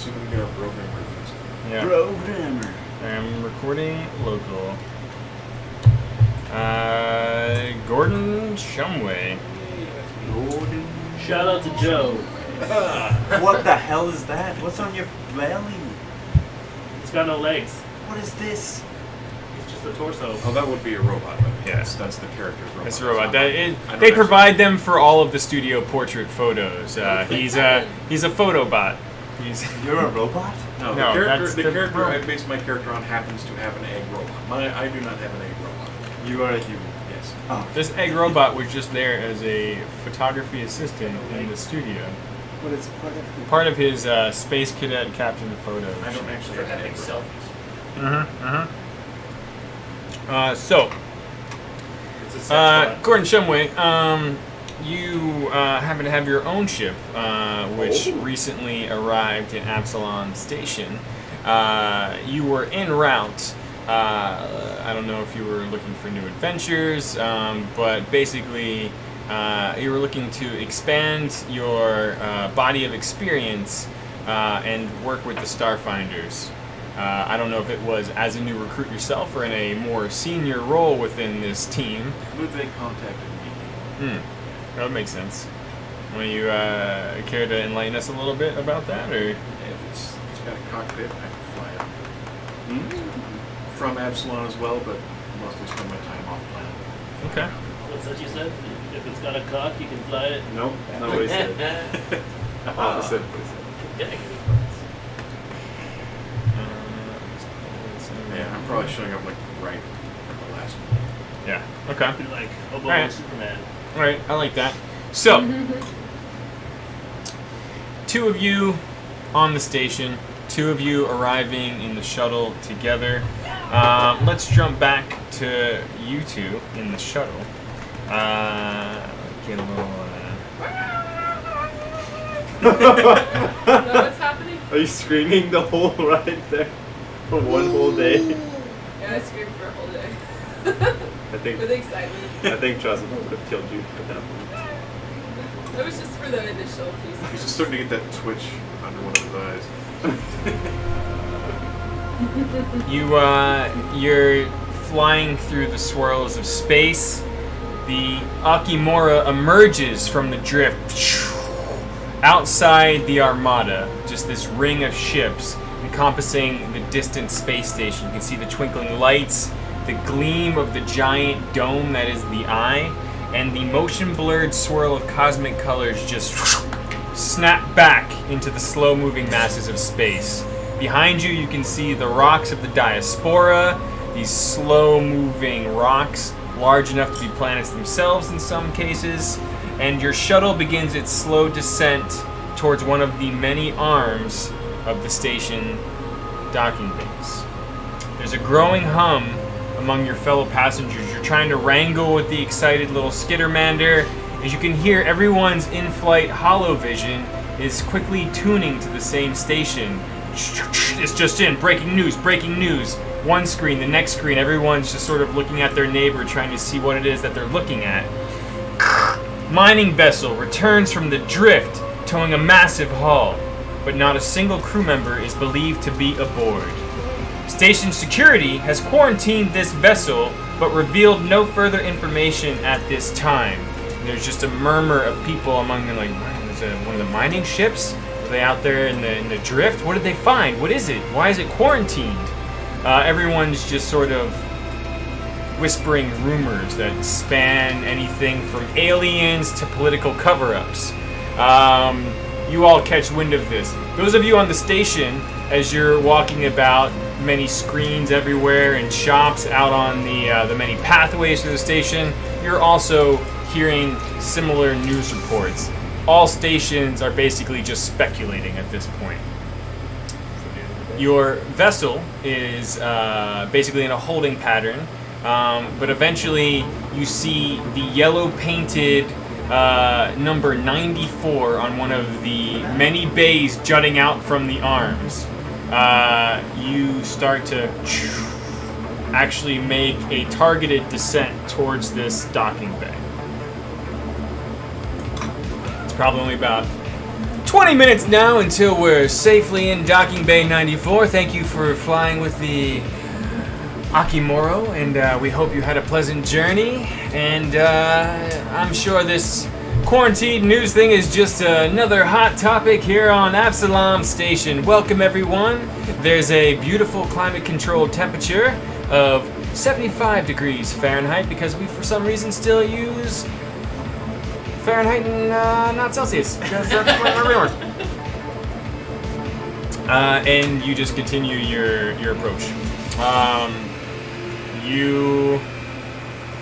Assuming you're a programmer. Yeah. Programmer. I'm recording local. Gordon Shumway. Gordon. Shout out to Joe. What the hell is that? What's on your belly? It's got no legs. What is this? It's just a torso. Oh, that would be a robot. But Yes. that's the character's robot. It's a robot. They actually- provide them for all of the studio portrait photos. He's a photobot. You're a robot? No, No, the that's the character robot. I base my character on happens to have an egg robot. I do not have an egg robot. You are a human. Yes. Oh. This egg robot was just there as a photography assistant in the studio. But it's Part of his space cadet captain photo. I don't actually have an egg robot. So, It's a sex bot. Gordon Shumway, you happen to have your own ship, which recently arrived in Absalom Station. You were en route. I don't know if you were looking for new adventures, but basically you were looking to expand your body of experience and work with the Starfinders. I don't know if it was as a new recruit yourself or in a more senior role within this team. Would they contacted me? That would make sense. Will you care to enlighten us a little bit about that, or? If it's got a cockpit, I can fly it. I'm from Absalom as well, but mostly spend my time off planet. Okay. What's that you said? If it's got a cock, you can fly it. Nope, not what he said. Opposite. Yeah, I'm probably showing up like right at the last minute. Yeah. Okay. Be like Hobo Alright. Superman. All right. I like that. So, two of you on the station. Two of you arriving in the shuttle together. Let's jump back to you two in the shuttle. Get a little. What's happening? Are you screaming the whole ride there for one whole day? Yeah, I screamed for a whole day. I think With excitement. Chazma would have killed you at that point. It was just for the initial piece. He's just starting to get that twitch under one of his eyes. You're flying through the swirls of space. The Akimura emerges from the drift outside the Armada, just this ring of ships encompassing the distant space station. You can see the twinkling lights, the gleam of the giant dome that is the eye, and the motion-blurred swirl of cosmic colors just snap back into the slow-moving masses of space. Behind you, you can see the rocks of the Diaspora, these slow-moving rocks, large enough to be planets themselves in some cases, and your shuttle begins its slow descent towards one of the many arms of the station docking bays. There's a growing hum among your fellow passengers. You're trying to wrangle with the excited little skittermander. As you can hear, everyone's in-flight holovision is quickly tuning to the same station. It's just in, breaking news, breaking news. One screen, the next screen, everyone's just sort of looking at their neighbor, trying to see what it is that they're looking at. Mining vessel returns from the drift, towing a massive haul, but not a single crew member is believed to be aboard. Station security has quarantined this vessel, but revealed no further information at this time. And there's just a murmur of people among them, like, was it one of the mining ships? Were they out there in the drift? What did they find? What is it? Why is it quarantined? Everyone's just sort of whispering rumors that span anything from aliens to political cover-ups. You all catch wind of this. Those of you on the station, as you're walking about, many screens everywhere and shops out on the many pathways to the station, you're also hearing similar news reports. All stations are basically just speculating at this point. Your vessel is basically in a holding pattern, but eventually you see the yellow painted number 94 on one of the many bays jutting out from the arms. You start to actually make a targeted descent towards this docking bay. It's probably only about 20 minutes now until we're safely in Docking Bay 94. Thank you for flying with the Akimoro, and we hope you had a pleasant journey. And I'm sure this quarantine news thing is just another hot topic here on Absalom Station. Welcome, everyone. There's a beautiful climate-controlled temperature of 75 degrees Fahrenheit because we, for some reason, still use Fahrenheit and not Celsius. Because that's what we are. And you just continue your approach.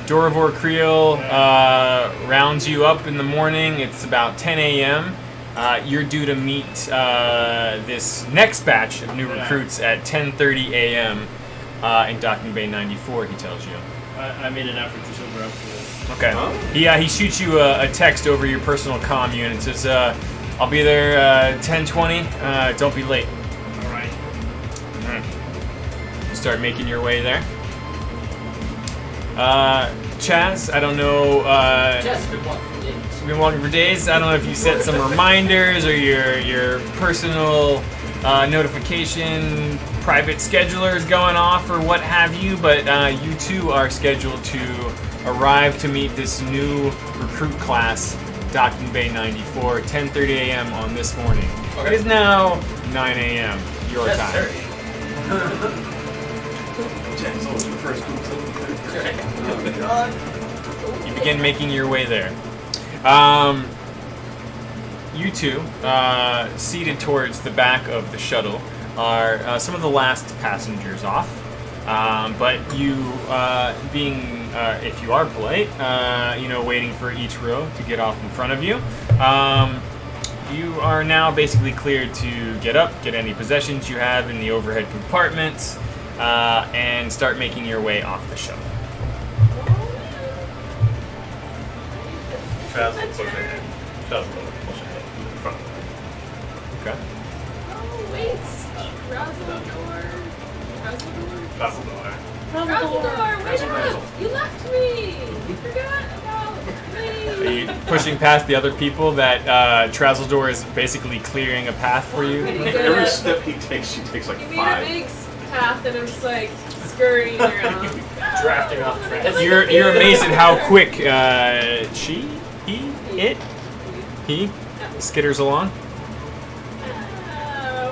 Dorivor Creel rounds you up in the morning. It's about 10 a.m. You're due to meet this next batch of new recruits at 10:30 a.m. In Docking Bay 94, he tells you. I made an effort to sober up to it. Okay. He shoots you a text over your personal comm unit and says, I'll be there 10:20. Don't be late. All right. You start making your way there. Chaz, I don't know. Just been walking for days. You've been walking for days. I don't know if you set some reminders or your personal notification private schedulers going off or what have you, but you two are scheduled to arrive to meet this new recruit class, Docking Bay 94, 10:30 a.m. on this morning. Okay. It is now 9 a.m. your Yes, time. sir. Jack's always the first one. Oh my god. You begin making your way there. You two, seated towards the back of the shuttle, are some of the last passengers off. But you, being, if you are polite, waiting for each row to get off in front of you, you are now basically cleared to get up, get any possessions you have in the overhead compartments, and start making your way off the shuttle. Travel push ahead. Travel push ahead. In front of them. Okay. Oh, wait. Razzledor. Travelador. Razzledor, wait up. You left me. You forgot about me. Are you pushing past the other people that Trazzledor is basically clearing a path for you? Pretty good. Every step he takes, she takes like You made a 5. big path and I'm just like scurrying around. Drafting off track. It's like You're a amazed at how quick he skitters along.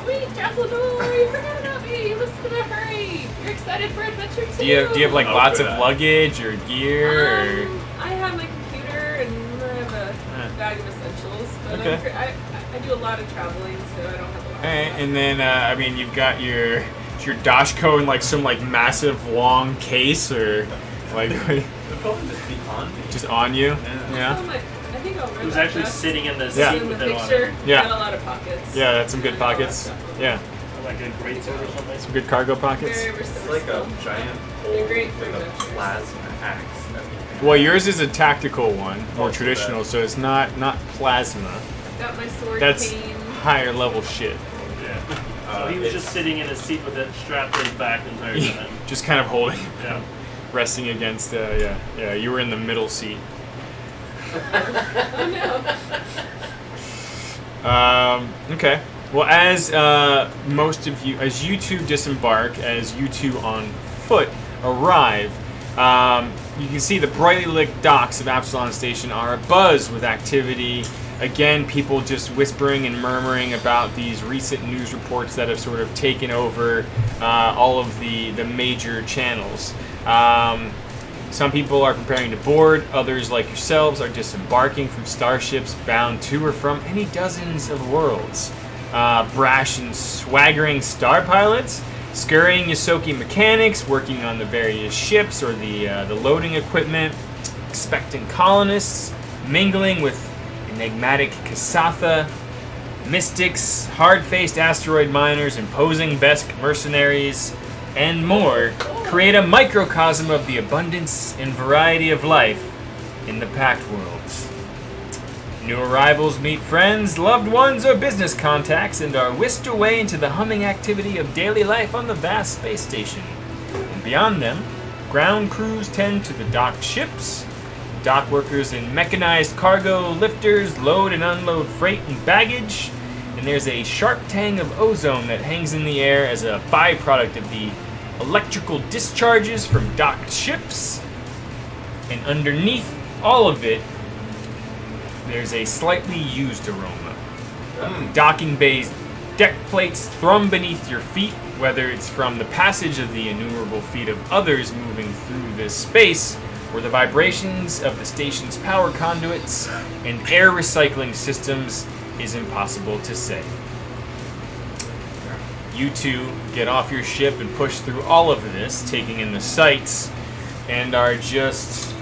Wait, Razzledor, you forgot about me. You must have been in a hurry. You're excited for adventure too. Do you have like Oh, lots for of that. luggage or gear? Or? I have my computer and I have a bag of essentials, but Okay. I do a lot of traveling, so I don't have a lot. All right, and then you've got your Dashko in like some like massive long case or like It'll probably just be on me. just on you. Yeah. I think I'll He was actually sitting in the Yeah. seat in the with it on picture. it. Yeah. Got a lot of pockets. Yeah, that's some good And a lot of pockets. stuff. Yeah, Like a great sword or something. some good cargo pockets. Very It's versatile. like a giant They're hole great for with a adventures. plasma axe. that you can- Well, yours is a tactical one, more Oh, so traditional, that- so it's not plasma. Got my sword That's cane. higher level shit. Yeah. So he was it's- just sitting in his seat with it strapped to his back the entire time. Just kind of holding, Yeah. resting against. Yeah. You were in the middle seat. Oh no. Okay. Well, as as you two disembark, as you two on foot arrive, you can see the brightly lit docks of Absalom Station are abuzz with activity. Again, people just whispering and murmuring about these recent news reports that have sort of taken over all of the major channels. Some people are preparing to board, others like yourselves are disembarking from starships bound to or from any dozens of worlds. Brash and swaggering star pilots, scurrying Yosoki mechanics working on the various ships or the loading equipment, expectant colonists, mingling with enigmatic Kasatha, mystics, hard-faced asteroid miners, imposing Vesk mercenaries, and more, create a microcosm of the abundance and variety of life in the packed worlds. New arrivals meet friends, loved ones, or business contacts and are whisked away into the humming activity of daily life on the vast space station. And beyond them, ground crews tend to the docked ships. Dock workers and mechanized cargo lifters load and unload freight and baggage. and there's a sharp tang of ozone that hangs in the air as a byproduct of the electrical discharges from docked ships. And underneath all of it, there's a slightly used aroma. Docking bay's deck plates thrum beneath your feet, whether it's from the passage of the innumerable feet of others moving through this space, or the vibrations of the station's power conduits and air recycling systems, is impossible to say. You two get off your ship and push through all of this, taking in the sights, and are just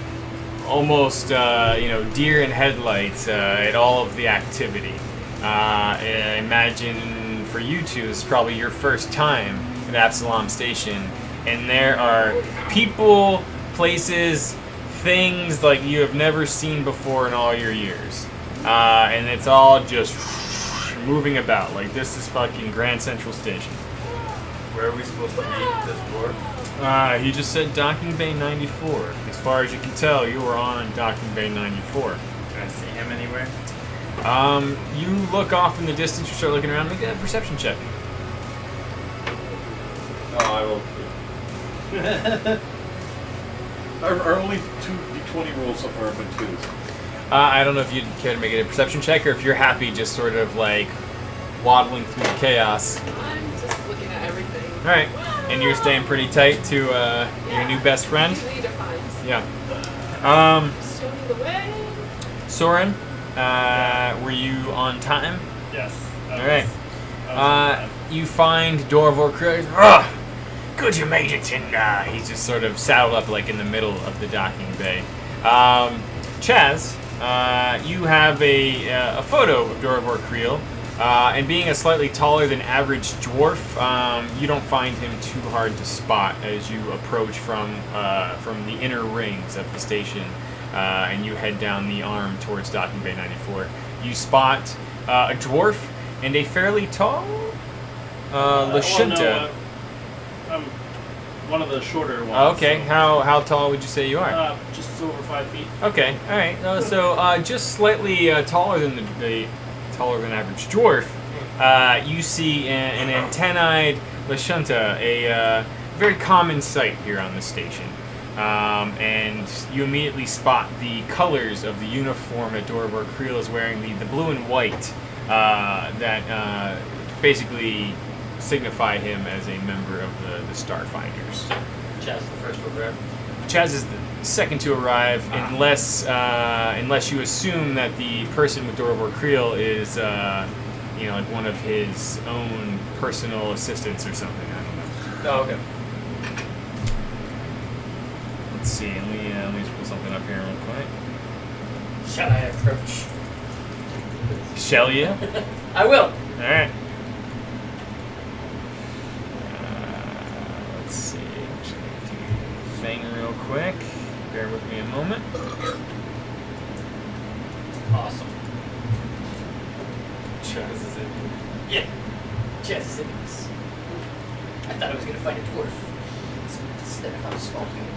almost, deer in headlights at all of the activity. I imagine for you two, this is probably your first time at Absalom Station, and there are people, places, things like you have never seen before in all your years. And it's all just moving about. Like, this is fucking Grand Central Station. Where are we supposed to meet this dwarf? He just said Docking Bay 94. As far as you can tell, you were on Docking Bay 94. Can I see him anywhere? You look off in the distance, you start looking around, make a perception check. Oh, I will. Our only 2 d20 rolls so far have been 2s. I don't know if you'd care to make it a perception check, or if you're happy just sort of like waddling through the chaos. I'm just looking at everything. Alright, and you're staying pretty tight to your new best friend? Easily defined. Yeah. Show me the way. Soren, were you on time? Yes. Alright. You find Dorvor Cruz. Ugh! Good you made it, and he's just sort of saddled up like in the middle of the docking bay. Chaz, you have a photo of Dorvor Creel, and being a slightly taller than average dwarf, you don't find him too hard to spot as you approach from the inner rings of the station, and you head down the arm towards Docking Bay 94. You spot a dwarf and a fairly tall Lashunta. I'm one of the shorter ones. Oh, okay, So, how tall would you say you are? just over 5 feet. Okay, all right. So just slightly taller than the taller than average dwarf. You see an antennae Lashunta, a very common sight here on the station, and you immediately spot the colors of the uniform that Dorvor Creel is wearing, the blue and white that basically signify him as a member of the Starfinders. Chaz is the first to arrive. Chaz is the second to arrive, unless you assume that the person with Dorvor Creel is, like one of his own personal assistants or something. I don't know. Oh, okay. Let's see. Let me just pull something up here real quick. Shall I approach? Shall you? I will. All right. Let's see. I'm just gonna do the thing real quick. Bear with me a moment. Awesome. Chaz is it. Yeah. Chaz is in this. I thought I was gonna find a dwarf. Instead I found a small human.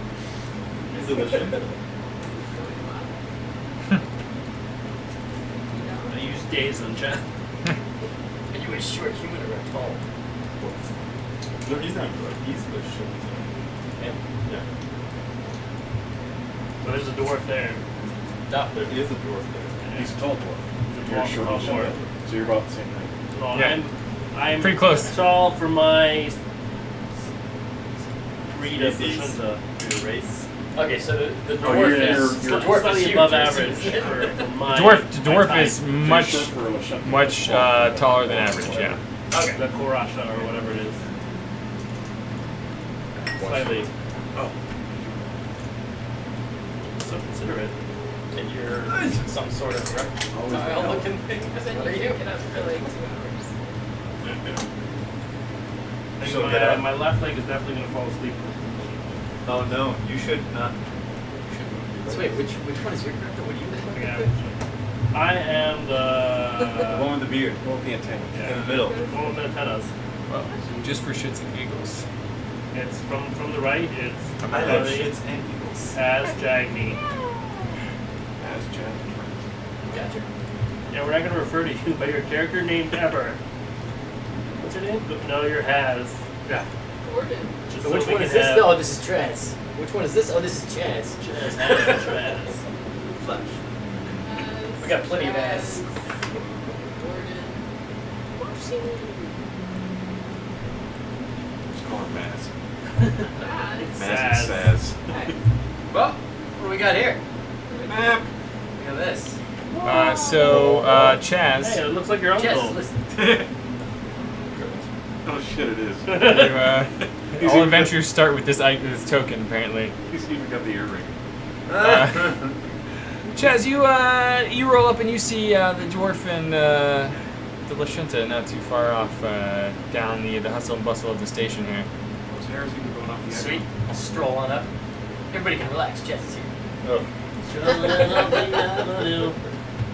Is it Lashunta? I use gaze on chat. Are you a short human or a tall dwarf? No, he's not good. He's Lashunta. Yeah. Yeah. So there's a dwarf there. No. There is a dwarf there. He's a tall dwarf. He's a You're tall- short tall and dwarf. short. So you're about the same height. Well, Yeah. I'm Pretty close. tall for my breed of Species? Lashunta. Your race. Okay, so the Oh, dwarf you're- is you're the dwarf slightly is huge. above It's average huge. for my Dwarf my is type. much Short for a Lashunta. much taller than average. Yeah. Okay. The Korasha or whatever it is. Slightly. Oh. So consider it. And you're some sort of reptile looking thing. Because then What are you you? pick it up for like 2 hours. I think So my, that- my left leg is definitely going to fall asleep. Oh no, you should not. So wait, which one is your character? What do you look like? I am The the one with the beard. Well, the antenna. In the middle. one with the antennas. Well, just for shits and giggles. It's from the right. It's I love Belly, shits and giggles. As Jagni. As Jan. Gotcha. Yeah, And we're not going to refer to you by your character name ever. What's your name? No, you're Has. Yeah. Gordon. Just So so which we one can is this? have- Oh, this is Trez. Which one is this? Oh, this is Chaz. Chaz has and Trez. Flash. We got plenty of ass. Gordon. Whoopsie. Just call him Maz. Bad. Maz and Saz. Okay. Well, what do we got here? Map. Look at this. Chaz, Hey, it looks like your Chaz, uncle. listen. Oh shit, it is. you, all adventures start with this token, apparently. He's even got the earring. Chaz, you roll up and you see the dwarf and the Lashunta not too far off down the hustle and bustle of the station here. Those hairs even going off the Sweet. I'll stroll on up. Everybody can relax. Chaz is here. Oh,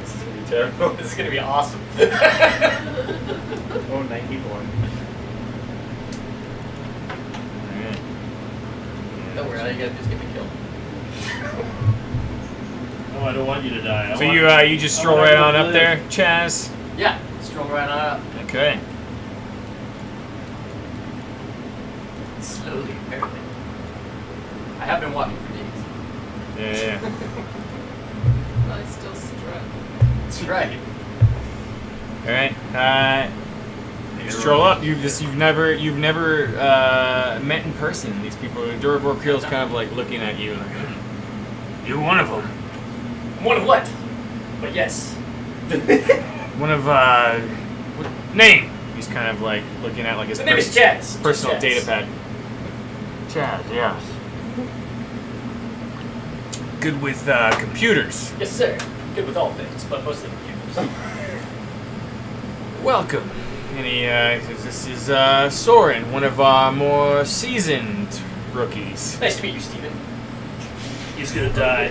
this is gonna be terrible. This is gonna be awesome. Oh, 91. Alright. Don't worry, all you gotta do is get me killed. Oh, I don't want you to die. So you just stroll right on up there, Chaz? Yeah, stroll right on up. Okay. Slowly, apparently. I have been walking for days. Yeah. Well, I still struck. That's right. Alright. Stroll up. You've never met in person. These people. Durivor Creel's kind of like looking at you. Like, you're one of them. One of what? But yes. One of what name? He's kind of like looking at like his The name is Chaz. personal Chaz. data pad. Chaz, yes. Good with computers. Yes, sir. Good with all things, but mostly computers. Welcome. And he says, this is Soren, one of our more seasoned rookies. Nice to meet you, Steven. He's gonna die.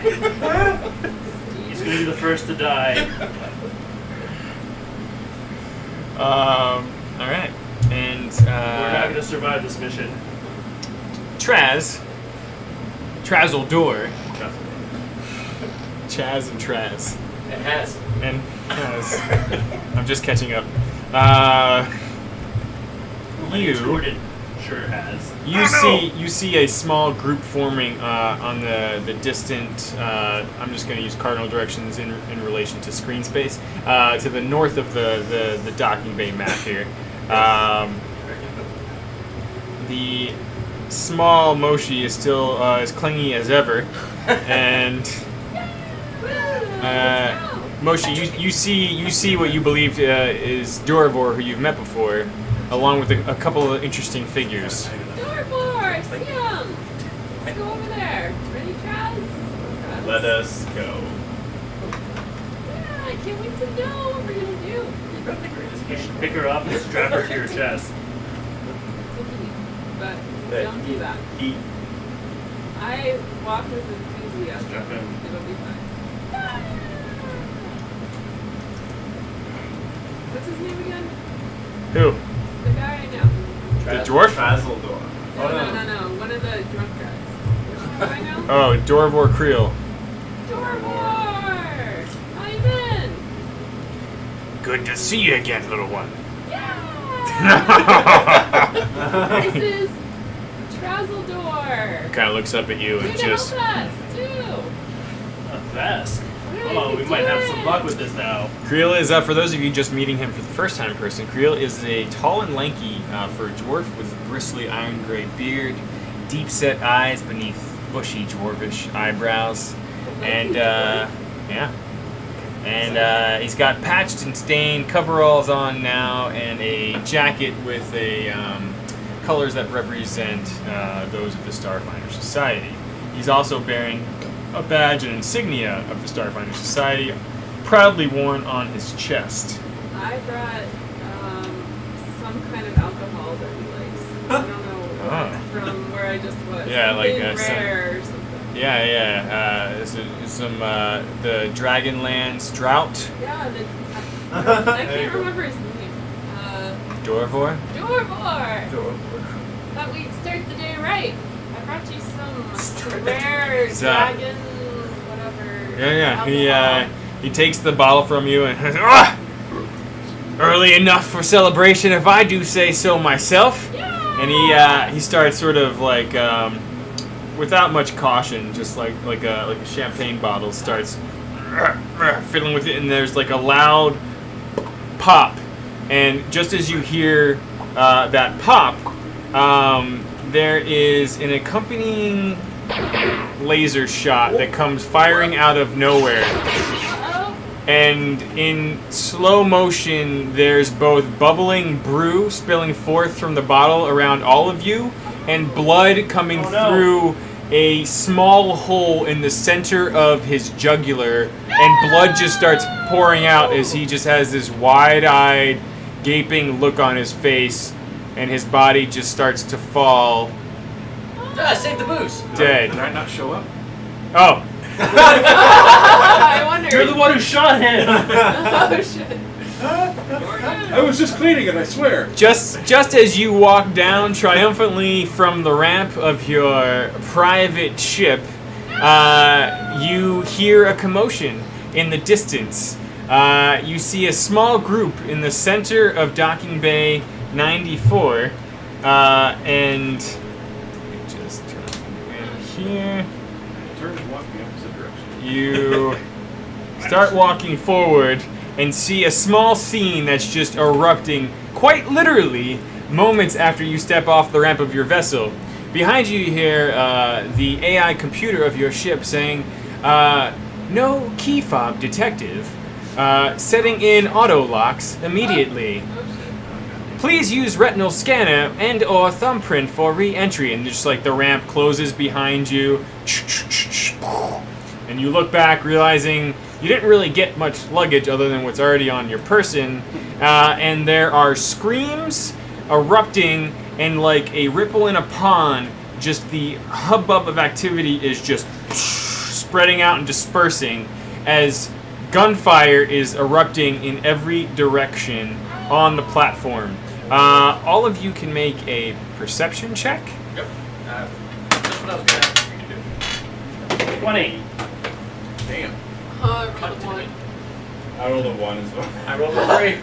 He's gonna be the first to die. All right. And We're not gonna survive this mission. Trazzledor. Chaz and Traz. It has. And Chaz. I'm just catching up. Jordan sure has. You see a small group forming on the distant. I'm just going to use cardinal directions in relation to screen space to the north of the docking bay map here. The small Moshi is still as clingy as ever, and Moshi, you see what you believe is Durivor, who you've met before, along with a couple of interesting figures. Dorbor! See him! Let's go over there. Ready, Traz? Let us go. Yeah, I can't wait to know what we're gonna do. You should pick her up and strap her to your chest. But don't do that. Eat. I walk with enthusiasm. Strap in. It'll be fine. What's his name again? Who? The guy I know. The dwarf? Trazzledor. No. One of the drunk guys. Do I know? Oh, Durivor Creel. Dorbor! How you been? Good to see you again, little one. Yeah! This is Trazzledor. Kind of looks up at you and You just. know us, too. A Vesk. Yeah, Oh, you we might have did. some luck with this now. Creel is, for those of you just meeting him for the first time in person, Creel is a tall and lanky for a dwarf with a bristly iron gray beard, deep set eyes beneath bushy dwarvish eyebrows, and he's got patched and stained coveralls on now, and a jacket with a colors that represent those of the Starfinder Society. He's also bearing a badge and insignia of the Starfinder Society, proudly worn on his chest. I brought some kind of alcohol that he likes. I don't know Ah. from where I just was. Yeah, like, Something some- rare or something. Yeah. Some the Dragonland's Drought. Yeah, I There you can't go. remember his name. Dorvor. Dorbor! Thought we'd start the day right. I brought you some rare It's, dragon, whatever. Yeah. alcohol. He takes the bottle from you and early enough for celebration, if I do say so myself. And he starts sort of like without much caution, just like a champagne bottle starts fiddling with it, and there's like a loud pop, and just as you hear that pop, there is an accompanying laser shot that comes firing out of nowhere. And in slow motion, there's both bubbling brew spilling forth from the bottle around all of you, and blood coming through a small hole in the center of his jugular, and blood just starts pouring out as he just has this wide-eyed, gaping look on his face, and his body just starts to fall Save the booze. dead. Did I not show up? Oh, I wonder. You're the one who shot him. Oh shit. I was just cleaning it, I swear. just as you walk down triumphantly from the ramp of your private ship, you hear a commotion in the distance. You see a small group in the center of Docking Bay 94, and just turn in here. Turn and walk the opposite direction. You start walking forward and see a small scene that's just erupting, quite literally, moments after you step off the ramp of your vessel. Behind you, you hear the AI computer of your ship saying, "No key fob, detective. Setting in auto locks immediately. Please use retinal scanner and/or thumbprint for re-entry." And just like the ramp closes behind you, and you look back, realizing you didn't really get much luggage other than what's already on your person, and there are screams erupting, and like a ripple in a pond, just the hubbub of activity is just spreading out and dispersing as gunfire is erupting in every direction on the platform. All of you can make a perception check. Yep. That's what I was gonna ask you to do. 20. Damn. Oh, I rolled a 1. I rolled a 1 as well. I rolled a 3.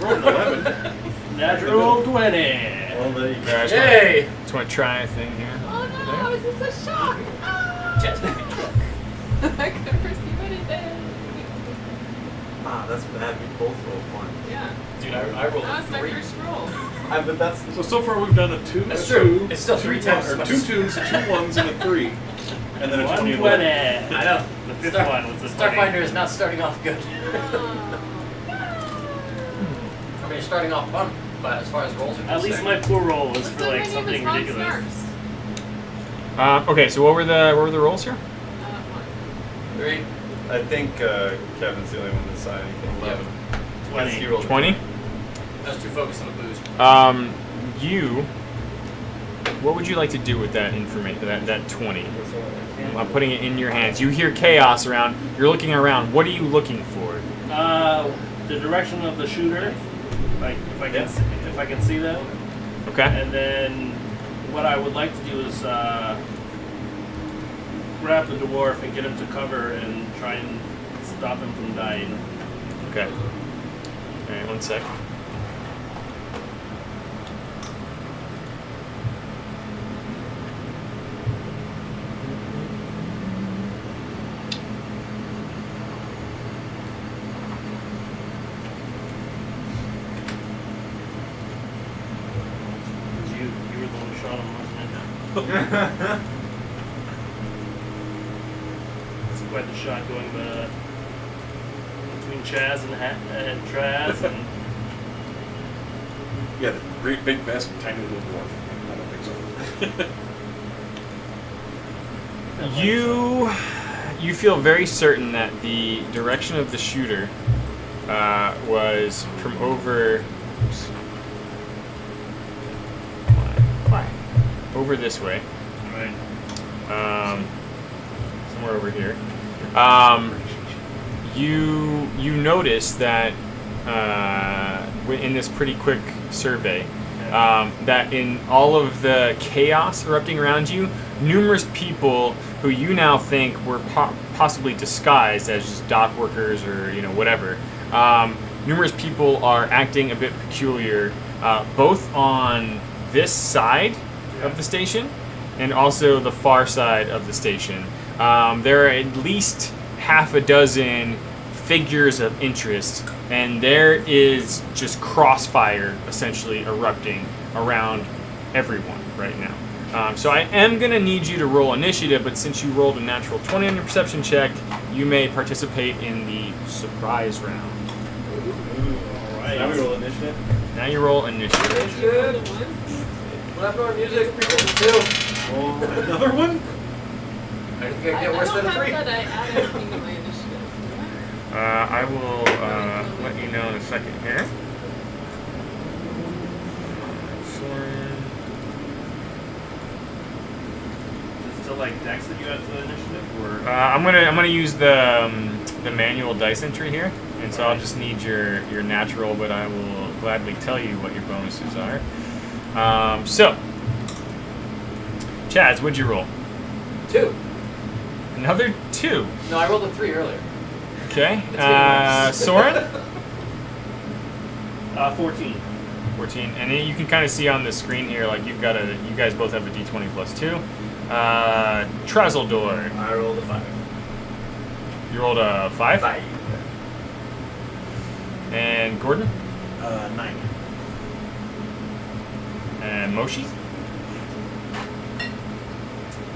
Rolled an 11. Natural 20. Well, there you go. Guys, Yay! just want to try a thing here. Oh no, is this a shock? Ah. Chest truck. I couldn't perceive anything. Ah, that's bad. We both rolled 1. Yeah, Dude, I rolled that a was my 3. first roll. But that's... So far we've done a 2, That's a true. 2, It's still 3 times as or much 2 as- 2s, 2 1s, and a 3. And then a 20. 120. I know. The fifth one was the 20. Starfinder is not starting off good. I mean, it's starting off fun, but as far as rolls are At least concerned- my poor roll was Looks for like like my name something is Ron ridiculous. Snarks. Okay, so what were the rolls here? 1. 3. I think Kevin's the only one that saw anything. 11. 20. He rolled 20. I was too focused on the booze. What would you like to do with that information? That 20. I'm putting it in your hands. You hear chaos around. You're looking around. What are you looking for? The direction of the shooter, like if I can if I can see that, Okay. and then what I would like to do is grab the dwarf and get him to cover and try and stop him from dying. Okay. All right. 1 sec. You were the one who shot him, wasn't it? It's quite the shot going between Chaz and Traz and Yeah, the great big vest, tiny little dwarf. I don't think so. You feel very certain that the direction of the shooter was from over. Oops. Why? Over this way. right. Somewhere over here. You notice that in this pretty quick survey, that in all of the chaos erupting around you, numerous people who you now think were possibly disguised as just dock workers or whatever, numerous people are acting a bit peculiar, both on this side of the station and also the far side of the station. There are at least half a dozen figures of interest, and there is just crossfire essentially erupting around everyone right now. So I am going to need you to roll initiative, but since you rolled a natural 20 on your perception check, you may participate in the surprise round. Alright. Now we roll initiative. Now you roll initiative. Good. What happened to our music? People Oh, another one? I think I get worse than a 3. I don't have that I add anything to my initiative. I will let you know in a second here. Soren. Is it still like Dex that you add to the initiative, or? I'm gonna use the manual dice entry here, and so I'll just need your natural, but I will gladly tell you what your bonuses are. So, Chaz, what'd you roll? 2. Another 2. No, I rolled a 3 earlier. Okay. It's getting worse. Soren? 14. 14. And then you can kind of see on the screen here, like you guys both have a d20 plus 2. Trazeldor. I rolled a 5. You rolled a 5? 5. And Gordon? 9. And Moshi?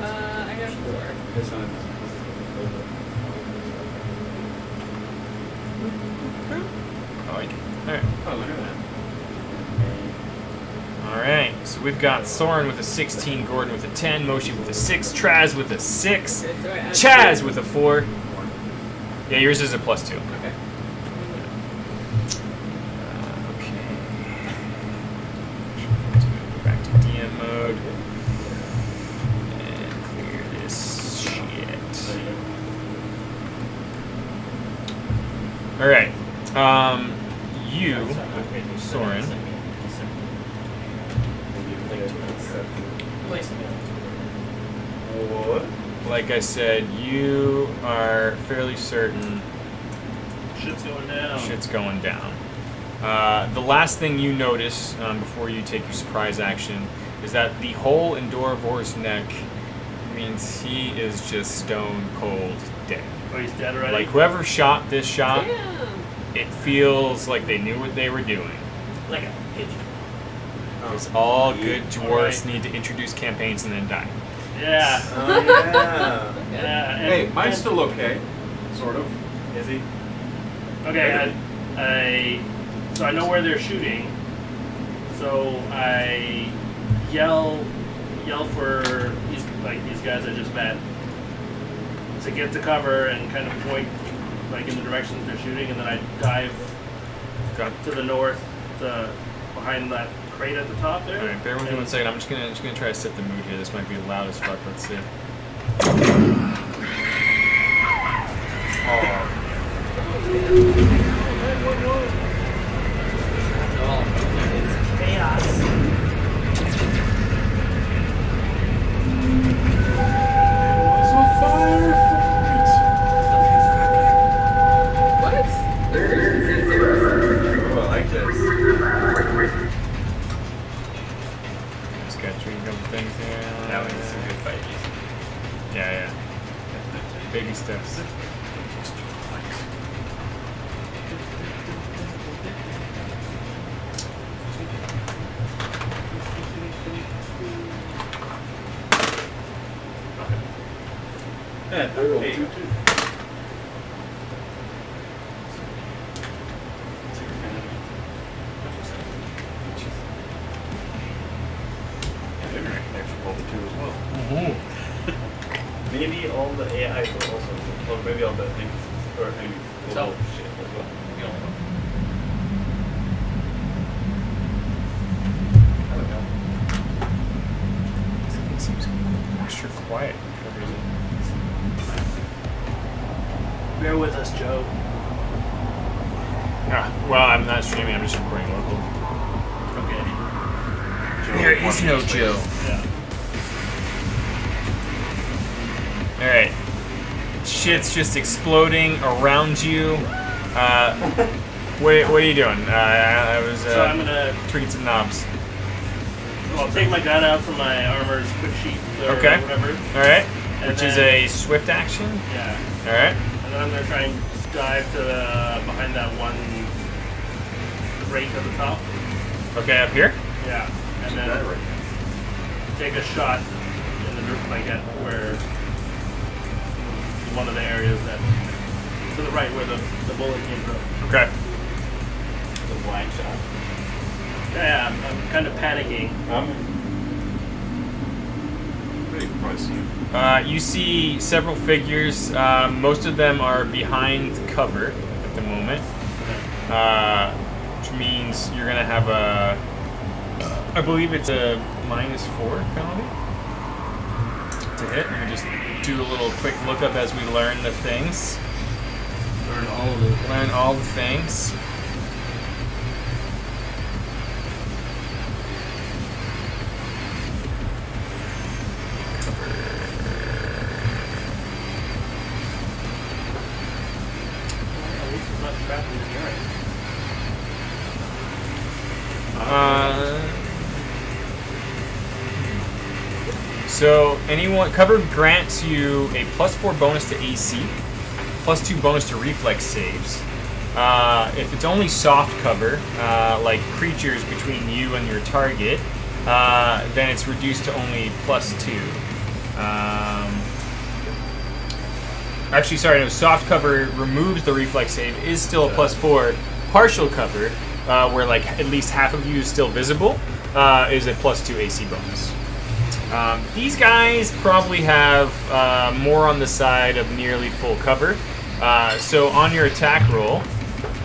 I got 4. This one. I like it. Alright. Oh, look at that. Alright. So we've got Soren with a 16, Gordon with a 10, Moshi with a 6, Traz with a 6, Okay, so I add Chaz with a 4. Yeah, yours is a plus 2. Okay. Okay. Go back to DM mode. And clear this shit. Alright. You, Soren, What? like I said, you are fairly certain Shit's going down. shit's going down. The last thing you notice before you take your surprise action is that the hole in Dorovor's neck means he is just stone cold dead. Oh, he's dead already? Like whoever shot this shot, Damn. it feels like they knew what they were doing. Like a pigeon. Because all good dwarves Alright. need to introduce campaigns and then die. Yeah. Oh, yeah. Yeah. and- Hey, mine's still okay. Sort of. Is he? Okay, so I know where they're shooting. So I yell for these guys I just met to get to cover and kind of point like in the directions they're shooting, and then I dive Got to the north, behind that crate at the top there. Alright, bear with me And- 1 second. I'm just gonna try to set the mood here. This might be loud as fuck. Let's see. Oh. It's chaos. What? Oh, I like this. Just gotta treat a couple things here. That was some good fight. Yeah. Baby steps. Yeah, I rolled 2 too. Yeah, maybe I can actually roll the 2 as well. Maybe all the AI will also, or maybe all the things, or maybe So- will shit as well. You don't know. I don't know. Everything seems extra quiet for some reason. Bear with us, Joe. Well, I'm not streaming. I'm just recording local. Okay. There is no Joe. Yeah. Alright. Shit's just exploding around you. What are you doing? I was So I'm gonna. tweaking some knobs. I'll take my gun out from my armor's quick sheet or Okay. whatever. All right. And Which is then- a swift action. Yeah. All right. And then I'm gonna try and dive to behind that one crate at the top. Okay, up here. Yeah. And That then right. take a shot in the like at where one of the areas that to the right where the bullet came from. Okay. The blind shot. Yeah, I'm kind of panicking. You can probably see it. You see several figures. Most of them are behind cover at the moment, which means you're gonna have a. I believe it's a -4 penalty to hit. Let me just do a little quick lookup as we learn the things. Learn all the things. At least it's not trapped in the urine. So cover grants you a +4 bonus to AC, +2 bonus to reflex saves. If it's only soft cover, like creatures between you and your target, then it's reduced to only +2. Actually, sorry, no. Soft cover removes the reflex save, is still a +4. Partial cover, where like at least half of you is still visible, is a +2 AC bonus. These guys probably have more on the side of nearly full cover. So on your attack roll,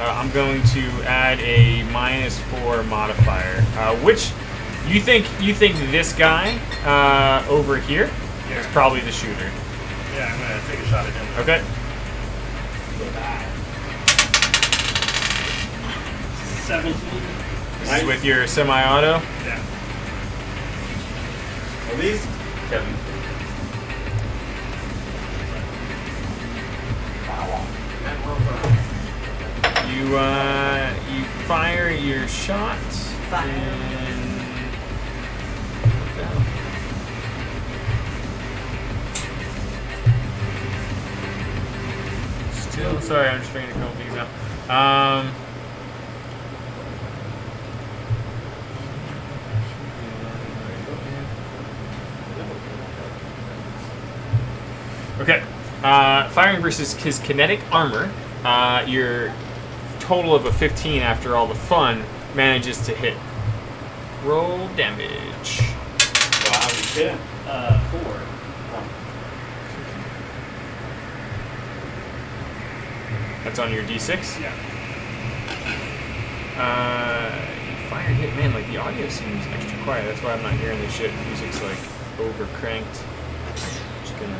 I'm going to add a -4 modifier, which you think this guy over here is probably the shooter. Yeah, I'm gonna take a shot at him. Okay. 17. This is with your semi-auto. Yeah. Are these Kevin? You fire your shot. Fire. And still, sorry, I'm just figuring a couple things out. Okay. Firing versus his kinetic armor. Your total of a 15 after all the fun manages to hit. Roll damage. Wow, you did. 4. That's on your d6. Yeah. Fire and hit, man. Like the audio seems extra quiet. That's why I'm not hearing the shit. Music's like over cranked. Just gonna.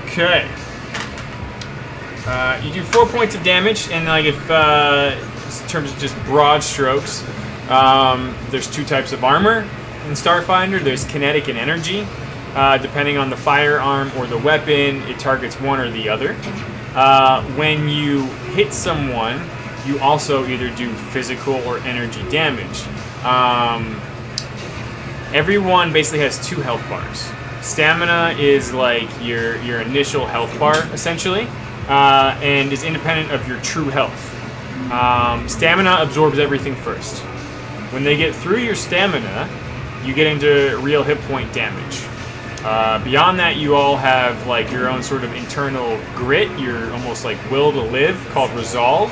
Okay. You do 4 points of damage, and like if in terms of just broad strokes, there's 2 types of armor in Starfinder. There's kinetic and energy. Depending on the firearm or the weapon, it targets one or the other. When you hit someone, you also either do physical or energy damage. Everyone basically has 2 health bars. Stamina is like your initial health bar, essentially, and is independent of your true health. Stamina absorbs everything first. When they get through your stamina, you get into real hit point damage. Beyond that, you all have like your own sort of internal grit, your almost like will to live, called resolve,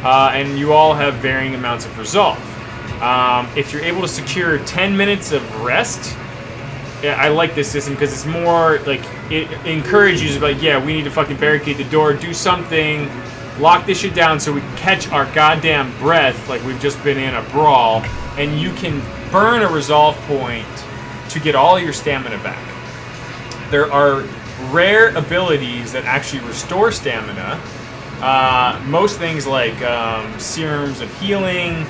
and you all have varying amounts of resolve. If you're able to secure 10 minutes of rest, I like this system because it's more like it encourages you to be like, yeah, we need to fucking barricade the door, do something, lock this shit down so we can catch our goddamn breath like we've just been in a brawl, and you can burn a resolve point to get all your stamina back. There are rare abilities that actually restore stamina. Most things like serums of healing,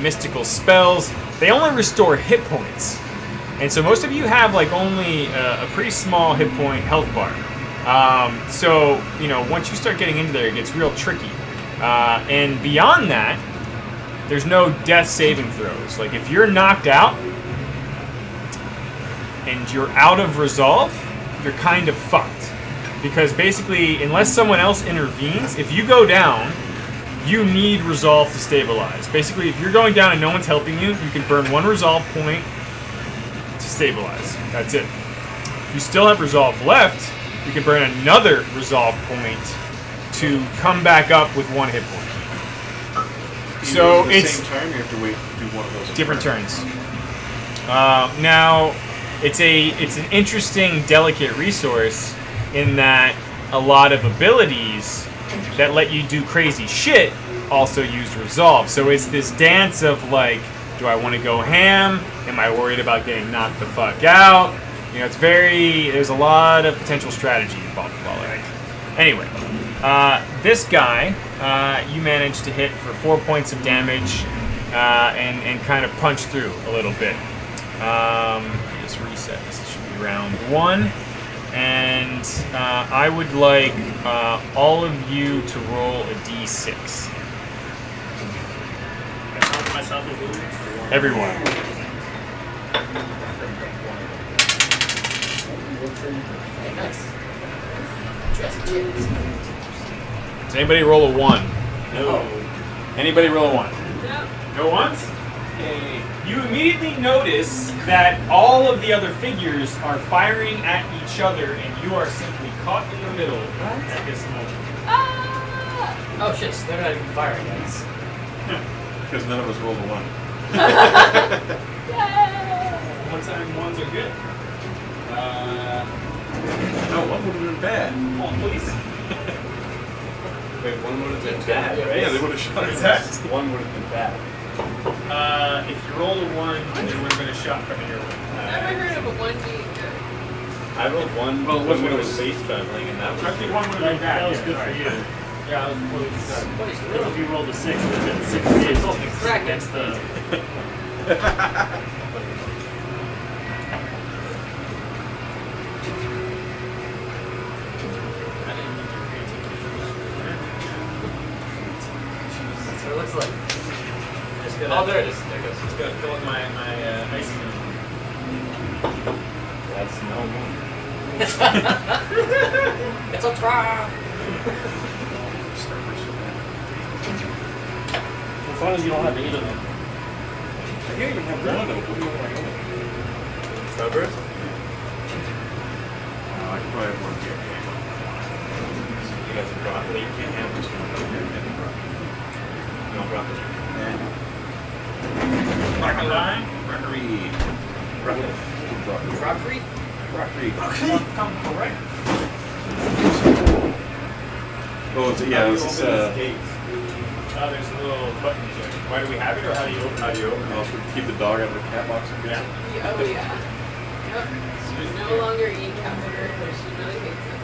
mystical spells, they only restore hit points. And so most of you have like only a pretty small hit point health bar. So, you know, once you start getting into there, it gets real tricky. And beyond that, there's no death saving throws. Like if you're knocked out and you're out of resolve, you're kind of fucked. Because basically, unless someone else intervenes, if you go down, you need resolve to stabilize. Basically, if you're going down and no one's helping you, you can burn 1 resolve point to stabilize. That's it. If you still have resolve left, you can burn another resolve point to come back up with 1 hit point. Do you So do it at the it's same time, you have to wait to do one of those. different turns. Now, it's an interesting, delicate resource in that a lot of abilities that let you do crazy shit also use resolve. So it's this dance of like, do I want to go ham? Am I worried about getting knocked the fuck out? You know, there's a lot of potential strategy involved with all of it. Anyway, this guy, you managed to hit for 4 points of damage and kind of punch through a little bit. Just reset. This should be round 1. And I would like all of you to roll a d6. Myself included. Everyone. Hey, nice. Dressed chips. Does anybody roll a 1? No. Anybody roll a 1? Yep. Go once? Yay. You immediately notice that all of the other figures are firing at each other, and you are simply caught in the middle at this moment. Ah! Oh shit, so they're not even firing guys. Because none of us rolled a 1. Yay! One time ones are good. No, 1 would have been bad. Oh, please. Wait, 1 would have been bad, right? Yeah, they would have shot What's us. that? 1 would have been bad. If you rolled a 1, then it would have been a shot from your way. Never heard of a 1 being good. I rolled 1 Well, when when we it were was- space traveling, and that was. I think 1 would have been bad. That was good yeah, for right. you. Yeah, that was really good. Because if you rolled a 6, it would have been 6 days against the. That's what it looks like. Just gonna, Oh, there it is. There it goes. It's going to fill in my ice cream. That's no one. It's a trap! As long as you don't have 8 of them. I can't even have 1 of them. What do you want to know? Starburst? I could probably have 1 here. You guys have broccoli? You can't have just 1 here. No broccoli. Broccoli. Broccoli. Crockery? Broccoli. Come correct. Oh, is it, yeah, it was this, There's a little button there. Why do we have it, or how do you open it? How do you open it? also keep the dog out of the cat box. I guess. Yeah. Oh, yeah. Yep. She's no longer eat cat litter because she really hates it.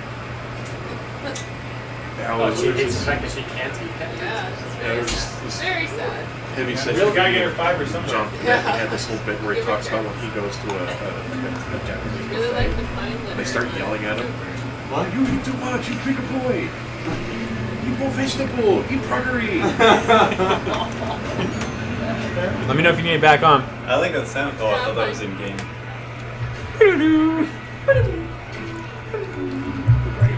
Yeah, Oh, well, she there's hates the this fact that she can't eat cat. Yeah, she's Yeah, very there's sad. this- Very sad. heavy We session. gotta get her fiber somewhere. Jump. Yeah. He had this whole bit where he Give her talks about when chance. he goes to a Japanese Really buffet. like the fine litter. They start yelling at him. Well, you eat too much, you bigger boy. Eat more vegetable, eat crockery. Let me know if you need it back on. I like that sound. Oh, I thought that was in game.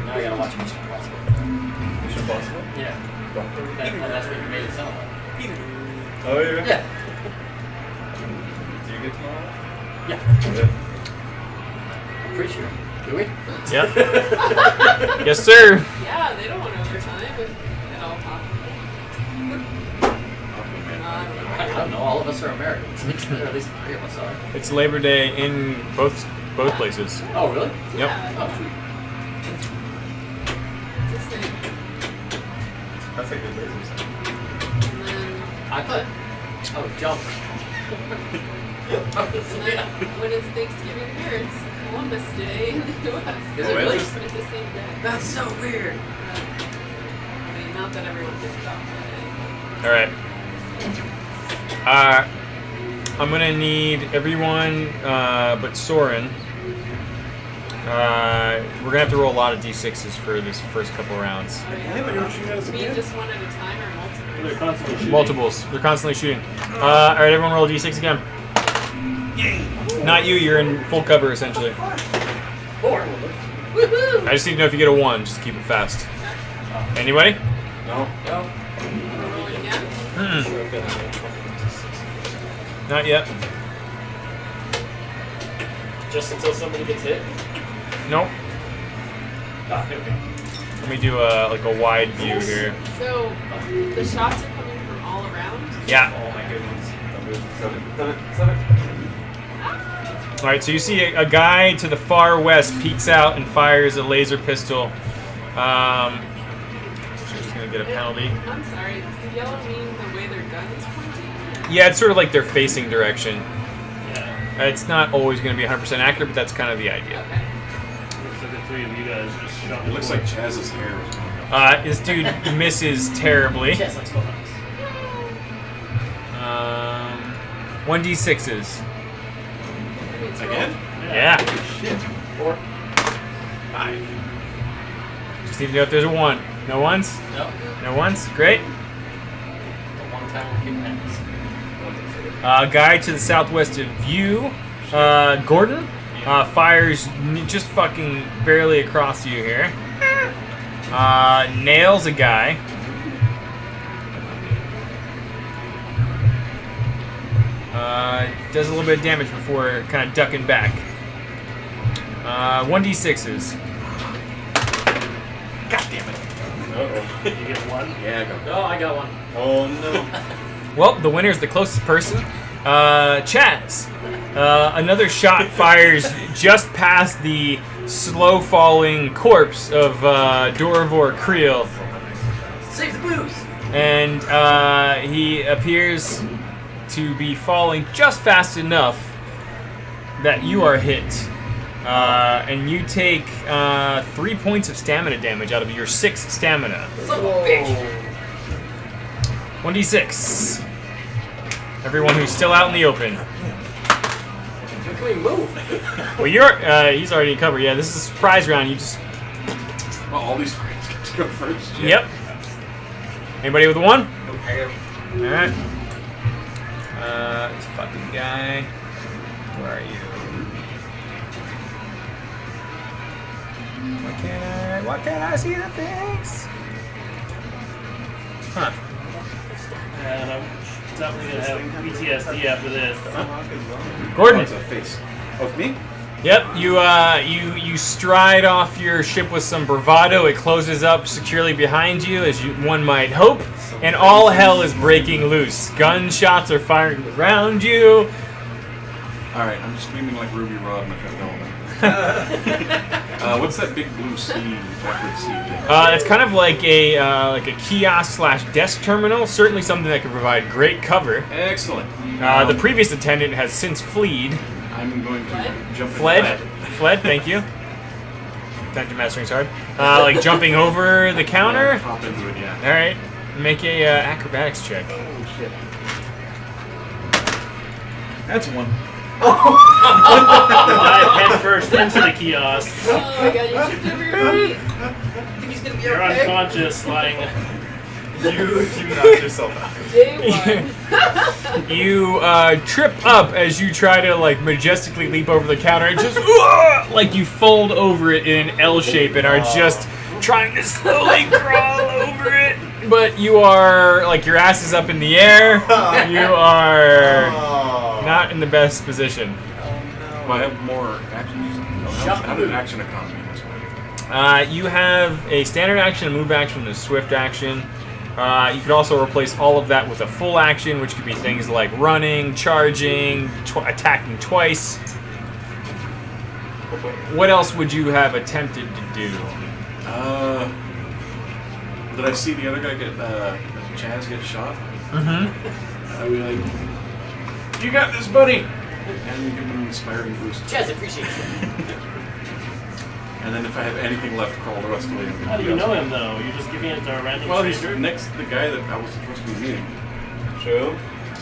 Now I gotta watch Mission Impossible. Mission Impossible? Yeah. That's what you made it sound like. Oh, yeah? Yeah. Do you get tomorrow? Yeah. I'm pretty sure. Do we? Yep. Yes, sir. Yeah, they don't want overtime if at all possible. I don't know. All of us are Americans. Or at least 3 of us are. It's Labor Day in both places. Oh, really? Yep. Yeah, Oh, sweet. it's the same. That's a good laser sound. And then, I thought. Oh, jump. and then when it's Thanksgiving here, it's Columbus Day in the U.S. Is it really? It's the same day. That's so weird. I mean, not that everyone gets off that day. All right. I'm gonna need everyone but Soren. We're gonna have to roll a lot of d6s for this first couple rounds. Yeah, but don't shoot at us You mean again? just one at a time or multiple? They're constantly shooting. Multiples. They're constantly shooting. Alright, everyone roll a d6 again. Not you, you're in full cover essentially. 4. Woohoo! I just need to know if you get a 1, just keep it fast. Anybody? No. No. Roll it again. Not yet. Just until somebody gets hit. Nope. Ah, okay. Let me do a wide view here. So, the shots are coming from all around. Yeah. Oh my goodness. 7. Alright, so you see a guy to the far west peeks out and fires a laser pistol. So he's gonna get a penalty. I'm sorry, does the yellow mean the way their gun is pointing? Yeah, it's sort of like their facing direction. Yeah. It's not always going to be 100% accurate, but that's kind of the idea. Okay. Looks like the 3 of you guys just shot. It looks like Chaz's hair is going up. This dude misses terribly. Yes, like Spellbox. 1d6s. Again? Yeah. Shit. 4. 5. Just need to know if there's a 1. No ones? No. No ones? Great. A one-time kick happens. Guy to the southwest of you, Gordon, fires just fucking barely across you here. Nails a guy. Does a little bit of damage before kind of ducking back. 1d6s. God damn it. Uh-oh. You get 1. Yeah, go. Oh, I got one. Oh no. Well, the winner is the closest person. Chaz. Another shot fires just past the slow-falling corpse of Dorivor Creel. Save the booze! And he appears to be falling just fast enough that you are hit. And you take 3 points of stamina damage out of your 6 stamina. Son of a bitch! 1d6. Everyone who's still out in the open. Can we move? Well, you're he's already in cover. Yeah, this is a surprise round. You just Well, all these friends get to go first. yep. Anybody with a 1? Okay. All right. This fucking guy. Where are you? Why can't I see the things? Huh. And I'm definitely going to have PTSD after this. Gordon. What's a face? Oh, me? Yep, you stride off your ship with some bravado. It closes up securely behind you, as one might hope, and all hell is breaking loose. Gunshots are firing around you. Alright, I'm screaming like Ruby Rod in the Fifth Element. What's that big blue sea, backward sea thing? It's kind of like a kiosk / desk terminal. Certainly something that can provide great cover. Excellent. The previous attendant has since fled. I'm going to jump Fled. Thank you. Dungeon mastering's hard. Like jumping over the counter. Pop into it, yeah. All right, make a acrobatics check. Oh, shit. That's one. Dive head first into the kiosk. Oh my god, you tripped over your feet. I think he's gonna be You're okay. unconscious, lying. You knocked yourself out. Day one. You trip up as you try to like majestically leap over the counter and just like you fold over it in an L shape and are just trying to slowly crawl over it. But you are like your ass is up in the air. You are not in the best position. Well, I have more actions. How did action economy in this one? You have a standard action, a move action, and a swift action. You could also replace all of that with a full action, which could be things like running, charging, attacking twice. What else would you have attempted to do? Did I see the other guy get Chaz get shot? Mm-hmm. I'd be like, "You got this, buddy!" And give him an inspiring boost. Chaz, appreciate you. And then if I have anything left, crawl the rest of the way. How do you know him, though? You're just giving it to a random Well, he's stranger? next to the guy that I was supposed to be meeting. True.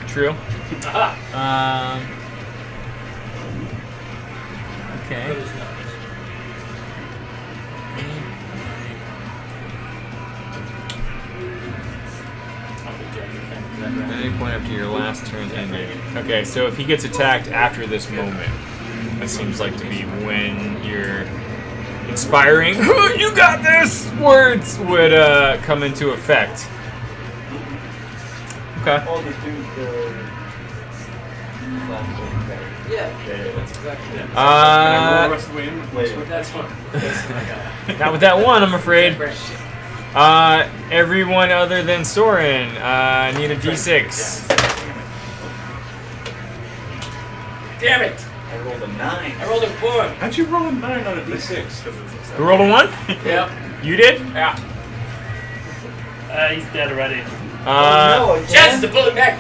True. Aha! Okay. Brothers nuts. At any point after your last turn ending. Okay, so if he gets attacked after this moment, that seems like to be when your inspiring "you got this" words would come into effect. Okay. All the dudes. Yeah, that's exactly it. Can I roll the Uh, rest of the way in with my Wait. swift? That's fun. not with that one, I'm afraid. Everyone other than Soren need a d6. Damn it! I rolled a 9. I rolled a 4. How'd you roll a 9 on a d6? Who rolled a 1? Yep. You did? Yeah. He's dead already. Chance to pull it back.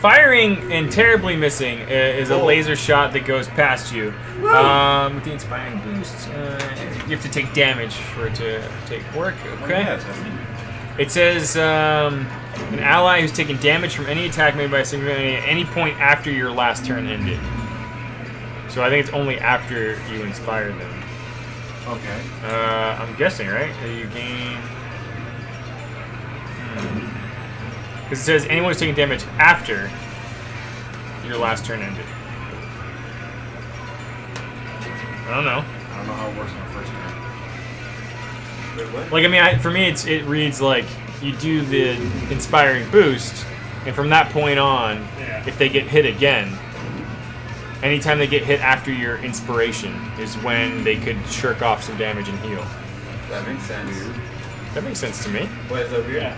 Firing and terribly missing is a laser shot that goes past you. With the inspiring boost, you have to take damage for it to take work. Okay. It says an ally who's taken damage from any attack made by a single enemy at any point after your last turn ended. So I think it's only after you inspire them. Okay. I'm guessing, right? That you gain. Because it says anyone who's taking damage after your last turn ended. I don't know. I don't know how it works on the first turn. Wait, what? Like, I mean, for me, it reads like you do the inspiring boost, and from that point on, Yeah. if they get hit again, anytime they get hit after your inspiration is when they could shirk off some damage and heal. That makes sense. That makes sense to me. Why is that weird? Yeah.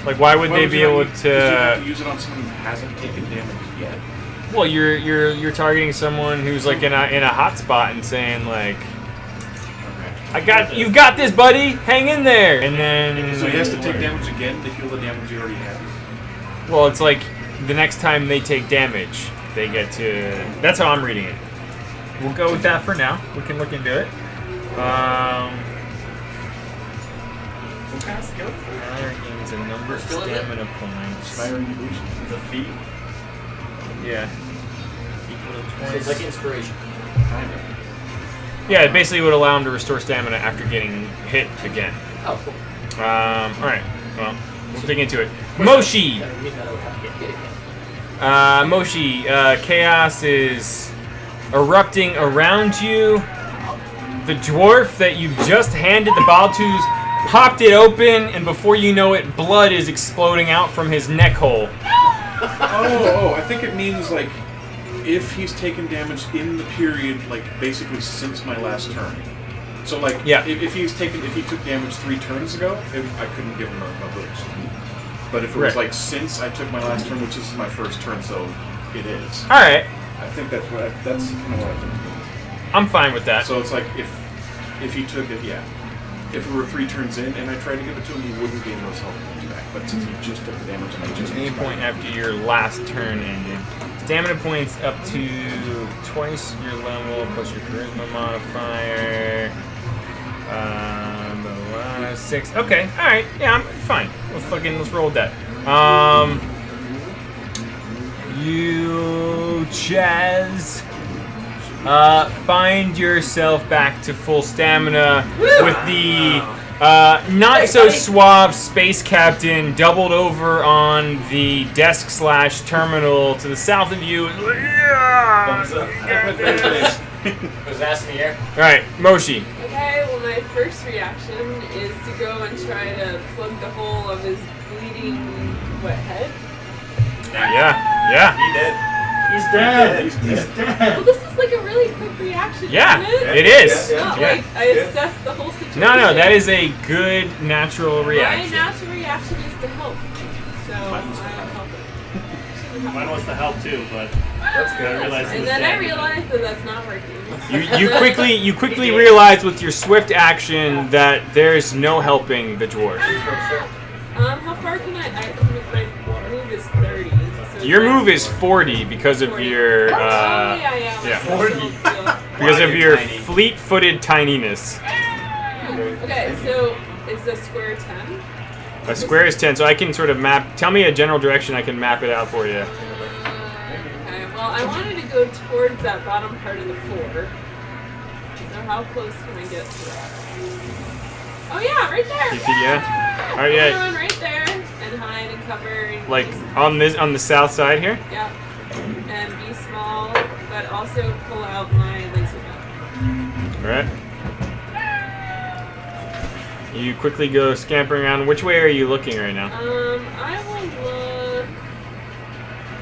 Like, why would Why they would be you not able use- 'cause you have to? use it on someone who hasn't taken damage yet. Well, you're targeting someone who's like in a hot spot and saying like, Okay. you got this, buddy. Hang in there. And then So he has to take damage again to heal the damage he already has. Well, it's like the next time they take damage, they get to. That's how I'm reading it. We'll go with that for now. We can look into it. What kind of skill? Ally gains a number of Skill is it? stamina points. Inspiring boost. The feet? Yeah. Equal to So 20. it's like inspiration. Kind of. Yeah, it basically would allow him to restore stamina after getting hit again. Oh, cool. All right. Well, we'll dig into it. Moshi. That would mean that I would have to get hit again. Moshi, chaos is erupting around you. The dwarf that you've just handed the bottle to's popped it open, and before you know it, blood is exploding out from his neck hole. Oh, I think it means like if he's taken damage in the period, like basically since my last turn. So like, Yeah. if he took damage 3 turns ago, I couldn't give him a boost. But if it was Right. like since I took my last turn, which is my first turn, so it is. All right, I think that's kind of what I think. I'm fine with that. So it's like if he took it, yeah. If we were 3 turns in and I tried to give it to him, he wouldn't gain those health points back. But since he just took the damage and I just At any point after your last turn ended. Stamina points up to twice your level plus your charisma modifier. 6. Okay, all right. Yeah, I'm fine. Let's roll with that. You, Chaz, find yourself back to full stamina with the not so suave space captain doubled over on the desk / terminal to the south of you. Thumbs up. Was ass in the air? All right, Moshi. Okay, well, my first reaction is to go and try to plug the hole of his bleeding, head? Yeah. He did. He's dead. He's Well, this is like a really quick reaction, Yeah, isn't it? it is. It's not Yeah. like I assess the whole situation. No, that is a good natural My reaction. natural reaction is to help. So I'm helping. Mine wants to help too, but That's good. I realized he And was then dead. I realized that that's not working. You quickly realize with your swift action that there's no helping the dwarf. How far can my move is 30. So Your that's- move is 40 because of 40. your yeah. 40 because of your Tiny. fleet-footed tininess. Okay, so Is a square 10? A square is 10, so I can sort of map. Tell me a general direction. I can map it out for you. Okay. Well, I wanted to go towards that bottom part of the 4. So how close can I get to that? Oh yeah, right there. Yeah. All right, I'm yeah. gonna run right there and hide and cover. And Like just- on the south side here. Yeah. And be small, but also pull out my laser gun. All right. You quickly go scampering around. Which way are you looking right now? I will look.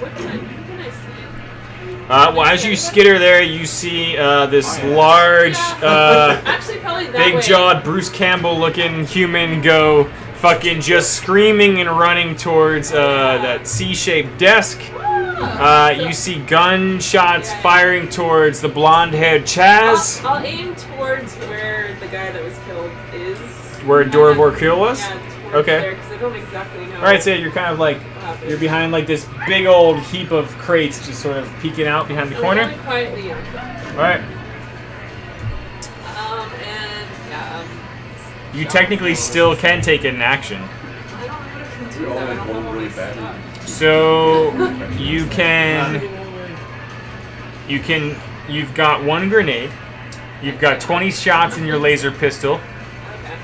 What can I see? Well, as you skitter there, you see this large, Actually, probably that way. big-jawed Bruce Campbell-looking human go fucking just screaming and running towards that C-shaped desk. You see gunshots firing towards the blonde-haired Chaz, I'll aim towards where the guy that was killed is. where Dorvor Kill was. Yeah, towards Okay. there, because I don't exactly know. All right, so you're kind of like what happened. you're behind like this big old heap of crates, just sort of peeking out behind the I'm corner. going quietly in. All right. And yeah. You technically still can take an action. I don't know what I can do. We all though. I like don't know roll what really my badly. stuff. So you've got 1 grenade, you've got 20 shots in your laser pistol,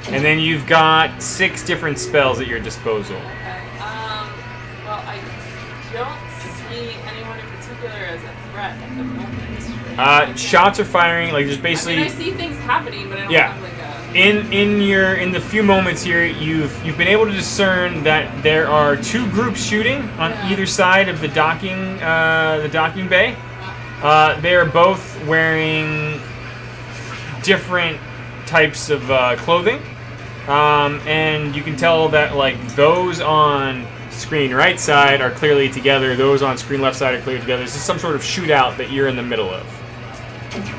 Okay. and then you've got 6 different spells at your disposal. Okay. Well, I don't see anyone in particular as a threat at the moment. Shots are firing, like there's basically I see things happening, but I don't Yeah. have like a. in the few moments here you've been able to discern that there are 2 groups shooting on either side of the docking bay. They are both wearing different types of clothing, and you can tell that like those on screen right side are clearly together, those on screen left side are clearly together. This is some sort of shootout that you're in the middle of. Okay.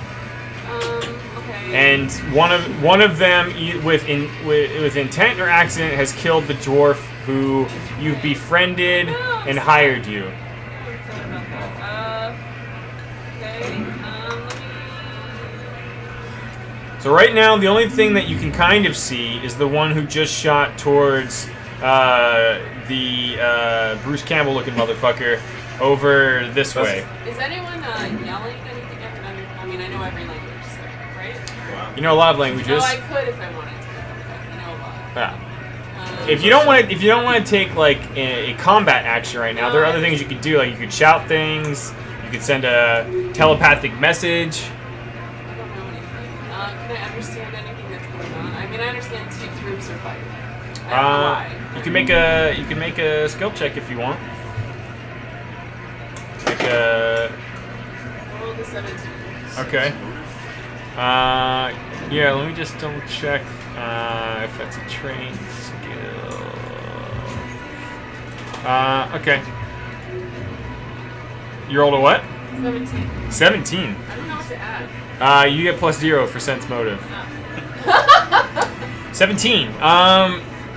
And one of them, with intent or accident, has killed the dwarf who you've befriended and hired you. Sorry about that. Okay. Let me. So right now, the only thing that you can kind of see is the one who just shot towards the Bruce Campbell-looking motherfucker over this way. Is anyone yelling anything? I mean, I know every language, so, right? Wow. You know a lot of languages. No, I could if I wanted to. I know a lot. Yeah. If you don't want to take like a combat action right now, there are other things you could do. Like you could shout things. You could send a telepathic message. I don't know anything. Can I understand anything that's going on? I mean, I understand 2 groups are fighting. I don't know why. You can make a skill check if you want. Make a Roll the 17. okay. Yeah. Let me just double check if that's a trained skill. Okay. You rolled a what? 17. 17. I don't know what to add. You get +0 for sense motive. 17.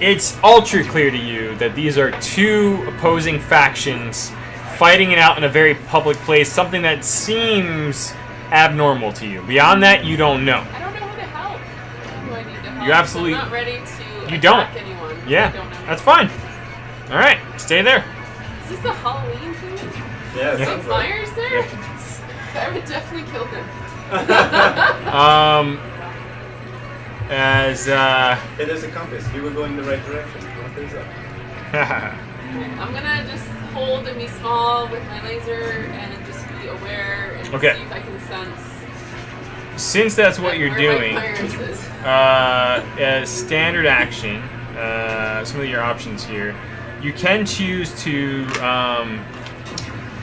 It's ultra clear to you that these are 2 opposing factions fighting it out in a very public place, something that seems abnormal to you. Beyond that, you don't know. I don't know who to help. Who do I need to help? You absolutely- I'm not ready to You don't. attack anyone. Yeah, I don't know. that's fine. All right, stay there. Is this the Halloween thing? Yeah, Yeah. sounds Mike right. Myers there? I would definitely kill him. As Hey, there's a compass. We were going the right direction. What is up? I'm gonna just hold and be small with my laser and just be aware and Okay. see if I can sense since that's what you're where doing, Mike Myers is. as standard action, some of your options here, you can choose to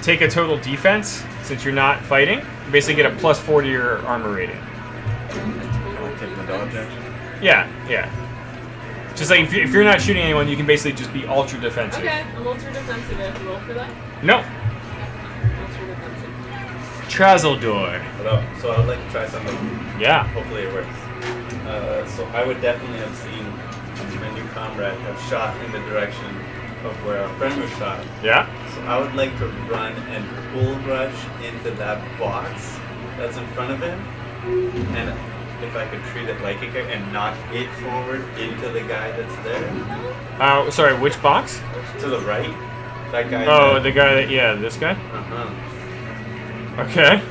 take a total defense since you're not fighting. You basically get a +4 to your armor rating. I'll take the dodge action. Yeah. Just like if you're not shooting anyone, you can basically just be ultra defensive. Okay, I'm ultra defensive. I have to roll for that? No. Ultra defensive. Trazeldor. Hello. So I would like to try something. Yeah. Hopefully it works. So I would definitely have seen my new comrade have shot in the direction of where our friend was shot. Yeah. So I would like to run and bull rush into that box that's in front of him and if I could treat it like a character and knock it forward into the guy that's there? Sorry, which box? To the right? That guy. Oh, the guy that, yeah, this guy? Uh-huh. Okay.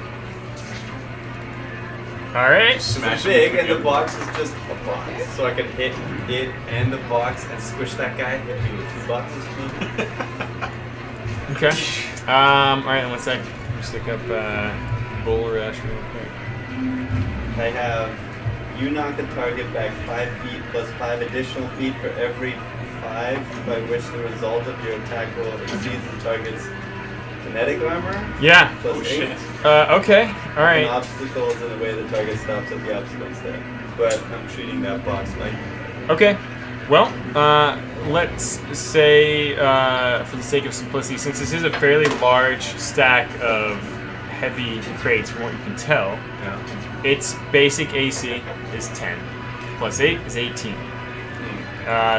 Alright. It's Smash big, him and the with box is just a box. So I can hit it and the box and squish that guy between the two boxes. Okay. Alright, one sec. Just look up, Bull Rush real quick. I have you knock the target back 5 feet plus 5 additional feet for every 5 by which the result of your attack roll exceeds the target's kinetic armor. Yeah. Plus Oh, 8. shit. Okay. And Alright. obstacles in the way the target stops at the obstacle step. But I'm treating that box like Okay. Well, let's say, for the sake of simplicity, since this is a fairly large stack of heavy crates from what you can tell, its basic AC is 10. Plus 8 is 18.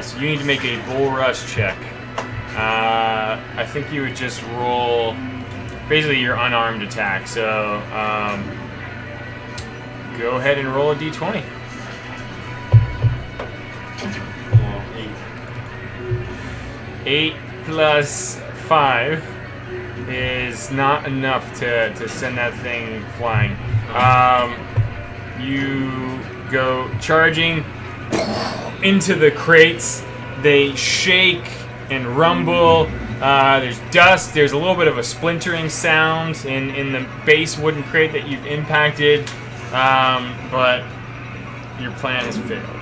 So you need to make a Bull Rush check. I think you would just roll basically your unarmed attack. So go ahead and roll a d20. 8 plus 5 is not enough to send that thing flying. You go charging into the crates. They shake and rumble. There's dust. There's a little bit of a splintering sound in the base wooden crate that you've impacted. But your plan has failed.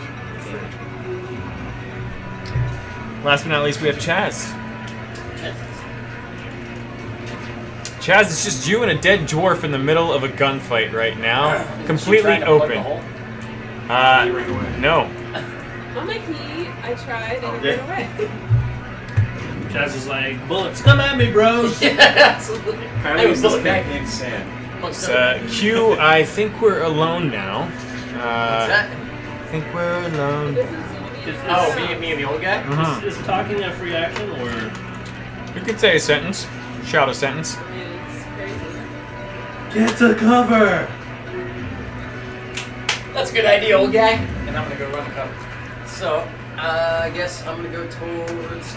Last but not least, we have Chaz. Chaz, it's just you and a dead dwarf in the middle of a gunfight right now. Completely open. No. On my knee, I tried and it ran away. Chaz is like, bullets, come at me, bros. Yeah, absolutely. Apparently, Hey, it's this bullet guy back. named Sam. Q, I think we're alone now. What's that? I think we're alone. It doesn't seem to be. Oh, me and the old guy? Mhm. Is talking a free action or? You could say a sentence. Shout a sentence. I mean, it's crazy. get to cover. That's a good idea, old guy. And I'm gonna go run the cover. So, I guess I'm gonna go towards.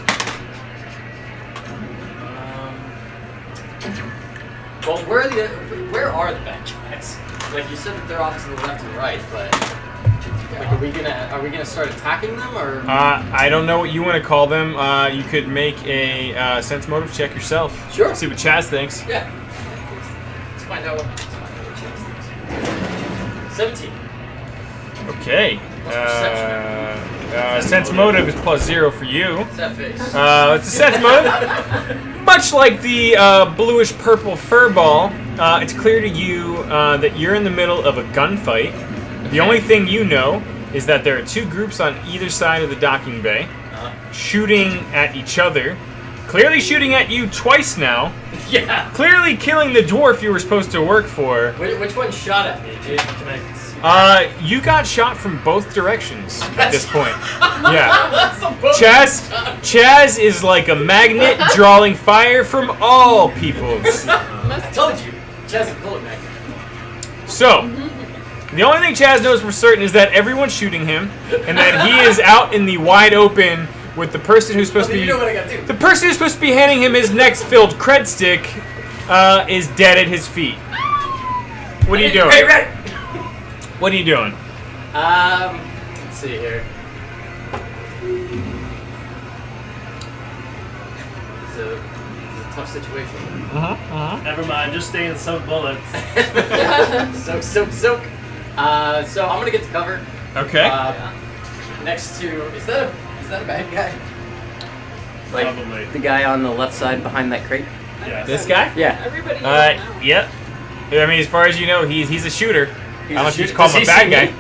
Well, where are the bad guys? Like you said that they're off to the left and right, but like, are we gonna start attacking them or? I don't know what you want to call them. You could make a sense motive check yourself. Sure. See what Chaz thinks. Yeah. Let's find out what Chaz thinks. 17. Okay. What's perception? Sense motive is +0 for you. What's that face? It's a sense motive. Much like the bluish purple fur ball, it's clear to you that you're in the middle of a gunfight. The only thing you know is that there are 2 groups on either side of the docking bay, shooting at each other. Clearly shooting at you twice now. Yeah. Clearly killing the dwarf you were supposed to work for. Which one shot at me? Can I see? You got shot from both directions at this point. Yeah. That's a bonus. Chaz is like a magnet drawing fire from all peoples. I told you. Chaz is a bullet magnet. So, the only thing Chaz knows for certain is that everyone's shooting him, and that he is out in the wide open with the person who's supposed to be. You know what I gotta do. The person who's supposed to be handing him his next filled cred stick is dead at his feet. What are you doing? Hey, Red! What are you doing? Let's see here. It's a tough situation. Never mind, just stay in some bullets. Soak. So I'm gonna get to cover. Okay. Next to is that a bad guy? Like Probably. the guy on the left side behind that crate. Yes. This guy? Yeah. Everybody knows now. Yep. I mean, as far as you know, he's a shooter. I don't know if you shooter. call him a Does he bad see guy. me?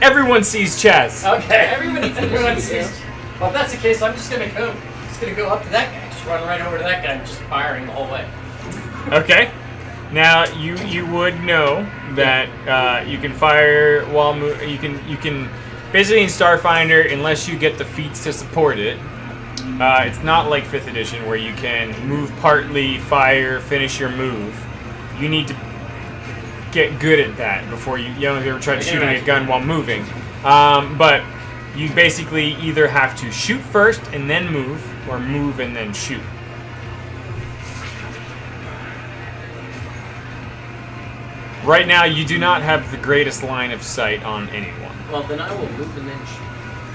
Everyone sees Chaz. Okay. Everybody's gonna Everyone shoot you. sees. Well, if that's the case, I'm just gonna go up to that guy. Just run right over to that guy and just firing the whole way. Okay. Now you would know that you can fire while you can basically in Starfinder, unless you get the feats to support it. It's not like 5th edition where you can move partly, fire, finish your move. You need to get good at that before you know, you ever tried shooting a gun while moving. But you basically either have to shoot first and then move, or move and then shoot. Right now, you do not have the greatest line of sight on anyone. Well, then I will move and then shoot.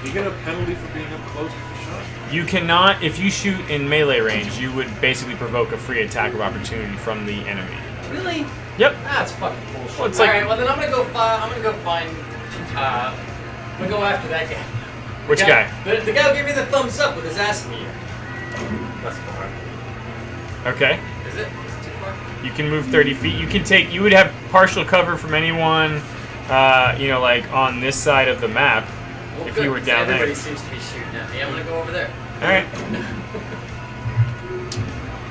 You get a penalty for being up close to the shot? You cannot, if you shoot in melee range, you would basically provoke a free attack of opportunity from the enemy. Really? Yep. That's fucking bullshit. Well, it's like- Alright, well then I'm gonna go find. I'm gonna go after that guy. Which guy? The guy who gave me the thumbs up with his ass in the air. That's far. Okay. Is it? Is it too far? You can move 30 feet. You can take. You would have partial cover from anyone, you know, like on this side of the map. Well, If good, you were 'cause down there. everybody seems to be shooting at me. I'm gonna go over there. All right.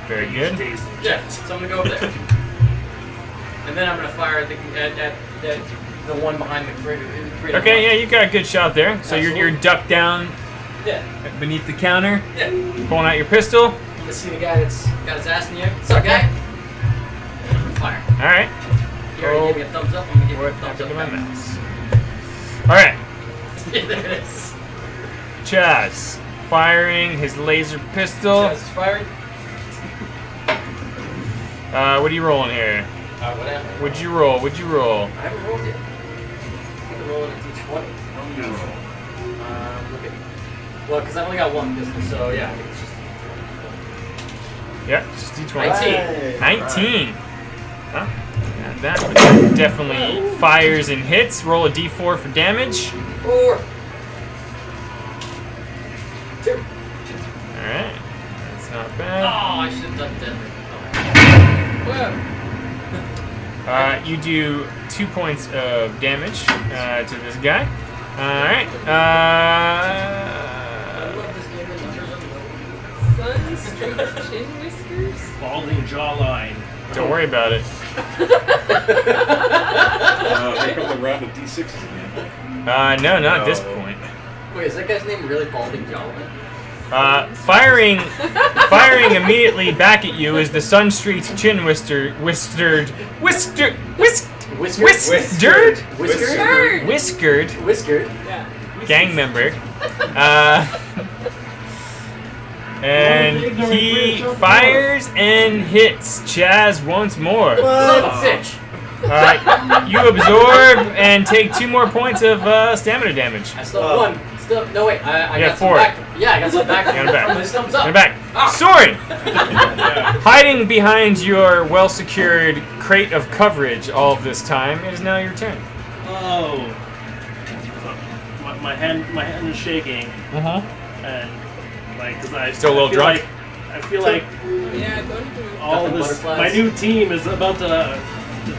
Very good. Yeah, so I'm gonna go over there. And then I'm gonna fire at the one behind the crate. Okay. Yeah, you got a good shot there. So you're Absolutely. ducked down Yeah. beneath the counter, Yeah. pulling out your pistol. I'm gonna see the guy that's got his ass in the air. What's up, guy? And I'm gonna fire. All right. He already gave me a thumbs up. I'm gonna give him a Look thumbs at up. my back. mouse. All right. Yeah, there it is. Chaz firing his laser pistol. Chaz is firing. What are you rolling here? Whatever. Would you roll? Would you roll? I haven't rolled yet. I think I'm rolling a d20. Look at. Well, because I've only got one pistol, so yeah. I think it's just Yeah, just D20. 19. 19. Huh? Yeah, that definitely fires and hits. Roll a D4 for damage. 4. 2. Alright. That's not Oh, bad. I should have done deadly. Whoa. You do 2 points of damage to this guy. Alright. I love this game. The numbers are low. Sun-streaked chin whiskers? Balding jawline. Don't worry about it. Here comes the round of D6s again. No, not at this point. Wait, is that guy's name really Balding Jawline? Firing immediately back at you is the sun-streaked chin whiskered Whiskered? whiskered Yeah. gang member. And he fires and hits Chaz once more. Son of a bitch. You absorb and take 2 more points of stamina damage. I still have one. Still, no wait, I Yeah, got some 4. back. Yeah, I got some back. Got him back. From his thumbs up. Get back. Ah. Sword! Hiding behind your well-secured crate of coverage all of this time, it is now your turn. Oh. My hand is shaking, Uh-huh. and like, cause I Still a little I feel drunk? Like, I feel like Yeah, don't do it. all Got the this. butterflies? My new team is about to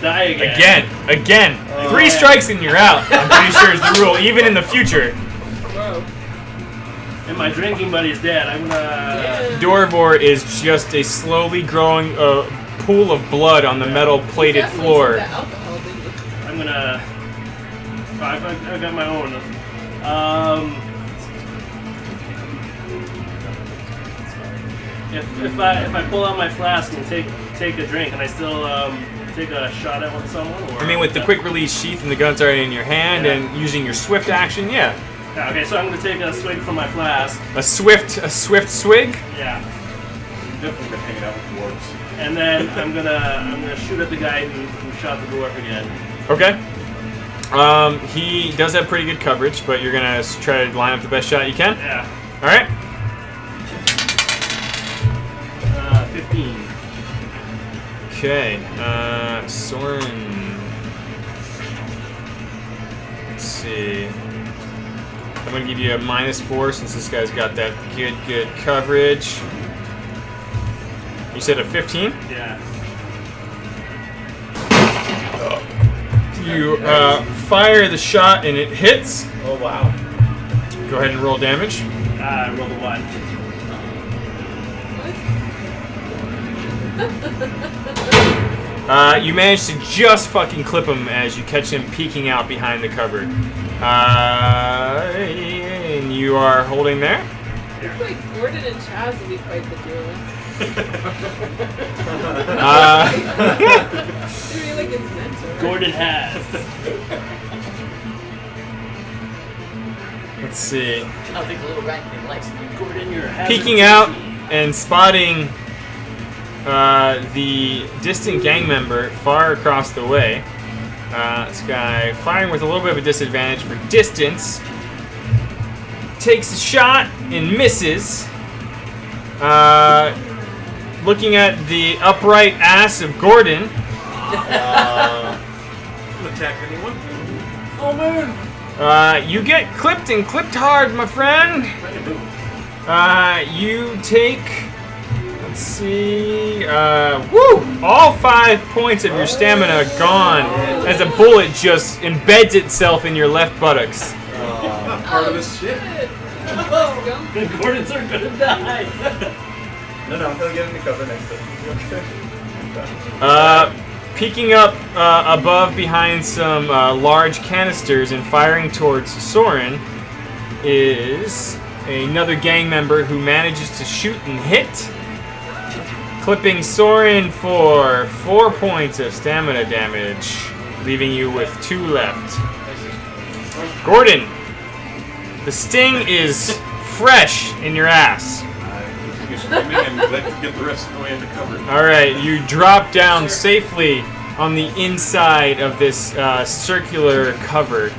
die again. Again. Oh, 3 yeah. strikes and you're out. I'm pretty sure is the rule, even in the future. Whoa. And my drinking buddy's dead. I'm gonna. Dorvor is just a slowly growing pool of blood on the metal-plated Definitely floor. took the alcohol, didn't you? I'm gonna. I got my own. If I pull out my flask and take a drink, and I still take a shot at someone, or I mean, with the quick release sheath and the gun's already in your hand, Yeah. and using your swift action, yeah. Yeah, okay, so I'm gonna take a swig from my flask. A swift swig. Yeah, Definitely been hanging out with dwarves. and then I'm gonna shoot at the guy who shot the dwarf again. Okay. He does have pretty good coverage, but you're gonna try to line up the best shot you can. Yeah, All right. 15. Okay. Soren. Let's see. I'm gonna give you a -4 since this guy's got that good coverage. You said a 15? Yeah. You fire the shot and it hits. Oh wow. Go ahead and roll damage. I rolled a 1. You manage to just fucking clip him as you catch him peeking out behind the cover. And you are holding there. It's like Gordon and Chaz will be quite the duelists. I feel like it's meant to. Gordon has. Let's see. I don't think the little rat thing likes it. Gordon, you're hazard Peeking out safety. and spotting the distant gang member far across the way. This guy firing with a little bit of a disadvantage for distance. Takes a shot and misses. Looking at the upright ass of Gordon. Attack anyone? Oh man! You get clipped and clipped hard, my friend. You take, let's see, all 5 points of your stamina gone as a bullet just embeds itself in your left buttocks. Not part of this shit. The Gordons are gonna die. No, he'll get into cover next time. Peeking up above behind some large canisters and firing towards Soren is another gang member who manages to shoot and hit, clipping Soren for 4 points of stamina damage, leaving you with 2 left. Gordon, the sting is fresh in your ass. You're screaming and let get the rest of the way into cover. Alright, you drop down safely on the inside of this circular cover,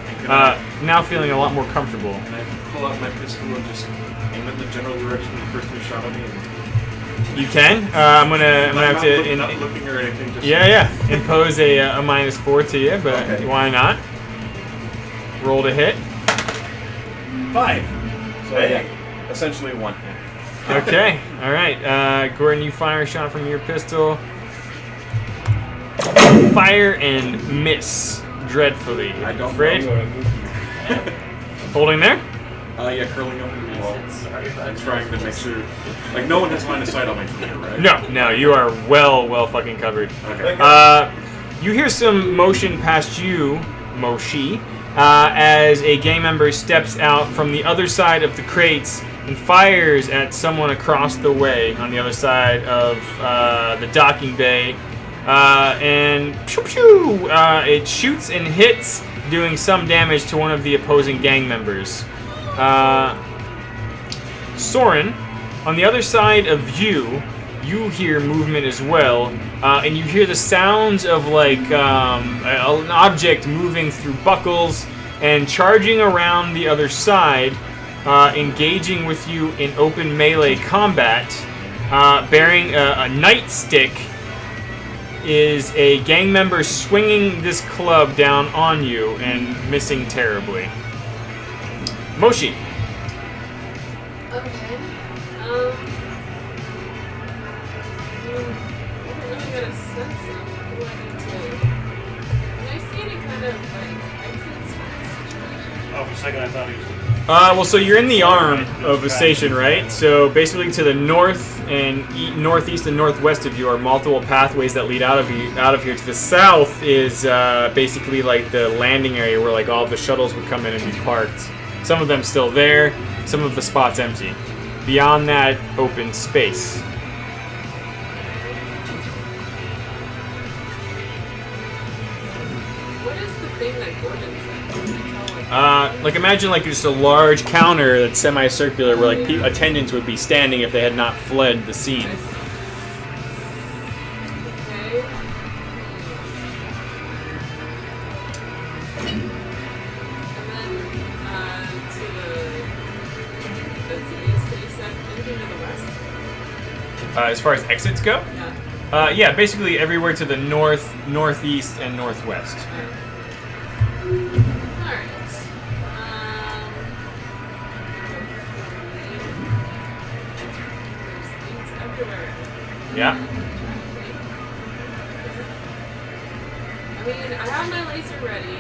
now feeling a lot more comfortable. And I pull out my pistol and just aim in the general direction of the person who shot at me. And You can. I'm gonna have to. not looking or anything. Just Yeah. Impose a -4 to you, but Okay. why not? Roll to hit. 5. So Hey. yeah, essentially 1. Okay. All right. Gordon, you fire a shot from your pistol. Fire and miss dreadfully. I don't Fred, know. holding there. Yeah, curling up in the wall. I'm trying to make sure, like, no one has line of sight on my career, right? No, you are well fucking covered. Okay. You hear some motion past you, Moshi, as a gang member steps out from the other side of the crates and fires at someone across the way on the other side of the docking bay. And pew pew! It shoots and hits, doing some damage to one of the opposing gang members. Soren, on the other side of you hear movement as well, and you hear the sounds of like an object moving through buckles and charging around the other side, engaging with you in open melee combat, bearing a nightstick. Is a gang member swinging this club down on you and missing terribly. Moshi. Okay. I haven't really got a sense of who I need to. Can I see any kind of like exits from this situation? Oh, for a second I thought he was. Well, so you're in the arm of the station, right? So basically, to the north and northeast and northwest of you are multiple pathways that lead out of here. To the south is basically like the landing area where like all the shuttles would come in and be parked. Some of them still there, some of the spots empty. Beyond that, open space. What is the thing that Gordon said? Like imagine like just a large counter that's semicircular where like attendants would be standing if they had not fled the scene. Okay. And then to that's the east that you said, anything to the west? As far as exits go, Yeah. yeah, basically everywhere to the north, northeast, and northwest. Alright. There's things everywhere. Yeah. I mean, I have my laser ready,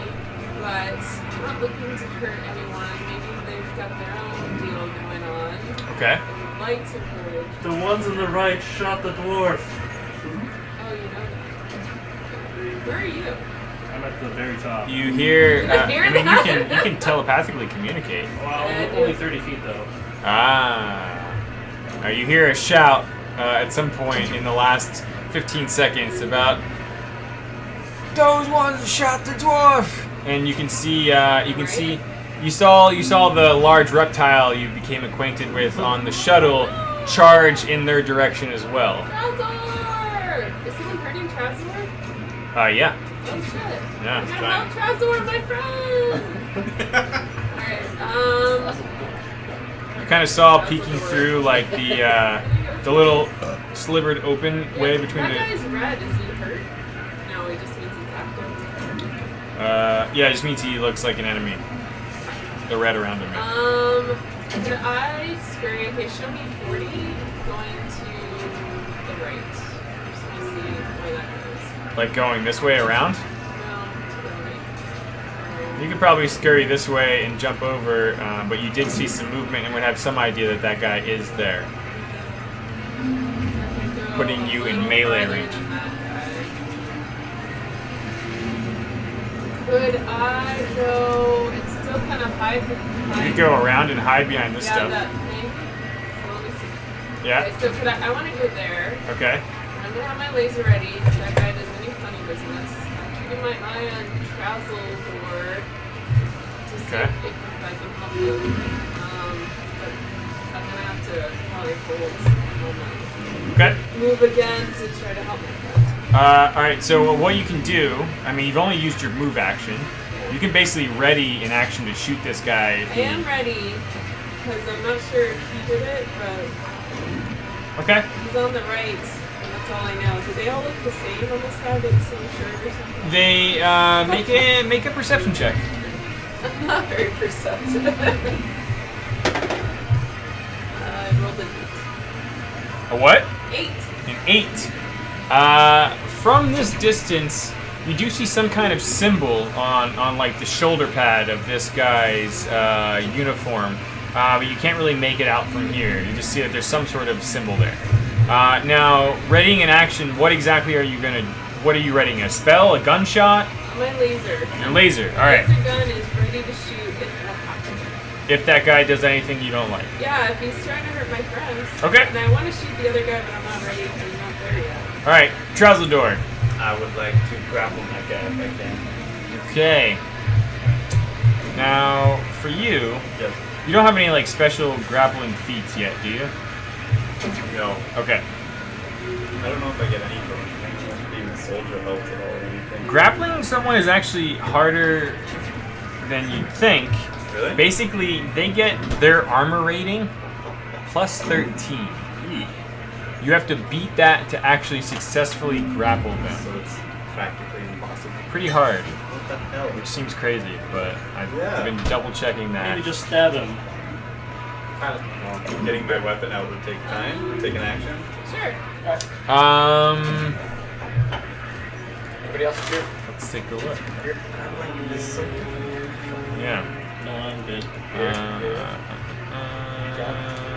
but I'm not looking to hurt anyone. Maybe they've got their own deal going on. Okay. I would like to avoid. The ones on the right shot the dwarf. Oh, you know that. Where are you? I'm at the very top. You hear? You I hear mean, that? you can telepathically communicate. Well, Yeah, only 30 feet though. Ah. You hear a shout. at some point in the last 15 seconds about those ones shot the dwarf, and you can see you saw the large reptile you became acquainted with on the shuttle charge in their direction as well. Trezor! Is someone hurting Trezor? Yeah. Oh shit. Yeah, I'm it's gonna help Trezor, my friend! Alright, You kind of saw peeking through like the little slivered open way between that the. guy's red. Is he hurt? No, he just means he's active. Yeah, it just means he looks like an enemy. The red around him. Could I scurry? Okay, show me 40 going to the right. Just want to see where that goes. Like going this way around. No, to the right. You could probably scurry this way and jump over, but you did see some movement and would have some idea that guy is there. Putting you in melee range. Could I go and still kind of hide behind? You could go around and hide behind this stuff. That thing. So let me see. Yeah. Okay, so could I want to go there. Okay. I'm going to have my laser ready. If that guy does any funny business. I'm keeping my eye on Trazzle door to see Okay. if I can help him. But I'm going to have to probably hold a moment. Okay. Move again to try to help my friend. Alright, so what you can do, I mean, you've only used your move action. You can basically ready an action to shoot this guy. I am ready, because I'm not sure if he did it, but Okay. he's on the right, and that's all I know. Do they all look the same on this side? They have the same shirt or something? They make a perception check. I'm not very perceptive. I rolled an A what? 8. An 8. From this distance, you do see some kind of symbol on like the shoulder pad of this guy's uniform, but you can't really make it out from here. You just see that there's some sort of symbol there. Now, readying an action, what exactly are you gonna? What are you readying? A spell? A gunshot? My laser. Your laser. All right. Laser gun is ready to shoot if that happens. If that guy does anything you don't like. Yeah, if he's trying to hurt my friends. Okay. And I want to shoot the other guy, but I'm not ready because he's not there yet. All right. Trouseldor. I would like to grapple that guy if I can. Okay. Now, for you, Yes. you don't have any like special grappling feats yet, do you? No. Okay. I don't know if I get any bonus. Even soldier helps at all or anything. Grappling someone is actually harder than you'd think. Really? Basically, they get their armor rating plus 13. You have to beat that to actually successfully grapple them. So it's practically impossible. Pretty hard, What the hell? which seems crazy, but I've Yeah. been double checking that. Maybe just stab him. Well, getting my weapon out would take time. Take an action. Sure. Anybody else here? Let's take a look. Grappling is so Yeah. No, I'm good.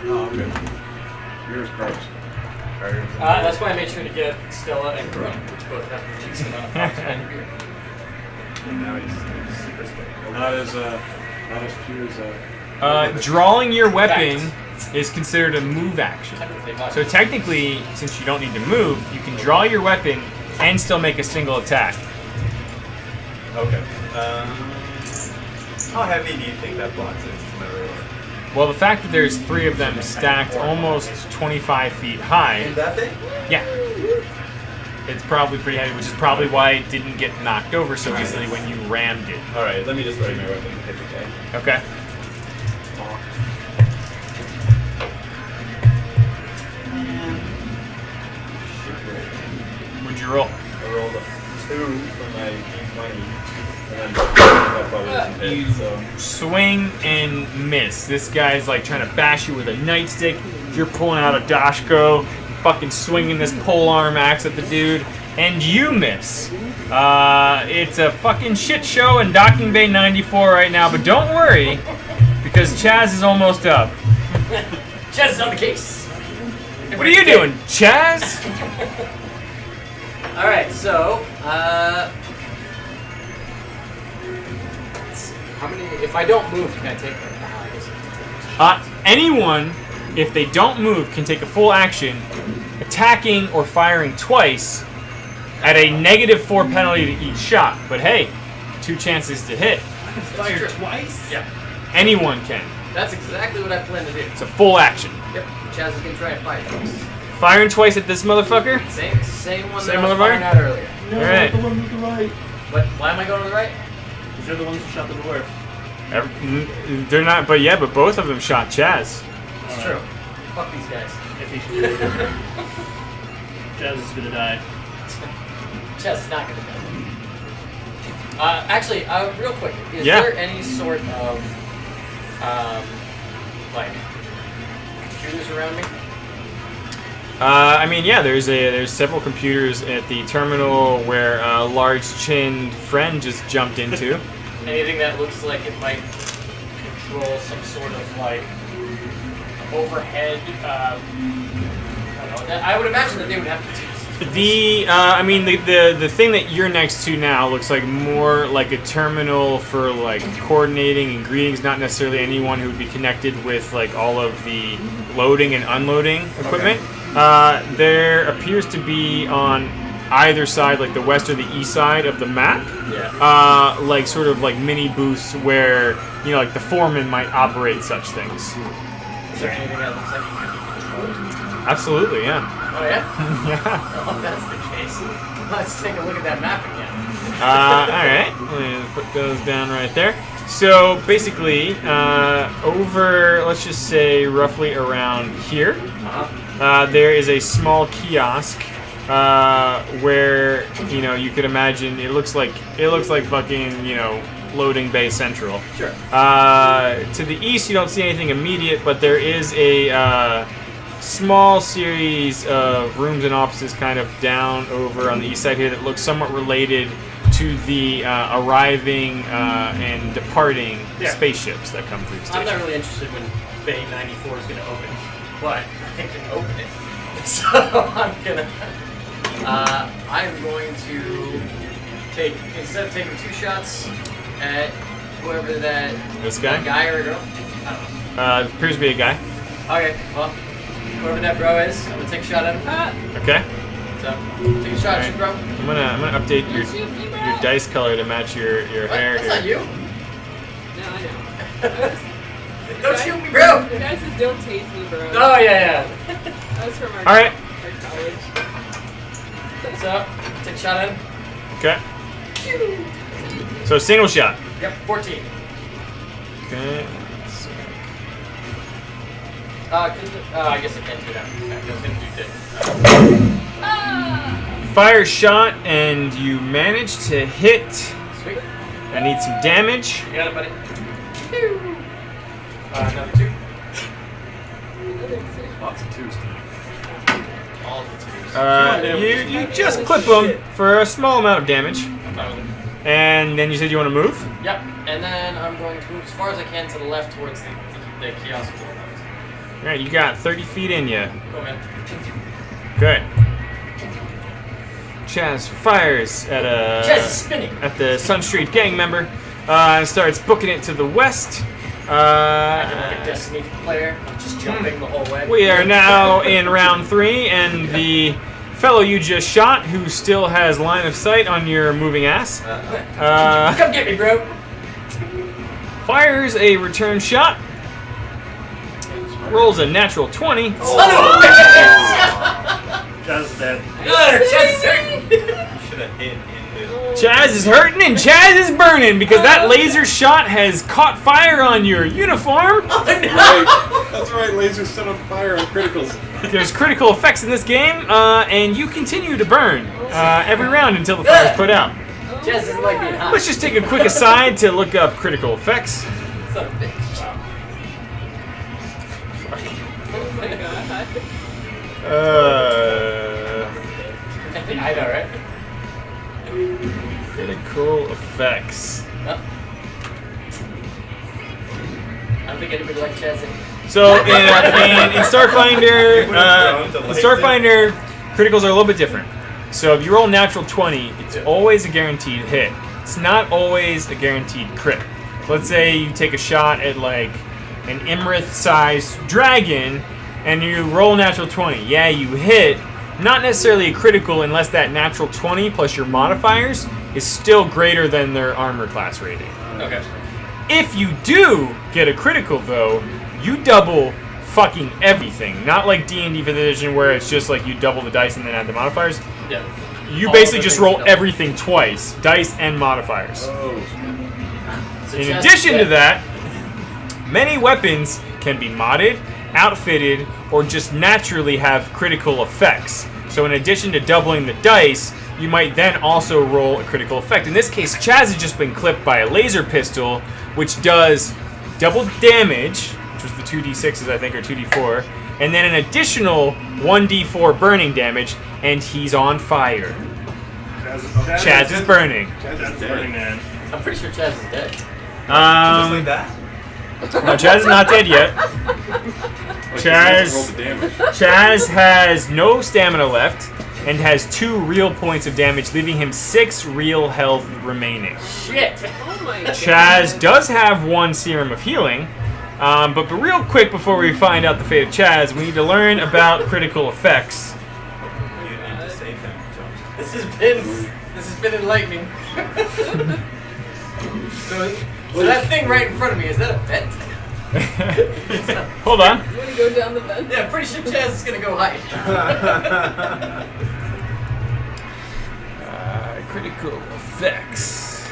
Oh, I'm good. Yours, Cards. That's why I made sure to get Stella and Grun, which both have the decent amount of oxygen in here. Now he's super strong. Not as few as Drawing your weapon is considered a move action. Technically not. So technically, since you don't need to move, you can draw your weapon and still make a single attack. Okay. How heavy do you think that box is to my rear? Well, the fact that there's 3 of them stacked almost 25 feet high, Is that big? yeah, it's probably pretty heavy, which is probably why it didn't get knocked over so easily when you rammed it. Alright, let me just ready my weapon and hit the guy. Okay. What'd you roll? I rolled a 2 for my D20. And then that probably doesn't hit, so. Swing and miss. This guy's like trying to bash you with a nightstick. You're pulling out a Dashko, fucking swinging this polearm axe at the dude, and you miss. It's a fucking shit show in Docking Bay 94 right now, but don't worry, because Chaz is almost up. Chaz is on the case. What are you doing, Chaz? Alright, so, how many, if I don't move, can I take like, Anyone, if they don't move, can take a full action. attacking or firing twice at a -4 penalty to each shot. But hey, 2 chances to hit. Fire true. twice? Yeah. Anyone can. That's exactly what I plan to do. It's a full action. Yep. Chaz is gonna try and fight twice. Firing twice at this motherfucker? Same one Same that I was motherfucker? firing at earlier. No, Alright. the one with the right. Why am I going to the right? Because they're the ones who shot the dwarf. They're not, but yeah, but both of them shot Chaz. It's Alright. true. Fuck these guys. If he should. Jazz is gonna die. Chaz is not gonna die. Actually, real quick, is Yeah. there any sort of like computers around me? I mean, yeah, there's several computers at the terminal where a large-chinned friend just jumped into. Anything that looks like it might control some sort of like overhead. I don't know. I would imagine that they would have to do. I mean, the thing that you're next to now looks like more like a terminal for like coordinating and greetings, not necessarily anyone who would be connected with like all of the loading and unloading equipment. There appears to be on either side, like the west or the east side of the map, Yeah. like sort of like mini booths where like the foreman might operate such things. Is there anything that looks like it can be controlled? Absolutely, yeah. Oh yeah. Yeah. Oh, that's the case. Let's take a look at that map again. Alright, let me put those down right there. So basically, over, let's just say roughly around here, there is a small kiosk where you could imagine it looks like fucking loading bay central. Sure. To the east, you don't see anything immediate, but there is a small series of rooms and offices kind of down over on the east side here that looks somewhat related to the arriving and departing spaceships that come through the I'm station. not really interested when Bay 94 is going to open, but I can open it. So I'm going to take, instead of taking 2 shots at whoever This guy? that guy or girl, I don't know. Appears to be a guy. Okay, well, whoever that bro is, I'm gonna take a shot at him. Okay. So, take a shot at you, bro. I'm gonna update your dice color to match your What? hair That's here. not you. No, I know. Don't shoot me, bro. The guy says, "Don't tase me, bro." Oh yeah. That was from our Alright. college. So, take a shot at him. Okay. So single shot. Yep, 14. Okay. I guess I can't do that. Okay, I was gonna do this. Fire shot and you manage to hit. Sweet. I need some damage. You got it, buddy. Another 2. Lots of twos tonight. All the 2s. You just clip them for a small amount of damage. I'm fine with it. And then you said you want to move? Yep, and then I'm going to move as far as I can to the left towards the kiosk to the left. Alright, you got 30 feet in you. Go, man. Good. Chaz fires at Chaz is spinning. at the Sun Street gang member and starts booking it to the west. I can like a Destiny player, just jumping the whole way. We are now in round 3, and the fellow you just shot, who still has line of sight on your moving ass, Come get me, bro. fires a return shot, rolls a natural 20. Son of a bitch! Jazz is dead. Chaz is hurting. You should have hit in the. Chaz is hurting and Chaz is burning because that laser shot has caught fire on your uniform. That's right, lasers set on fire on criticals. There's critical effects in this game, and you continue to burn every round until the fire is put out. Chaz doesn't like being hot. Let's just take a quick aside to look up critical effects. Son of a bitch. Oh my god. I know, right? Critical effects. Oh. I don't think anybody likes Chaz. So in Starfinder, criticals are a little bit different. So if you roll natural 20, it's always a guaranteed hit. It's not always a guaranteed crit. Let's say you take a shot at like an Imrith-sized dragon, and you roll natural 20. Yeah, you hit, not necessarily a critical unless that natural 20 plus your modifiers is still greater than their armor class rating. Okay. If you do get a critical, though, you double fucking everything. Not like D&D 5th edition where it's just like you double the dice and then add the modifiers. Yeah. You All basically the just things roll double. everything twice, dice and modifiers. Oh, So In Chaz addition is to dead. that, many weapons can be modded, outfitted, or just naturally have critical effects. So in addition to doubling the dice, you might then also roll a critical effect. In this case, Chaz has just been clipped by a laser pistol, which does double damage, which was the 2d6s, I think, or 2d4, and then an additional 1d4 burning damage, and he's on fire. Chaz is burning. That's burning, man. I'm pretty sure Chaz is dead. Just like that? No, Chaz is not dead yet. like Chaz- roll the damage. Chaz has no stamina left and has 2 real points of damage, leaving him 6 real health remaining. Shit! Oh my god. Chaz does have 1 serum of healing, but real quick before we find out the fate of Chaz, we need to learn about critical effects. You need to save him, Jones. This has been enlightening. So that thing right in front of me, is that a vent? Hold on. You want to go down the vent? Yeah, I'm pretty sure Chaz is gonna go hide. Critical effects.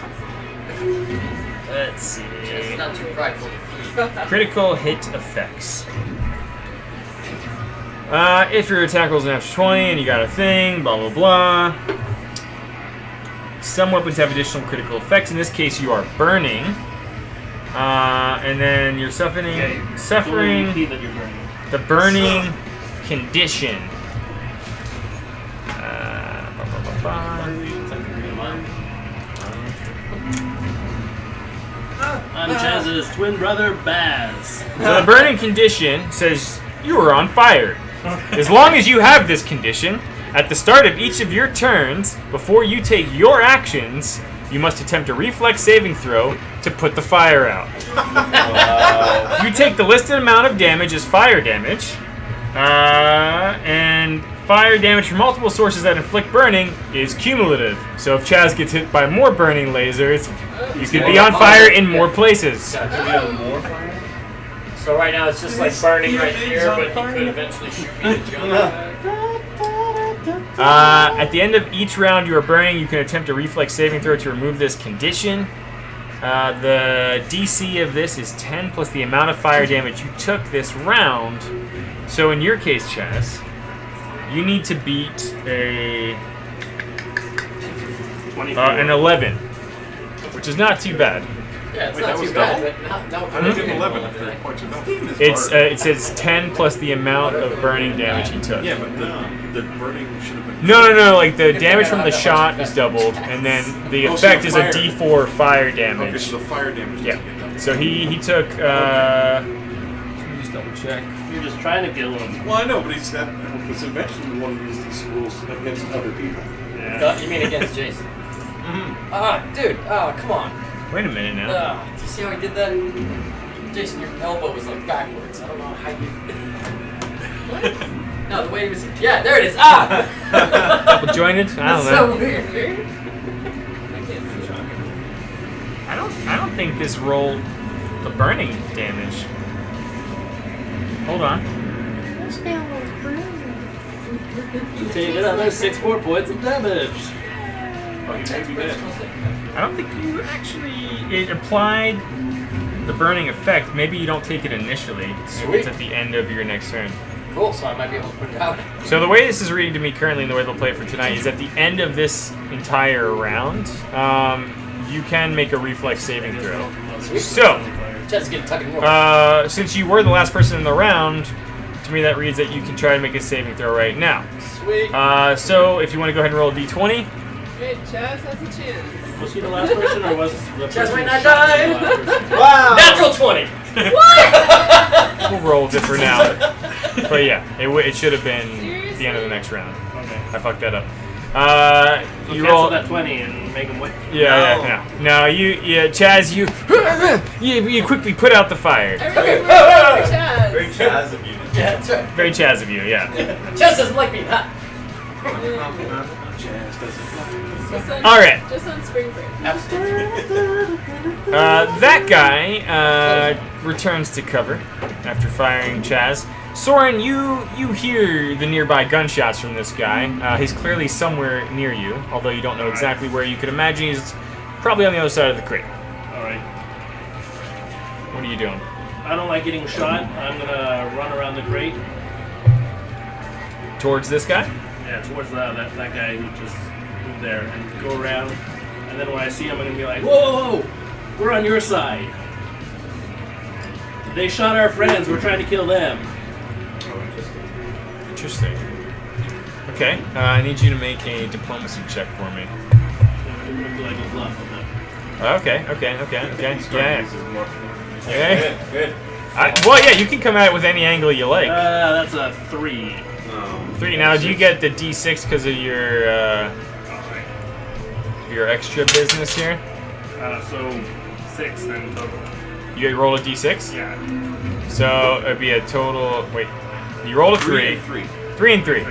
Let's see. Chaz is not too prideful to flee. Critical hit effects. If your attack rolls an natural 20 and you got a thing, blah blah blah. Some weapons have additional critical effects. In this case, you are burning, and then you're suffering Repeat that you're burning. the burning condition. Blah, blah, blah, blah. I'm Chaz's twin brother, Baz. So the burning condition says you are on fire. As long as you have this condition, at the start of each of your turns, before you take your actions, you must attempt a reflex saving throw to put the fire out. You take the listed amount of damage as fire damage, and fire damage from multiple sources that inflict burning is cumulative. So if Chaz gets hit by more burning lasers, you could be on fire in more places. So right now it's just like burning right here, but he could eventually shoot me to jump. At the end of each round you are burning, you can attempt a reflex saving throw to remove this condition. The DC of this is 10 plus the amount of fire damage you took this round. So in your case, Chaz, you need to beat an 11, which is not too bad. Yeah, it's Wait, not that too was bad, double? but now How did you get 11 if 3 points of double? It's it says 10 plus the amount of burning damage you took. Yeah, but the burning should have been. No. Like the damage from the shot is doubled, and then the Oh, so effect the is a fire- D4 fire Okay, damage. so the fire damage Yeah. doesn't get doubled. So he took. Let me just double check. You're just trying to get a little. Well, I know, but he's that because eventually we want to use these rules against other people. Yeah. You mean against Jason? Dude, come on. Wait a minute now. Do you see how he did that? Jason, your elbow was like backwards. I don't know how you. What? No, the way he was. Yeah, there it is. Double jointed. I That's don't know. so weird. I don't think this rolled the burning damage. Hold on. You take another 6 more points of damage. Oh, you may be dead. I don't think you actually. It applied the burning effect. Maybe you don't take it initially. So it's at the end of your next turn. Cool, so I might be able to put it out. So the way this is reading to me currently, and the way they'll play it for tonight, is at the end of this entire round, you can make a reflex saving throw. So, Just get tucking more. since you were the last person in the round, to me that reads that you can try and make a saving throw right now. Sweet. So if you want to go ahead and roll a d20, Wait, Chaz has a chance. Was he the last person, or was the Chaz person might not who shot die. the last person? Wow! Natural 20. we'll roll with it for now. But yeah, it should have been the end of the next round. Okay. I fucked that up. So You cancel roll. that 20 and make him wait. Yeah. No, Chaz, you quickly put out the fire. Everybody roll for Chaz. Very Chaz of you. Yeah, that's right. Very Chaz of you, yeah. Chaz doesn't like being hot. Jazz doesn't fly. All right. Just on spring break. That guy returns to cover after firing Chaz. Soren, you hear the nearby gunshots from this guy. He's clearly somewhere near you, although you don't know exactly where. You could imagine he's probably on the other side of the crate. Alright. What are you doing? I don't like getting shot. I'm gonna run around the crate. Towards this guy? Yeah, towards that guy who just moved there, and go around. And then when I see him, I'm gonna be like, whoa, we're on your side. They shot our friends. We're trying to kill them. Interesting. Okay, I need you to make a diplomacy check for me. I'm gonna be like a bluff on that. Okay. Yeah. Good. Well, yeah, you can come at it with any angle you like. That's a 3. 3. Now, do you get the D6 because of your extra business here? So 6 then total. You roll a D6? Yeah. So it'd be a total. Wait, you rolled a 3. 3 and 3.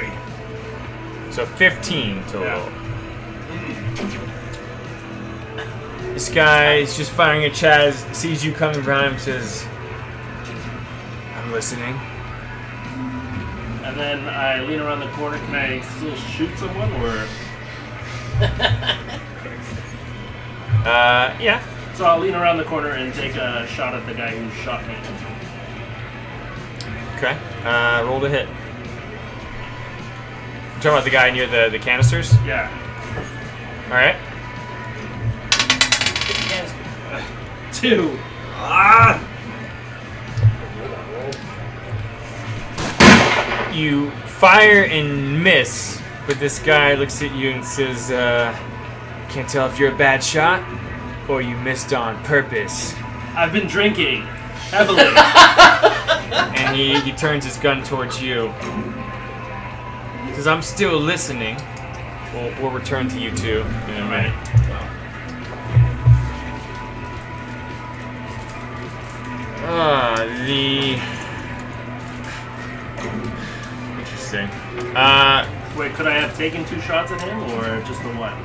So 15 total. Yeah. This guy is just firing at Chaz, sees you coming around him, says, "I'm listening." And then I lean around the corner. Can I still shoot someone, or? Yeah. So I'll lean around the corner and take a shot at the guy who shot me. Okay. Roll to hit. You talking about the guy near the canisters? Yeah. All right. 2. You fire and miss, but this guy looks at you and says, "Can't tell if you're a bad shot or you missed on purpose." I've been drinking heavily. And he turns his gun towards you. He says, "I'm still listening." We'll return to you two in a minute. Interesting. Wait, could I have taken 2 shots at him, or just the one?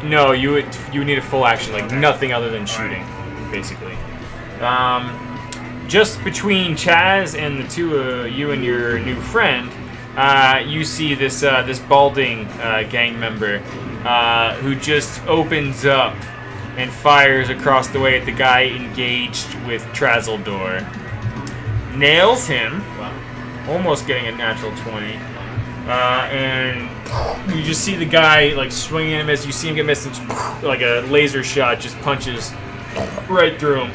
No, you would need a full action, like nothing other than shooting, basically. Just between Chaz and the two you and your new friend, you see this balding gang member who just opens up and fires across the way at the guy engaged with Trazeldor. Nails him, almost getting a natural 20. And you just see the guy like swinging him as you see him get missed, and like a laser shot just punches right through him.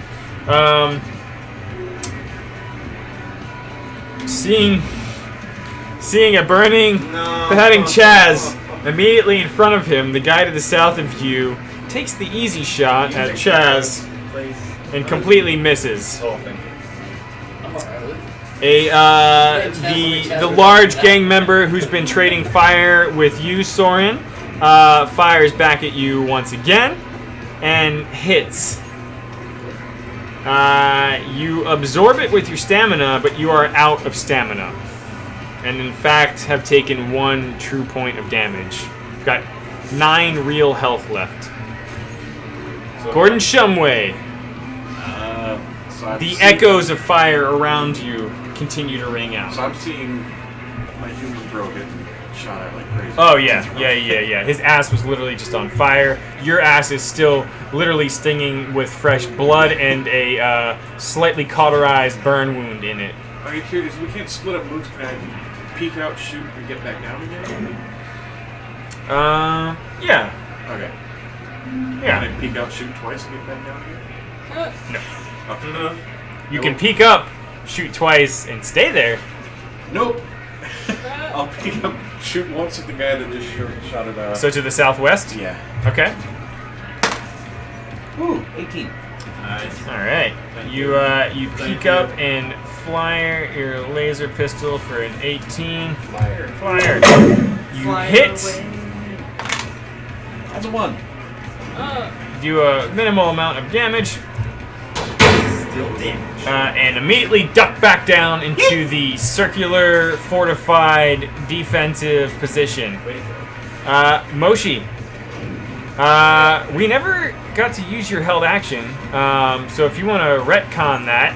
Seeing a beheading Chaz immediately in front of him, the guy to the south of you takes the easy shot at Chaz and completely misses. Oh, thank you. The large gang member who's been trading fire with you, Soren, fires back at you once again and hits. You absorb it with your stamina, but you are out of stamina, and in fact have taken 1 true point of damage. You've got 9 real health left. Gordon Shumway. The echoes of fire around you continue to ring out. So I'm seeing my human bro get shot at like crazy. Oh yeah. His ass was literally just on fire. Your ass is still literally stinging with fresh blood and a slightly cauterized burn wound in it. Are you curious? We can't split up moves. Can I peek out, shoot, and get back down again? Yeah. Okay. Yeah. Can I peek out, shoot twice, and get back down again? No. Okay. You can peek up, shoot twice, and stay there. Nope. I'll peek up, shoot once at the guy that just shot at. So to the southwest? Yeah. Okay. Ooh, 18. Nice. All right. You peek up and fire your laser pistol for an 18. Flyer. You hit. That's a 1. Do a minimal amount of damage. Deal damage. and immediately duck back down into the circular, fortified, defensive position. Wait. Moshi, we never got to use your held action, so if you want to retcon that,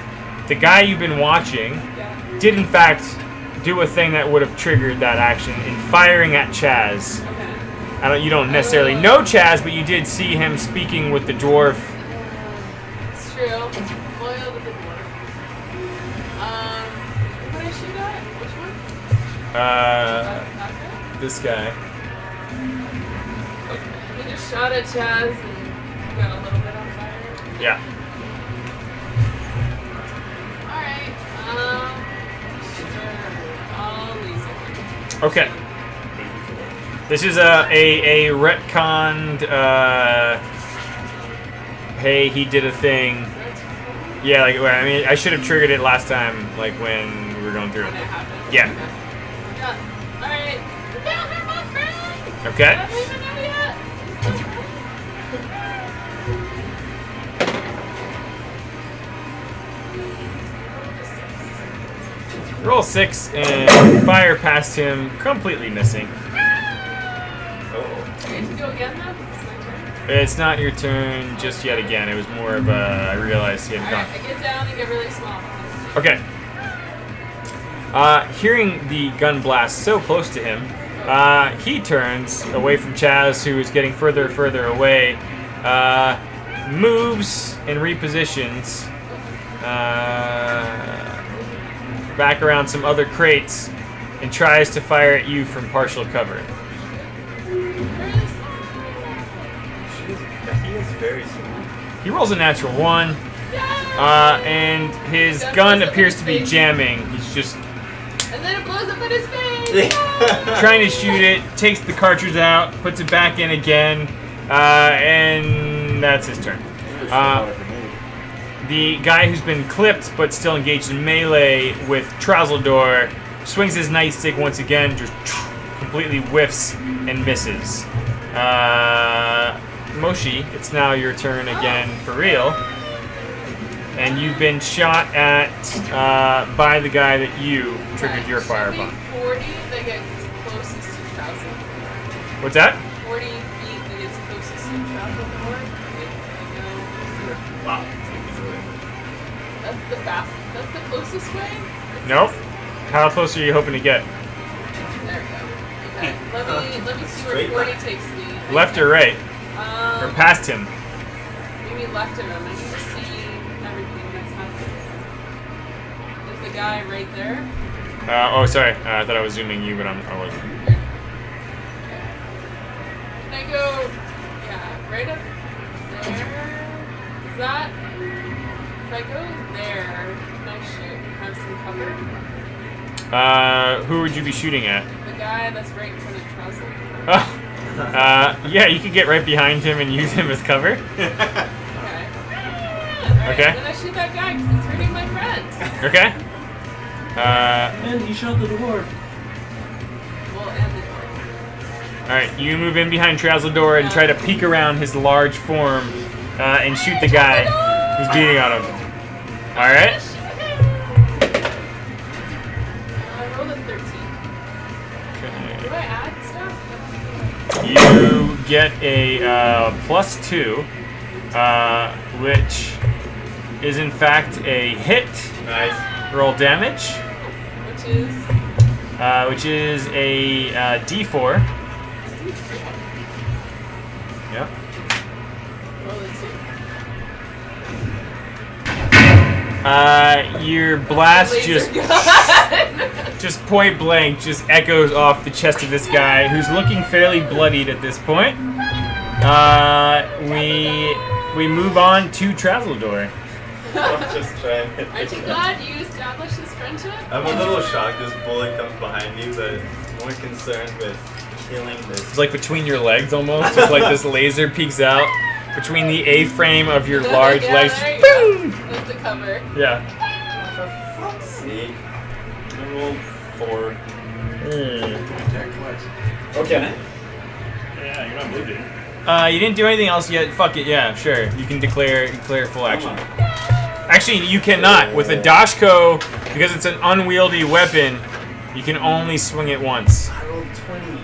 the guy you've been watching Yeah. did in fact do a thing that would have triggered that action in firing at Chaz. Okay. You don't necessarily know Chaz, but you did see him speaking with the dwarf. It's true. Loyal to the dwarf. What did I shoot at? Which one? That guy? This guy. We just shot at Chaz and got a little bit on fire. Yeah. Alright. Sure. I'll laser. Okay. This is a retconned, hey, he did a thing. Yeah, like, well, I mean, I should have triggered it last time, like, when we were going through When it. it happened. Yeah. Yeah. Alright. Down there, my friend! Okay. I don't even know yet. Roll 6 and fire past him, completely missing. Oh. Do I get to go again now? This is my turn. It's not your turn just yet again. It was more of a, I realized he had Alright, gone. I get down and get really small. Okay. Hearing the gun blast so close to him, he turns away from Chaz, who is getting further and further away, moves and repositions back around some other crates and tries to fire at you from partial cover. He is very small. He rolls a natural 1, and his gun appears to be jamming. He's just And then it blows up in his face! trying to shoot it, takes the cartridge out, puts it back in again, and that's his turn. The guy who's been clipped but still engaged in melee with Trazzledor swings his nightstick once again, just completely whiffs and misses. Moshi, it's now your turn again for real. And you've been shot at by the guy that you triggered your fire Should be upon. 40 that gets closest to Trazzle. What's that? 40 feet that gets closest to Trazzle. Wow. That's the fast. That's the closest way? Nope. How close are you hoping to get? There we go. Okay. Let me see where Straight 40 left. takes me. Left or right? Or past him? Maybe left of him. I need to see everything that's happening. There's the guy right there. Oh, sorry. I thought I was zooming you, but I wasn't. Can I go? Yeah, right up there. Is that? If I go there, can I shoot and have some cover? Who would you be shooting at? The guy that's right in front of Trazzle. Oh, yeah, you could get right behind him and use him as cover. Okay. Okay. Then I shoot that guy because it's hurting my friend. Okay. And he shot the dwarf. Well, and the door. Alright, you move in behind Trazzledor and try to peek around his large form and shoot the guy who's beating on him. Alright. I rolled a 13. Do I add stuff? You get a +2, which is in fact a hit. Nice. Roll damage, Which is? which is a D4. Yep. Roll a 2. Your blast Laser just gun. just point blank just echoes off the chest of this guy, who's looking fairly bloodied at this point. We move on to Trazzledor. I'm just trying. Aren't you glad you established this friendship? I'm a little shocked this bullet comes behind you, but more concerned with killing this. It's like between your legs almost, just like this laser peeks out between the A-frame of your large Yeah, legs. there you Boom! go. That's the cover. Yeah. For fuck's sake. I rolled 4. Attack twice. Okay. Yeah, you're not moving. You didn't do anything else yet. Fuck it. Yeah, sure. You can declare full action. Come on. Actually, you cannot. With a Dashko, because it's an unwieldy weapon, you can only swing it once. I rolled 20.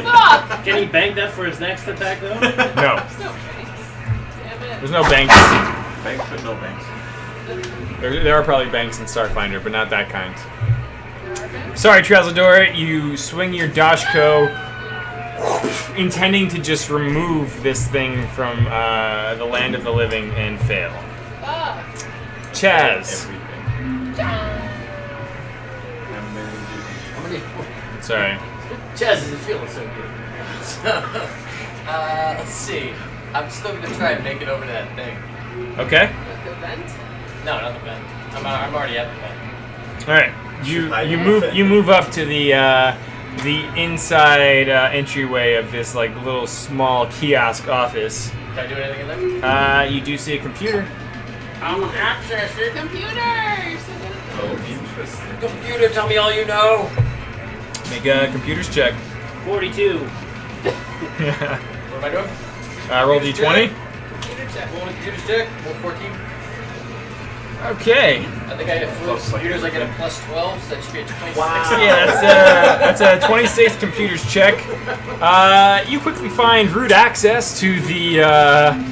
Fuck! Can he bank that for his next attack though? No. There's no banks. Damn it. There's no banks. Banks, but no banks. There are probably banks in Starfinder, but not that kind. There are banks? Sorry, Trazador, you swing your Dashko, intending to just remove this thing from the land of the living and fail. Fuck. Chaz. Everything. How many? Sorry. Chaz isn't feeling so good. So, let's see. I'm still gonna try and make it over that thing. Okay. With the vent? No, not the vent. I'm already at the vent. All right. You move up to the inside entryway of this like little small kiosk office. Can I do anything in there? You do see a computer. I'm access it. Computers! Oh, interesting. Computer, tell me all you know. Make a computer's check. 42. What am I doing? Roll d20. Computer check. Roll computers check. Roll 14. Okay. I think I have flipped computers. I get a plus 12, so that should be a 26. Wow. Yeah, that's a 26 computers check. You quickly find root access to the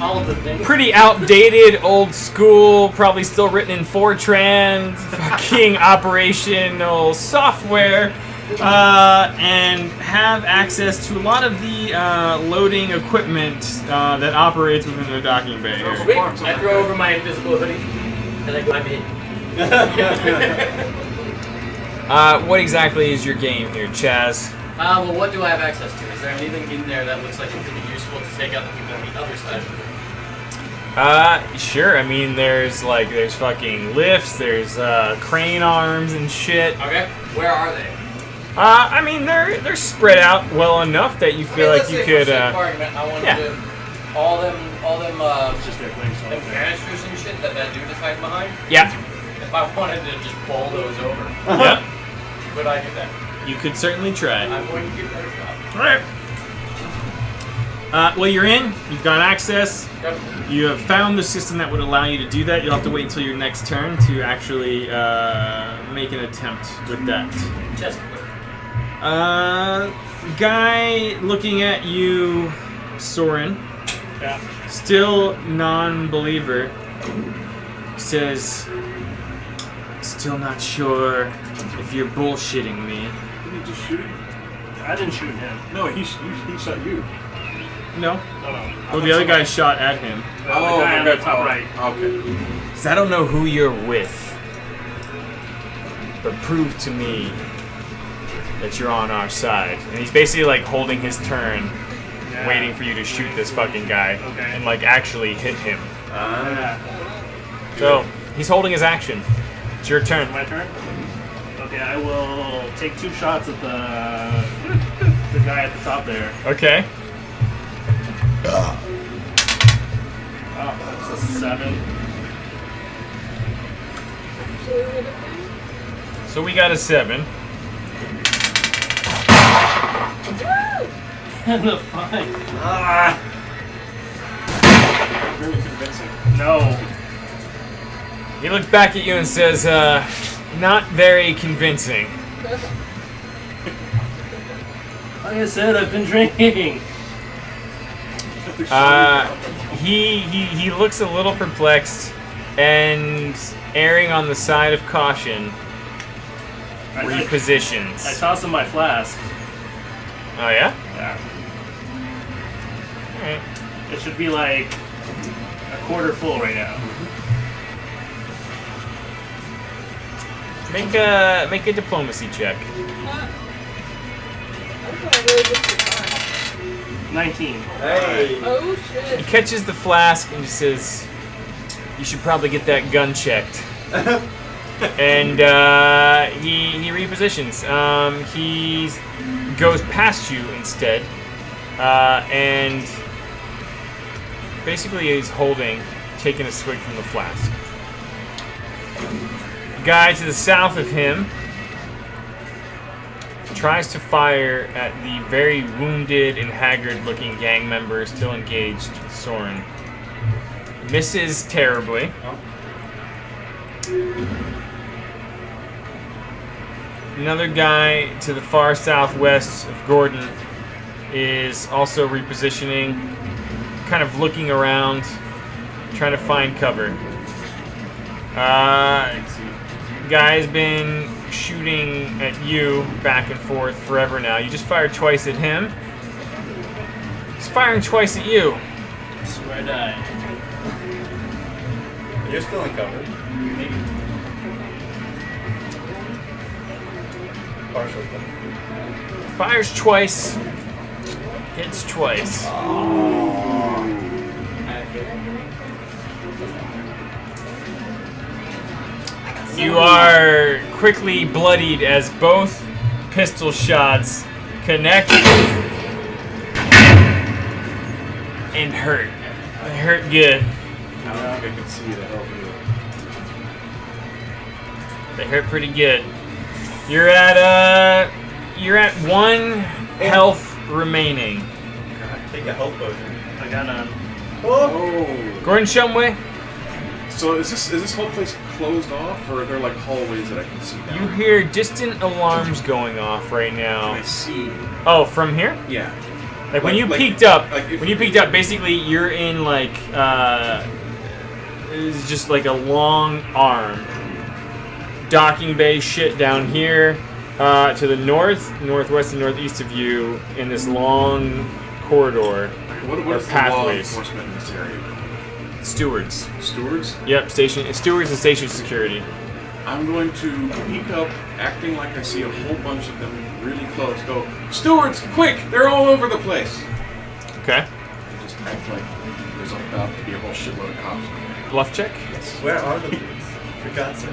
All of the things. pretty outdated, old school, probably still written in Fortran, fucking operational software, and have access to a lot of the loading equipment that operates within the docking bay here. Sweet. I throw over my invisible hoodie, and I go, I'm in. What exactly is your game here, Chaz? Well, what do I have access to? Is there anything in there that looks like it could be useful to take out the people on the other side of it? Sure. I mean, there's fucking lifts, there's crane arms and shit. Okay. Where are they? I mean, they're spread out well enough that you feel like you could. I wanted yeah. to all them It's just their wings. them canisters and shit that dude is hiding behind. Yeah. If I wanted to just bowl those over, Yep. would I do that? You could certainly try. I'm going to give that a shot. All right. Well, you're in. You've got access. Okay. You have found the system that would allow you to do that. You'll have to wait until your next turn to actually make an attempt with that. Chest. Guy looking at you, Soren, Yeah. still non-believer, says, "Still not sure if you're bullshitting me." Didn't he just shoot him? I didn't shoot him. No, he shot you. No. No, no. Well, the other guy shot at him. The guy on the top right. Okay. Says, "I don't know who you're with, but prove to me that you're on our side." And he's basically like holding his turn, Yeah. waiting for you to shoot this fucking guy Okay. and like actually hit him. Yeah. So he's holding his action. It's your turn. My turn? Okay, I will take 2 shots at the guy at the top there. Okay. Oh, that's a 7. So we got a 7. And the 5. Really convincing. No. He looks back at you and says, "Not very convincing." Like I said, I've been drinking. He looks a little perplexed and erring on the side of caution. I Repositions. toss him my flask. Oh yeah? Yeah. Alright. It should be like a quarter full right now. Make a diplomacy check. Okay, really good to 19. Hey. Oh He shit. catches the flask and just says, "You should probably get that gun checked." And he repositions. He goes past you instead, and basically he's taking a swig from the flask. The guy to the south of him tries to fire at the very wounded and haggard-looking gang member still engaged with Soren. Misses terribly. Another guy to the far southwest of Gordon is also repositioning, kind of looking around, trying to find cover. Guy's been shooting at you back and forth forever now. You just fired twice at him. He's firing twice at you. Swear to die. You're still in cover. Partial cover. Fires twice. Hits twice. You are quickly bloodied as both pistol shots connect and hurt. They hurt good. I don't think I can see the help you. They hurt pretty good. You're at 1 health remaining. Take a health potion. I got none. Oh. Gordon Shumway, So is this whole place closed off, or are there like hallways that I can see now? you hear distant alarms going off right Can now. I see? Oh, from here? Yeah. Like when you Like- peeked up, like if- when you peeked up, basically you're in like it's just like a long arm docking bay shit down here to the north, northwest, and northeast of you in this long corridor. What Or is the law pathways. enforcement in this area? Stewards. Stewards? Yep, stewards and station security. I'm going to peek up, acting like I see a whole bunch of them really close. Go, stewards, quick! They're all over the place. Okay. And just act like there's about to be a whole shitload of cops. Bluff check. Where are the police? For God's sake.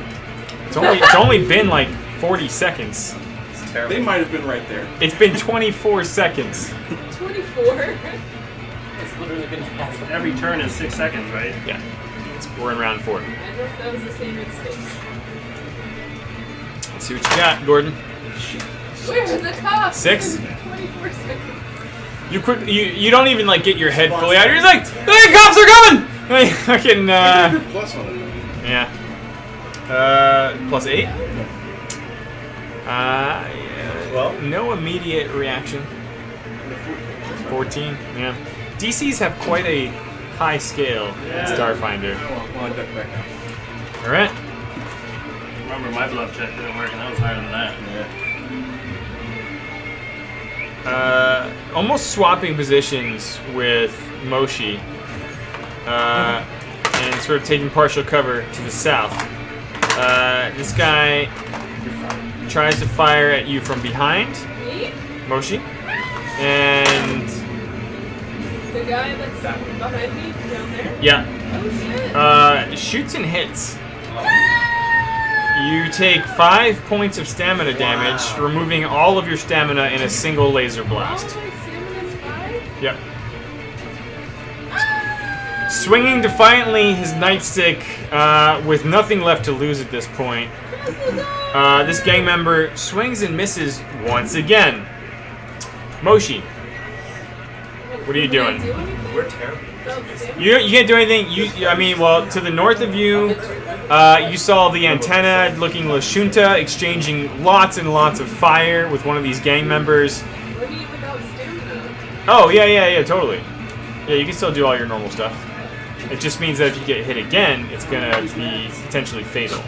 It's only been like 40 seconds. It's terrible. They might have been right there. It's been 24 seconds. 24. It's literally been half an Every turn is 6 seconds, right? Yeah. We're in round 4. I don't know if that was the same in space. Let's see what you got, Gordon. Where's the cops? 6? 24 seconds. You don't even like get your head fully out. You're just like, hey, cops are coming! Like, fucking Plus on it. yeah. Plus 8. Yeah. Well? No immediate reaction. 14. Yeah. DCs have quite a high scale in Starfinder. Well, I duck back out. All right. Remember, my bluff check didn't work, and that was higher than that. Almost swapping positions with Moshi, and sort of taking partial cover to the south. This guy tries to fire at you from behind, Me? Moshi, and The guy that's behind me down there? yeah, Oh shit. shoots and hits. You take 5 points of stamina damage, removing all of your stamina in a single laser blast. Oh, my stamina's 5? Yep. Swinging defiantly his nightstick with nothing left to lose at this point, this gang member swings and misses once again. Moshi, what are you doing? We're terrible. You can't do anything. Well, to the north of you, you saw the antenna-looking Lashunta exchanging lots and lots of fire with one of these gang members. What do you without stamina? Oh, yeah, totally. Yeah, you can still do all your normal stuff. It just means that if you get hit again, it's gonna be potentially fatal.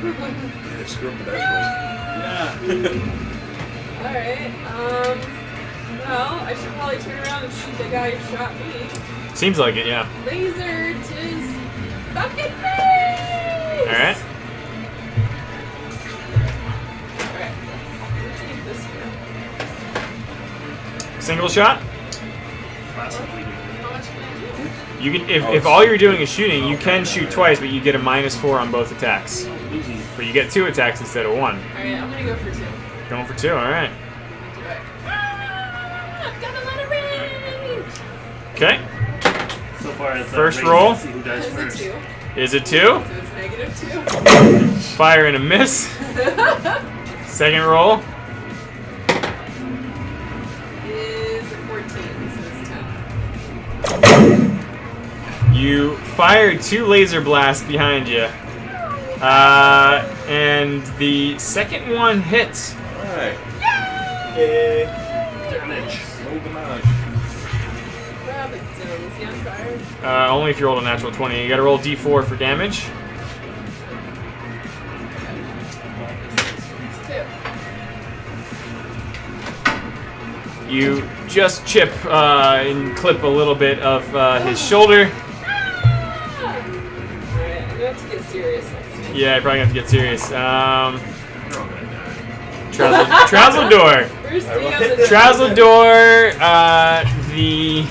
Yeah, screw up the dice rolls. Alright, well, I should probably turn around and shoot the guy who shot me. Seems like it, yeah. Laser to his fucking face! Alright. Alright, let's take this one. Single shot. Classically. How much can I do? You can, if all you're doing is shooting, you can shoot twice, but you get a -4 on both attacks. But you get 2 attacks instead of 1. Alright, I'm gonna go for 2. Going for 2, alright. Do it. I've got a lot of range! Okay. So far, it's First race roll. to see who dies Is it first. 2? Is it 2? So it's -2. Fire and a miss. Second roll. Is 14, so it's 10. You fire 2 laser blasts behind you. And the second one hits. Alright. Yay. Damage. Roll damage. Absalom, is he on fire? Only if you rolled a natural 20. You gotta roll d4 for damage. Two. You just chip and clip a little bit of his shoulder. Alright, I'm gonna have to get serious next time. Yeah, you're probably gonna have to get serious. Trouseldor. Where's I will the hit other this. Trouseldor, the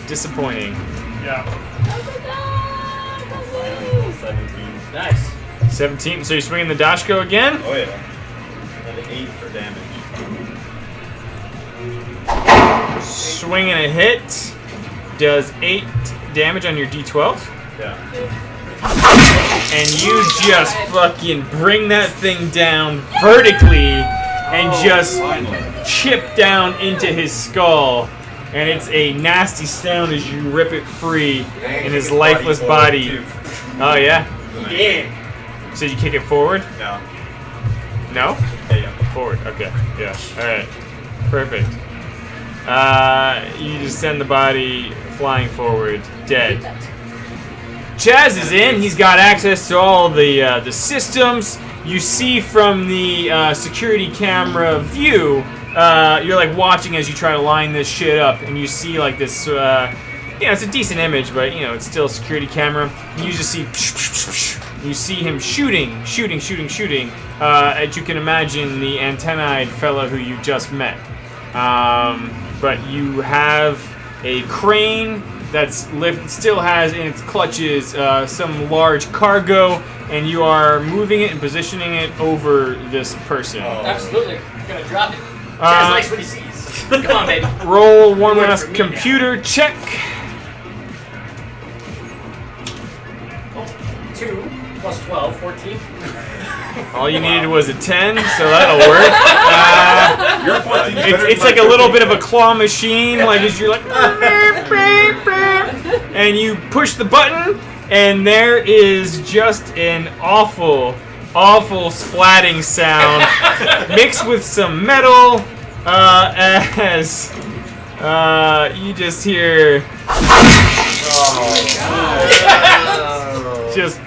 disappointing. Yeah. Final 17. Nice. 17. So you're swinging the Dashko again? Oh yeah. And 8 for damage. Swinging a hit. Does 8 damage on your d12. Yeah. And you just fucking bring that thing down vertically and just Finally. chip down into his skull. And it's a nasty sound as you rip it free in his lifeless body. Oh, yeah? Yeah. So you kick it forward? No. No? Yeah. Forward. Okay. Yeah. Alright. Perfect. You just send the body flying forward, dead. Chaz is in. He's got access to all the systems. You see from the security camera view, you're like watching as you try to line this shit up, and you see like this. It's a decent image, but it's still a security camera. And you just see. You see him shooting. As you can imagine, the antennae fellow who you just met. But you have a crane that's still has in its clutches some large cargo, and you are moving it and positioning it over this person. Oh. Absolutely. Gonna drop it. Chaz likes what he sees. Come on, baby. Roll one Work last for me computer check. 2 plus 12, 14. All you needed was a 10, so that'll work. You're 14 better It's than like a little bit of a claw machine, like as you're like, and you push the button, and there is just an awful splatting sound mixed with some metal as you just hear just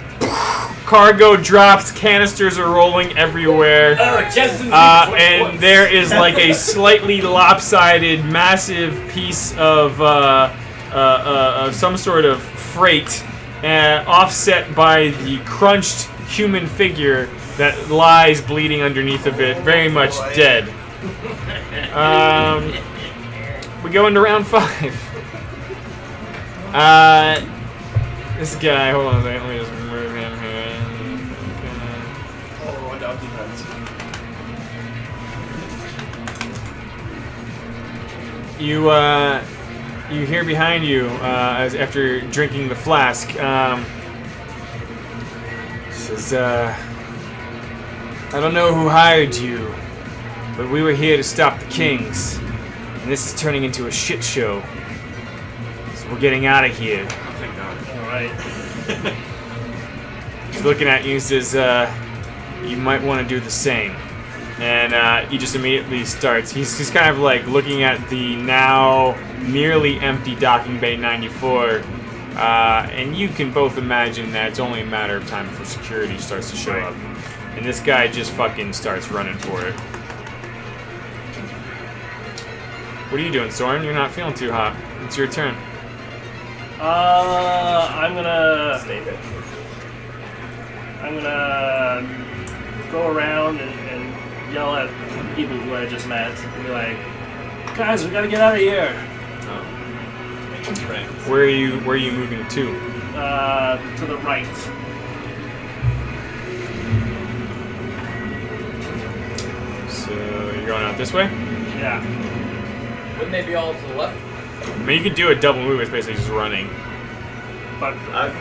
cargo drops, canisters are rolling everywhere. And there is like a slightly lopsided, massive piece of some sort of freight, offset by the crunched human figure that lies bleeding underneath of it, very much dead. We go into round 5. This guy, hold on a second, let me just move him here. Oh, adopted You hear behind you as after drinking the flask. Says, I don't know who hired you, but we were here to stop the kings, and this is turning into a shit show. So we're getting out of here. Thank God. Alright. He's looking at you and says, you might want to do the same. And he just immediately starts. He's kind of like looking at the now nearly empty docking bay 94. And you can both imagine that it's only a matter of time before security starts to show up. And this guy just fucking starts running for it. What are you doing, Soren? You're not feeling too hot. It's your turn. I'm gonna go around and yell at people who I just met and be like, guys, we gotta get out of here. Making friends. Where are you moving to? To the right. So you're going out this way? Yeah. Wouldn't they be all to the left? I mean, you could do a double move. It's basically just running. But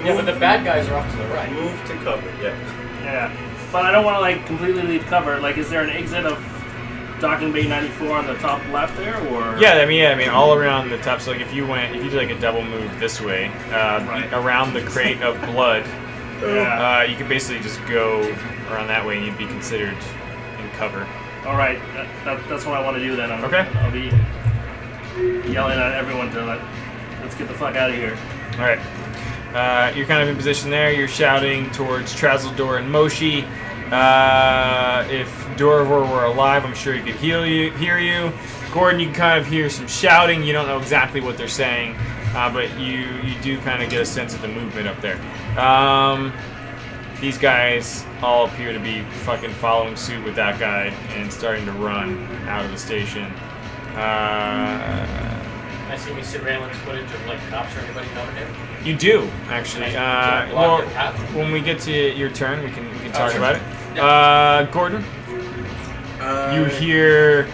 Yeah, but the bad guys are off to the right. Move to cover, yeah. yeah. But I don't want to like completely leave cover. Like, is there an exit of docking bay 94 on the top left there, or? Yeah, I mean, all around the top. So, like, if you did like a double move this way, Right. around the crate of blood, Yeah. You can basically just go around that way and you'd be considered in cover. All right, that's what I want to do then. Okay. I'll be yelling at everyone to let's get the fuck out of here. All right. You're kind of in position there. You're shouting towards Trazeldor and Moshi. If Dorivor were alive, I'm sure he could hear you. Gordon, you can kind of hear some shouting. You don't know exactly what they're saying, but you do kind of get a sense of the movement up there. These guys all appear to be fucking following suit with that guy and starting to run out of the station. I see any surveillance footage of like cops or anybody coming in. You do, actually. Block Well, their path. when we get to your turn, we can talk sure. about it. Gordon, you Uh, hear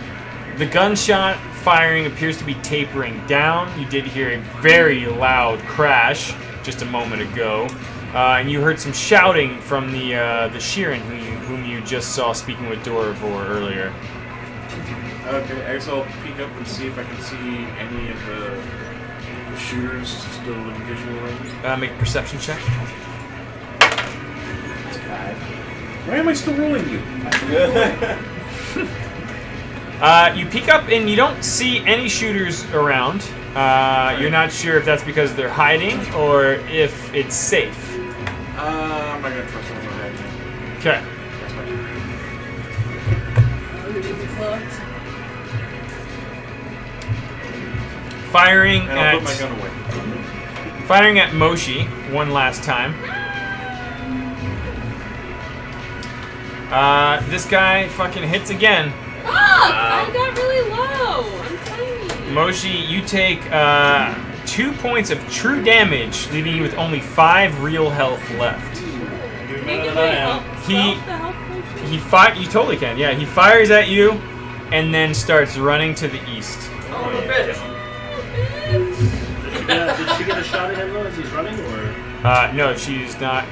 the gunshot firing appears to be tapering down. You did hear a very loud crash just a moment ago, and you heard some shouting from the Sheeran whom you just saw speaking with Dorivor earlier. Okay, I guess I'll peek up and see if I can see any of the shooters still in visual range. Make a perception check. It's a 5. Why am I still rolling you? You peek up and you don't see any shooters around. You're not sure if that's because they're hiding or if it's safe. I'm not gonna trust them with that. Okay. That's my turn. Firing And I'll at put my gun away. firing at Moshi one last time. This guy fucking hits again. Fuck! I got really low. I'm tiny. Moshi, you take 2 points of true damage, leaving you with only 5 real health left. Can I get my health? He- The health potion? You totally can. Yeah, he fires at you, and then starts running to the east. Oh, the bitch. Did she get a shot at him though as he's running, or? No, she's not.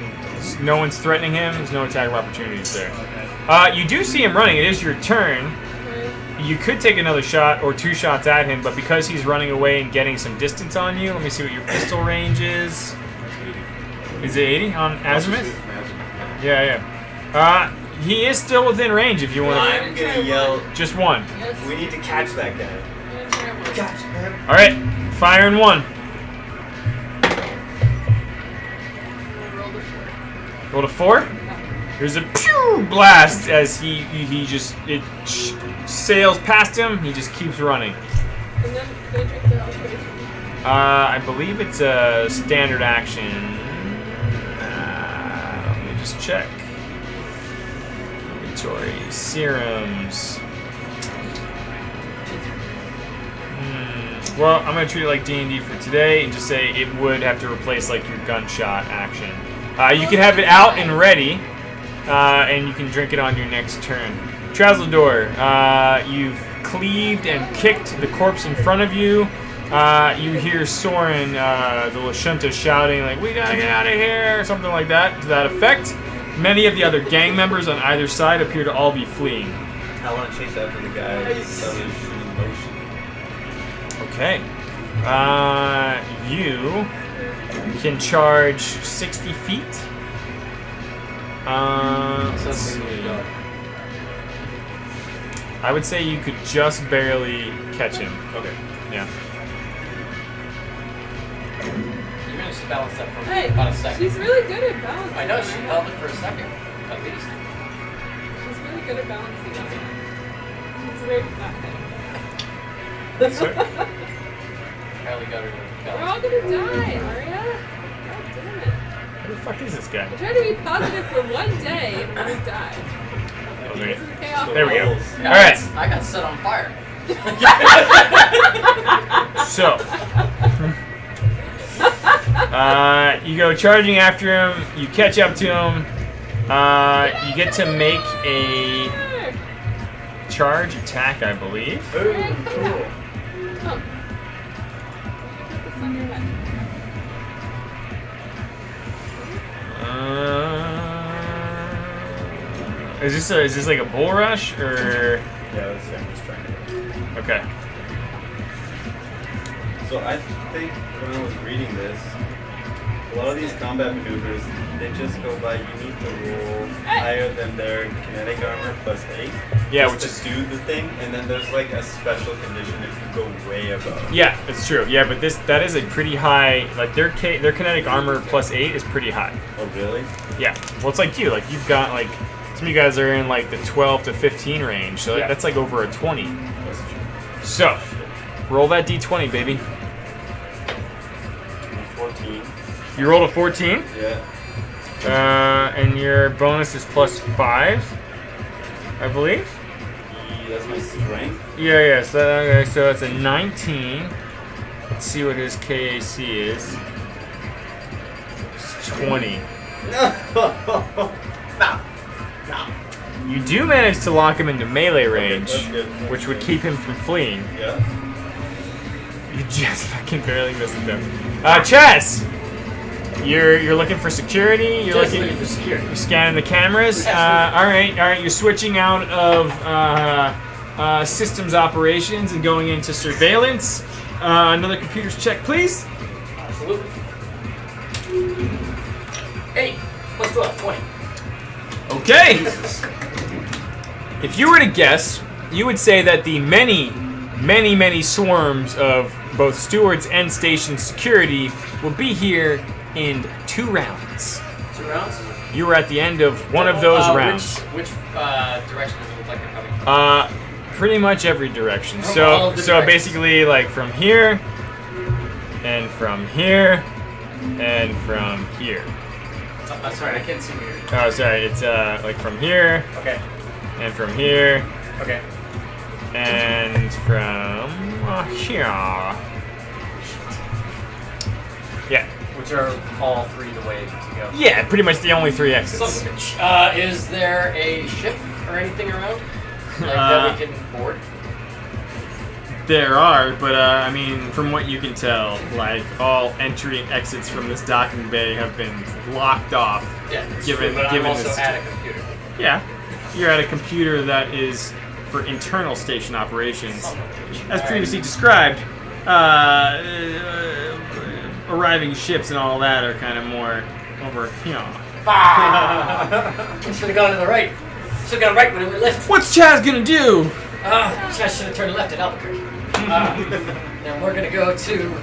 No one's threatening him. There's no attack of opportunities there. Okay. You do see him running. It is your turn. You could take another shot or 2 shots at him, but because he's running away and getting some distance on you, let me see what your pistol range is. Is it 80 on Azimuth? Yeah. He is still within range if you want to. I'm gonna yell, Just one. Yes. we need to catch that guy. I'm gonna try one. Catch him. All right, fire in 1. I rolled a 4. Roll to 4. There's a pew blast as he sails past him. He just keeps running. And then can I drink the health potion? I believe it's a standard action. Let me just check. Inventory, serums. Well, I'm gonna treat it like D&D for today and just say it would have to replace like your gunshot action. You can have it out and ready, and you can drink it on your next turn. Trazeldor, you've cleaved and kicked the corpse in front of you. You hear Soren, the Lashunta, shouting like, "We gotta get out of here," or something like that, to that effect. Many of the other gang members on either side appear to all be fleeing. I want to chase after the guy that was shooting motion. Okay. You can charge 60 feet. Let's see. I would say you could just barely catch him. Okay. Yeah. You managed to balance that for Hey, about a second. she's really good at balancing. I know, she on it. held it for a second, at least. She's really good at balancing on it. She's very flat. Apparently got her to We're balance. all gonna die, Arya. God damn it. Who the fuck is this guy? I tried to be positive for one day and we're gonna die. Okay. Doesn't pay off. There we go. Yeah, All right. I got set on fire. So, you go charging after him. You catch up to him. You get to make a charge attack, I believe. Alright, come out. Come. Put this on your head. Is this like a bull rush or? Yeah, that's I'm just trying to. Okay. So I think when I was reading this, a lot of these combat maneuvers, they just go by, you need to roll higher than their kinetic armor +8. Yeah, just to do the thing, and then there's like a special condition if you go way above. Yeah, it's true. Yeah, but that is a pretty high. Like their kinetic armor +8 is pretty high. Oh really? Yeah. Well, it's like you. Like you've got like some of you guys are in like the 12 to 15 range, so Yeah. that's like over a 20. That's true. So, roll that d20, baby. 14. You rolled a 14, Yeah. and your bonus is +5, I believe. That's my strength. Yeah. So it's a 19. Let's see what his KAC is. It's 20. No. You do manage to lock him into melee range, that's good. which would keep him from fleeing. Yeah. You just fucking barely missed it though. Chaz! You're looking for security. You're Just looking looking for security. You're scanning the cameras. All right. You're switching out of systems operations and going into surveillance. Another computer's check, please. Absolutely. Hey, let's do it. 20. Okay. If you were to guess, you would say that the many swarms of both stewards and station security will be here in 2 rounds. 2 rounds? You were at the end of one of those rounds. Which direction does it look like they're coming? Pretty much every direction. From all So of the so directions. basically like from here and from here and from here. Sorry, I can't see here. Oh, sorry. It's like from here Okay. and from here Okay. and from here. Yeah. Which are all 3 the way to go. Yeah, pretty much the only 3 exits. Son of a bitch. Is there a ship or anything around? Like that we can board? There are, but I mean, from what you can tell, like all entry and exits from this docking bay have been locked off. Yeah, it's Given- true, but given I'm also this- at a computer. Yeah, you're at a computer that is for internal station operations. Son of a bitch. As previously described, arriving ships and all that are kind of more over here. Ah! Should have gone to the right. Should have gone right when we left. What's Chaz gonna do? I should have turned left at Albuquerque. Then we're gonna go to.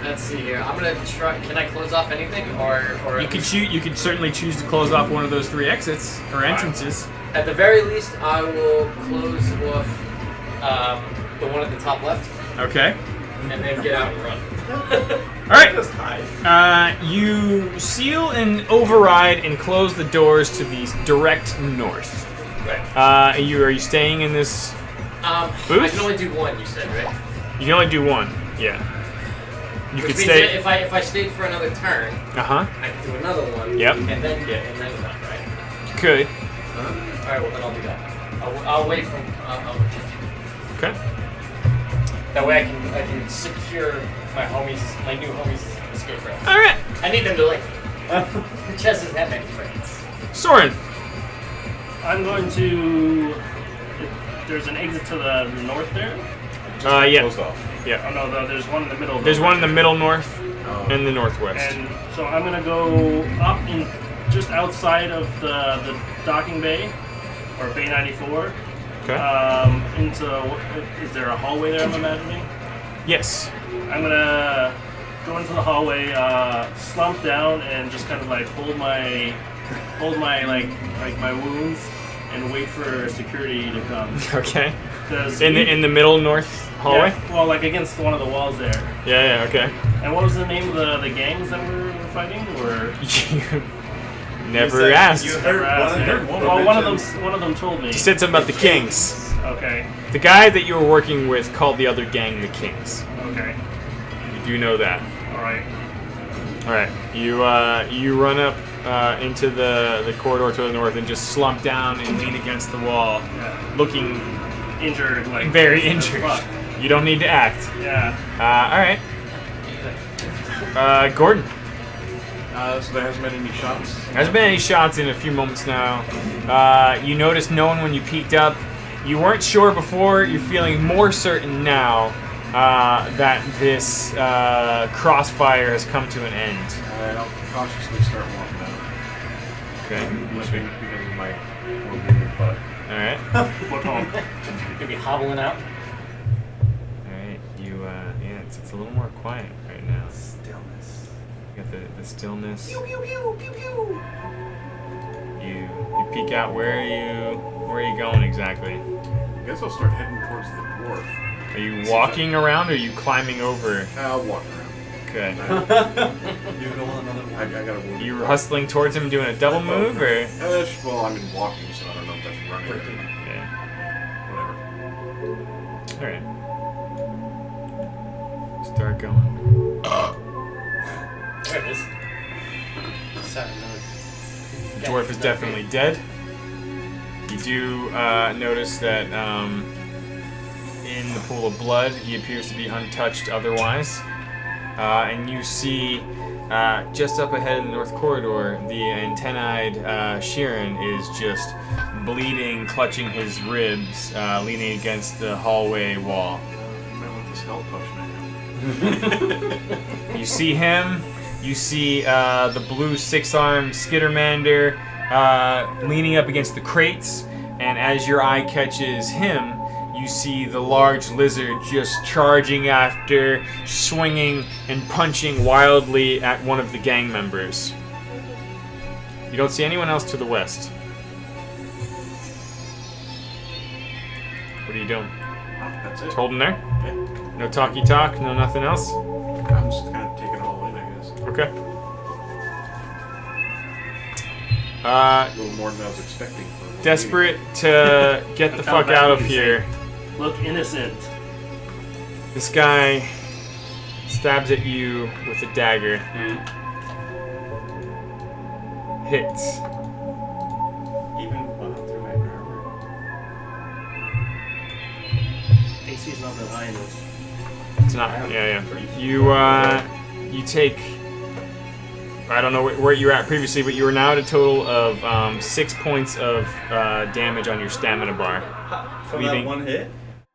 Let's see here. I'm gonna try. Can I close off anything, or You could shoot. You could certainly choose to close off one of those 3 exits or entrances. at the very least, I will close off the one at the top left, Okay. and then get out and run. All right. Just hide. You seal and override and close the doors to the direct north. Right. Are you staying in this? I Booth? can only do one. You said, right? You can only do one. Yeah. You Which could means stay. that if I stayed for another turn, Uh huh. I can do another one. Yep. And then run, right? You could. All right. Well, then I'll do that. I'll wait from. Okay. That way I can secure my new homies' escape routes. All right. I need them to like. Chess doesn't have many friends. Soren. I'm going to. There's an exit to the north there. Yeah. Closed off. Yeah. Oh no, there's one in the middle. There's one in the middle north Oh. and the northwest. And so I'm gonna go up in just outside of the docking bay, or bay 94. Okay. Into is there a hallway there? I'm imagining. Yes. I'm gonna go into the hallway, slump down, and just kind of like hold my like my wounds, and wait for security to come. Okay. 'Cause In the middle north hallway. Yeah, well, like against one of the walls there. Yeah. Okay. And what was the name of the gangs that were fighting? Or You never said asked. you You heard asked, one yeah. of them. Well, one of them told me. said something about the Kings. Okay. The guy that you were working with called the other gang the Kings. Okay. You do know that. All right. All right. You run up into the corridor to the north and just slump down and lean against the wall, Yeah. looking Injured, like very as injured. fuck. You don't need to act. Yeah. All right. Gordon. So there hasn't been any shots? There hasn't been any shots in a few moments now. You noticed no one when you peeked up. You weren't sure before. You're feeling more certain now that this crossfire has come to an end. Alright, I'll cautiously start walking out. Okay. Limping because of my morbid butt. All right. What home? Gonna be hobbling out. All right. You yeah, it's a little more quiet right now. Stillness. You got the stillness. Pew pew pew pew pew. You peek out. Where are you going exactly? I guess I'll start heading towards the dwarf. Are you walking around or are you climbing over? I'll walk around. Okay. You go on another one. I gotta move. You hustling towards him doing a double move or? Well, I mean walking, so I don't know if that's running. Okay. Whatever. Alright. Start going. There it is. The dwarf is definitely dead. You do notice that in the pool of blood, he appears to be untouched otherwise. And you see just up ahead in the north corridor, the antennae-eyed Sheeran is just bleeding, clutching his ribs, leaning against the hallway wall. I want this health potion I have. You see him. You see the blue six-armed Skittermander leaning up against the crates, and as your eye catches him, you see the large lizard just charging after, swinging and punching wildly at one of the gang members. You don't see anyone else to the west. What are you doing? That's it. Just holding there? Okay. No talky talk, no nothing else? I'm just kind of taking it all in, I guess. Okay. A little more than I was expecting. For a Desperate to get the fuck out of here. Look innocent. This guy stabs at you with a dagger. Hits. Even through my armor. AC's not that high in this. It's not. Yeah. You take. I don't know where you were at previously, but you are now at a total of 6 points of damage on your stamina bar. From Leaving- that one hit?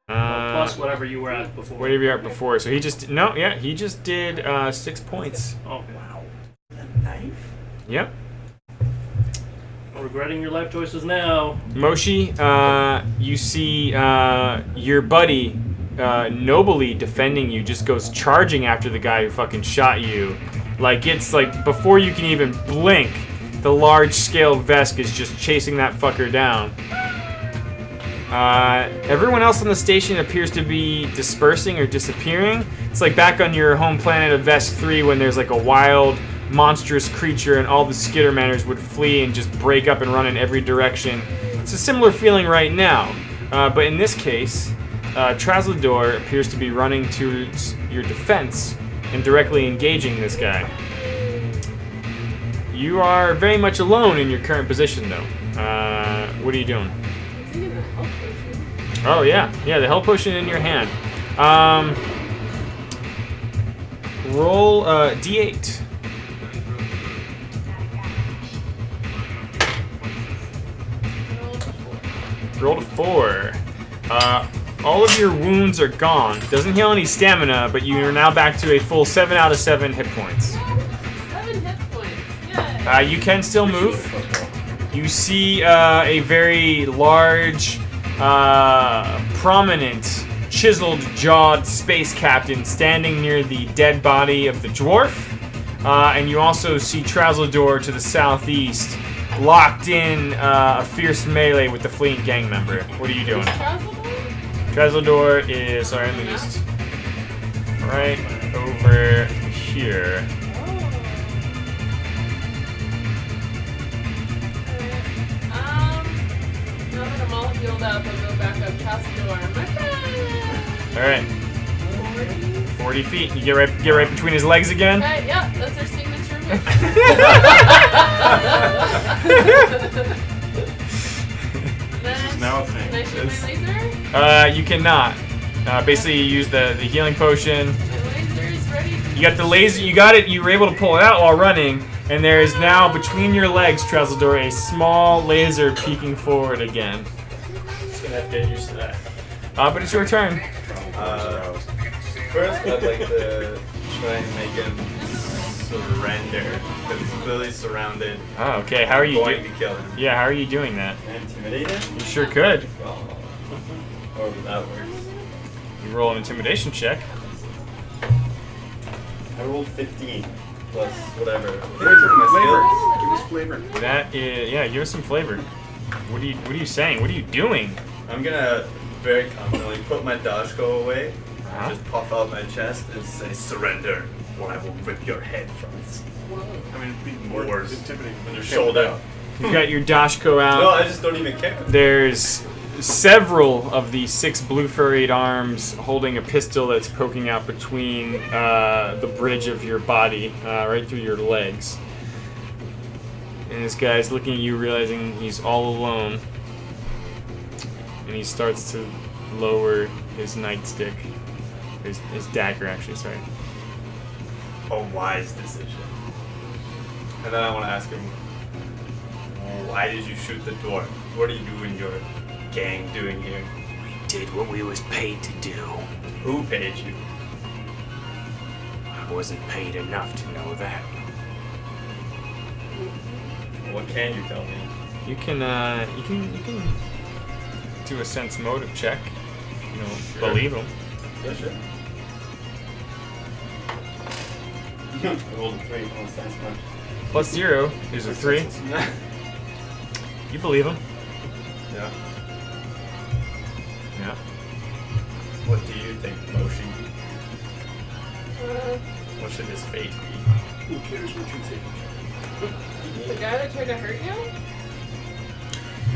Plus whatever you were at before. Whatever you were at before. So he just he just did 6 points. Oh, Wow. A knife? Yep. regretting your life choices now. Moshi, you see your buddy nobly defending you just goes charging after the guy who fucking shot you. Like, it's like, before you can even blink, the large-scale Vesk is just chasing that fucker down. Everyone else on the station appears to be dispersing or disappearing. It's like back on your home planet of Vesk 3 when there's like a wild, monstrous creature and all the Skittermanners would flee and just break up and run in every direction. It's a similar feeling right now. But in this case, Traslador appears to be running to your defense and directly engaging this guy. You are very much alone in your current position, though. What are you doing? Oh, yeah. Yeah, the health potion in your hand. Roll D8. Roll a 4. All of your wounds are gone. Doesn't heal any stamina, but you are now back to a full 7 out of 7 hit points. 7 hit points. Yay. You can still move. You see a very large, prominent, chiseled-jawed space captain standing near the dead body of the dwarf. And you also see Traslador to the southeast, locked in a fierce melee with the fleeing gang member. What are you doing? Traslador is, sorry, let me just, right over here. Now that I'm all healed up, I'll go back up Traslador. My friend! Alright. 40 feet. You get right between his legs again? Okay, yep, that's our signature move. This is now a thing. Can I shoot my laser? You cannot. Basically, you use the healing potion. My laser is ready. You got the laser, you got it, you were able to pull it out while running, and there is now, between your legs, Traslador, a small laser peeking forward again. Just gonna have to get used to that. But it's your turn. First, I'd like to try and make him surrender because he's clearly surrounded. Oh, okay. How are you going doing? to kill him? Yeah, how are you doing that? Intimidate him? You sure could. Oh. However that works. You roll an intimidation check. I rolled 15 plus whatever. Flavor. Give us flavor. That is, yeah. Give us some flavor. What are you saying? What are you doing? I'm gonna very confidently put my dashko away, Uh-huh. just puff out my chest and say, "Surrender, or I will rip your head from its I mean, it'd be more Wars. intimidating on than your your shoulder." You've got your dashko out. No, I just don't even care. There's several of the 6 blue furried arms holding a pistol that's poking out between the bridge of your body, right through your legs. And this guy's looking at you, realizing he's all alone. And he starts to lower his nightstick. His dagger, actually, sorry. A wise decision. And then I want to ask him, why did you shoot the dwarf? What are you and your gang doing here? We did what we was paid to do. Who paid you? I wasn't paid enough to know that. What can you tell me? You can do a sense motive check. You know, Sure. believe him. Yeah, sure. I rolled a 3 on sense punch. Plus 0 is a 3. You believe him. Yeah. Yeah. What do you think, Moshi? Uh, What should his fate be? Who cares what you think? the guy that tried to hurt you?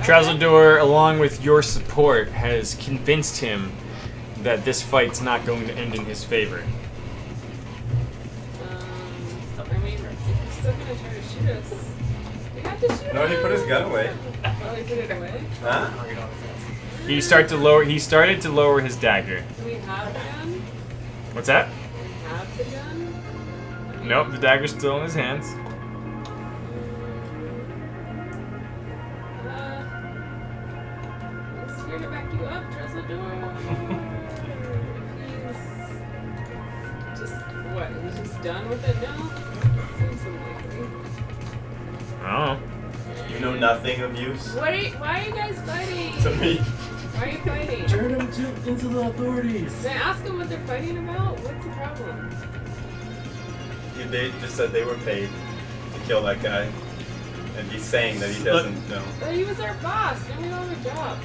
Trazador, along with your support, has convinced him that this fight's not going to end in his favor. I mean, he's still gonna try to shoot us. We have to shoot No, he him. put his gun away. Oh, he put it away? Huh? He started to lower his dagger. Do we have the gun? What's that? Do we have the gun? I mean, Nope, the dagger's still in his hands. I'm here to back you up, Trazador. He's just, what, he's just done with it now? Seems unlikely. I don't know. You know nothing of use Why are you guys fighting? to me. Why are you fighting? Turn him into the authorities. Then ask them what they're fighting about. What's the problem? They just said they were paid to kill that guy. And he's saying that he doesn't know. Well, he was our boss. Now we don't have a job.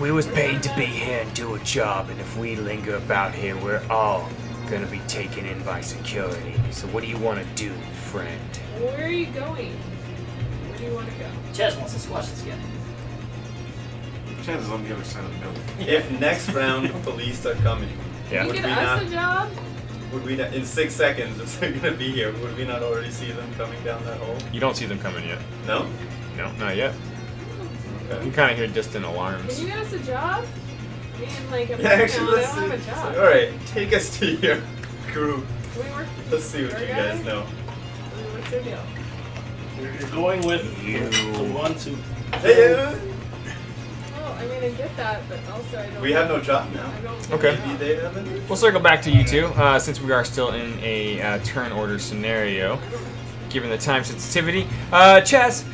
We was paid to be here and do a job, and if we linger about here, we're all gonna be taken in by security. So what do you want to do, friend? Where are you going? Where do you want to go? Chaz wants to squash this guy. Chances on the other side of the building. If next round police are coming, Yeah. You Would get we us not- a job? would we not, in 6 seconds, if they're gonna be here, would we not already see them coming down that hole? You don't see them coming yet. No? No, not yet. You Okay. kind of hear distant Can alarms. you get us a job? Me and like a Yeah, actually, I let's don't have a see. job. Alright, take us to your group. Can we work? Let's see what your you guys know. What's their deal? You're going with the ones who. Hey, Well, I mean, I get that, but also I don't. we have no job now. I don't. Okay. Maybe they haven't. We'll circle back to you two, since we are still in a turn order scenario, given the time sensitivity. Chaz,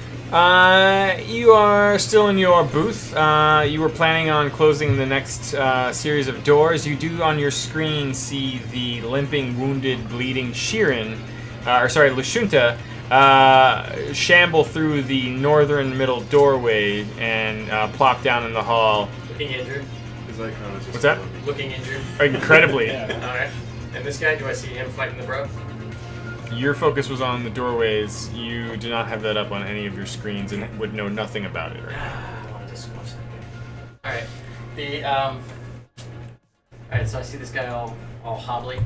you are still in your booth. You were planning on closing the next series of doors. You do on your screen see the limping, wounded, bleeding Shirin, Lashunta, shamble through the northern middle doorway and plop down in the hall. Looking injured. His icon is just What's that? Looking injured. Incredibly. Alright. And this guy, do I see him fighting the bro? Your focus was on the doorways. You do not have that up on any of your screens and would know nothing about it. Right? I want to squash that guy. Alright. Alright, so I see this guy all hobbly.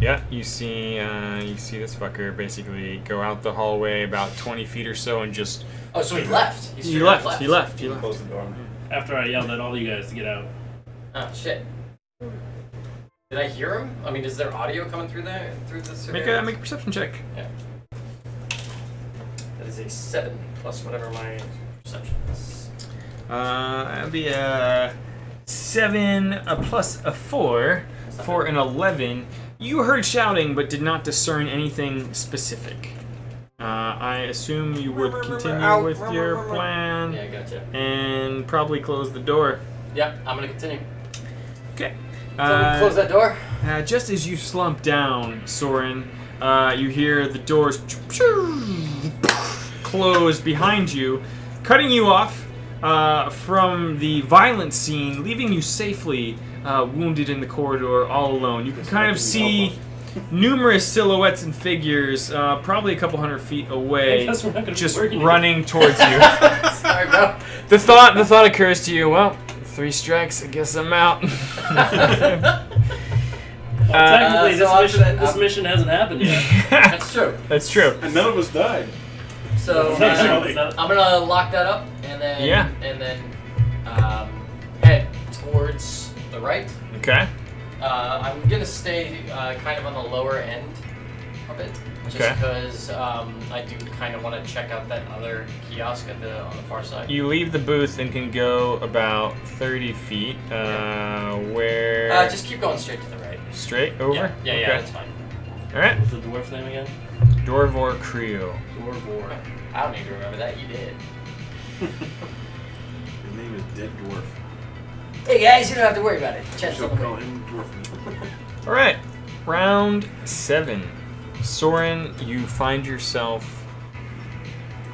Yeah, you see this fucker basically go out the hallway about 20 feet or so and just. Oh, so he left. He He straight left. up He left. He Close left. the door. After I yelled at all you guys to get out. Oh shit. Did I hear him? I mean, is there audio coming through there? Through this? Make a perception check. Yeah. That is a 7 plus whatever my perception is. That'd be a 7 plus a 4 for an 11. You heard shouting, but did not discern anything specific. I assume you would continue with your plan Yeah, I gotcha. and probably close the door. Yep, I'm gonna continue. Okay. So I'm gonna close that door. Just as you slump down, Soren, you hear the doors close behind you, cutting you off from the violent scene, leaving you safely wounded in the corridor all alone. You can kind of see numerous silhouettes and figures, probably a couple hundred feet away, I guess we're not gonna just be working running towards you. Sorry, bro. The thought occurs to you, well, 3 strikes, I guess I'm out. Technically, so this mission hasn't happened yet. That's true. That's true. And none of us died. So I'm gonna lock that up and then head towards the right. Okay. I'm gonna stay kind of on the lower end of it, just Okay. because I do kind of want to check out that other kiosk on the far side. You leave the booth and can go about 30 feet. Where? Just keep going straight to the right. Straight over? Yeah, Okay. that's fine. Alright. What's the dwarf's name again? Dorvor Creo. Dwarvor. I don't need to remember that. You did. His name is Dead Dwarf. Hey guys, you don't have to worry about it. Chat's She'll on the call way. him Dwarf. Alright. Round 7. Soren, you find yourself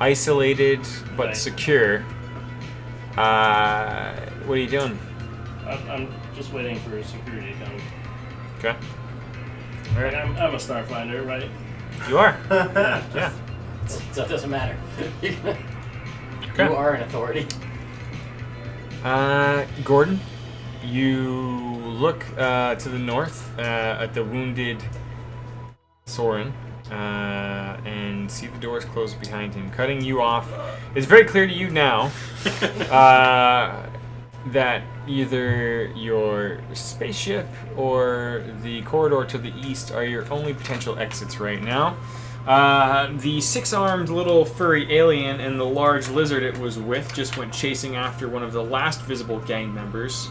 isolated but Right. secure. What are you doing? I'm just waiting for security to come. Okay. Like, I'm a Starfinder, right? You are. Yeah. Yeah. So it doesn't matter. Okay. You are an authority. Gordon, you look to the north at the wounded Soren and see the doors closed behind him, cutting you off. It's very clear to you now that either your spaceship or the corridor to the east are your only potential exits right now. The 6-armed little furry alien and the large lizard it was with just went chasing after one of the last visible gang members.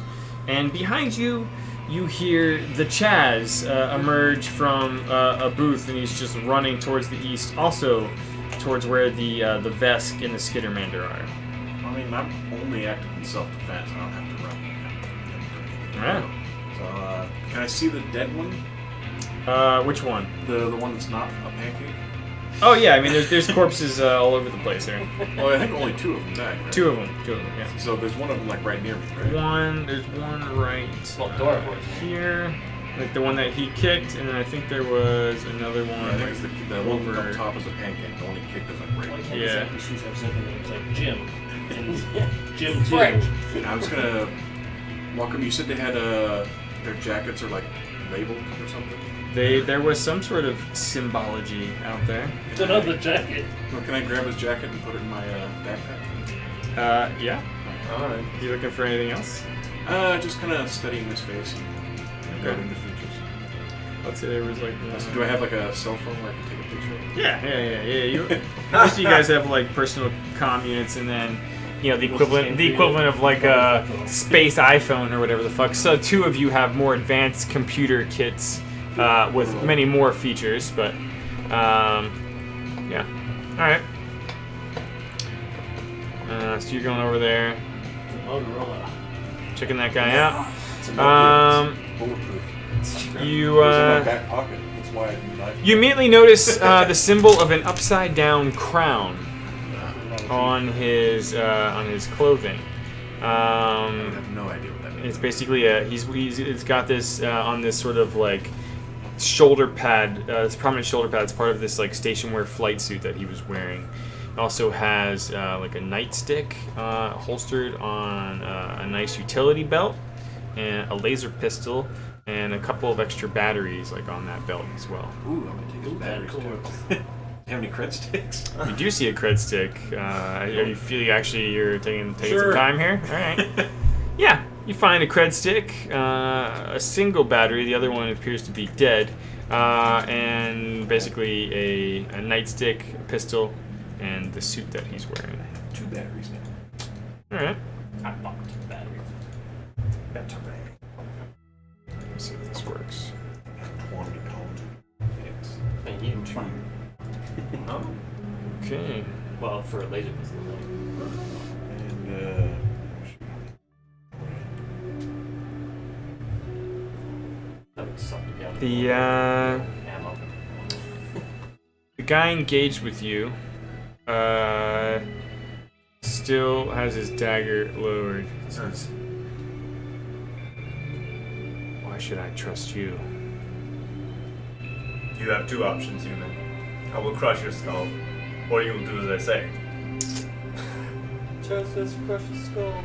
And behind you, you hear the Chaz emerge from a booth, and he's just running towards the east, also towards where the Vesk and the Skittermander are. I mean, I'm only active in self-defense. I don't have to run. Alright. So, can I see the dead one? Which one? The one that's not a pancake? Oh yeah, I mean there's corpses all over the place there. Well, I think only 2 of them died, right? Two of them, yeah. So there's one of them like right near me, right? There's one right Well, Dorvor. here, like the one that he kicked, and then I think there was another Yeah, I one. think it's the one over. up top is a pancake. The one he kicked is like Why right. can't Yeah. these NPCs have second names like Jim? And Jim 2. Frank. I was gonna welcome. You said they had their jackets are like labeled or something. There was some sort of symbology out there. It's another jacket. Well, can I grab his jacket and put it in my backpack? Yeah. Alright. You looking for anything else? Just kind of studying his face and noting the features. Let's say there was like. Do I have like a cell phone where I can take a picture of it? Yeah. Most of you guys have like personal comm units, and then the equivalent of like a space iPhone or whatever the fuck. So 2 of you have more advanced computer kits with many more features, but yeah. All right. So you're going over there, Motorola. checking that guy out. It's bulletproof. You It was in my back pocket. That's why I didn't knife. you immediately notice the symbol of an upside down crown on his clothing. I have no idea what that means. It's basically it's got this on this sort of like shoulder pad, this prominent shoulder pad. It's part of this like station wear flight suit that he was wearing. It also has like a nightstick holstered on a nice utility belt, and a laser pistol, and a couple of extra batteries like on that belt as well. Ooh, I'm gonna take his batteries too. You have any cred sticks? You do see a cred stick. You feel you're taking Sure. some time here? Alright. Yeah, you find a cred stick, a single battery, the other one appears to be dead, and basically a nightstick, a pistol, and the suit that he's wearing. 2 batteries now. Alright. I bought 2 batteries. Let's see if this works. Quantity Well, for a laser pistol. And That would suck to be able to The ammo. the guy engaged with you still has his dagger lowered. He says, "Why should I trust you?" You have two options, human. I will crush your skull, or you will do as I say. Just this precious skull.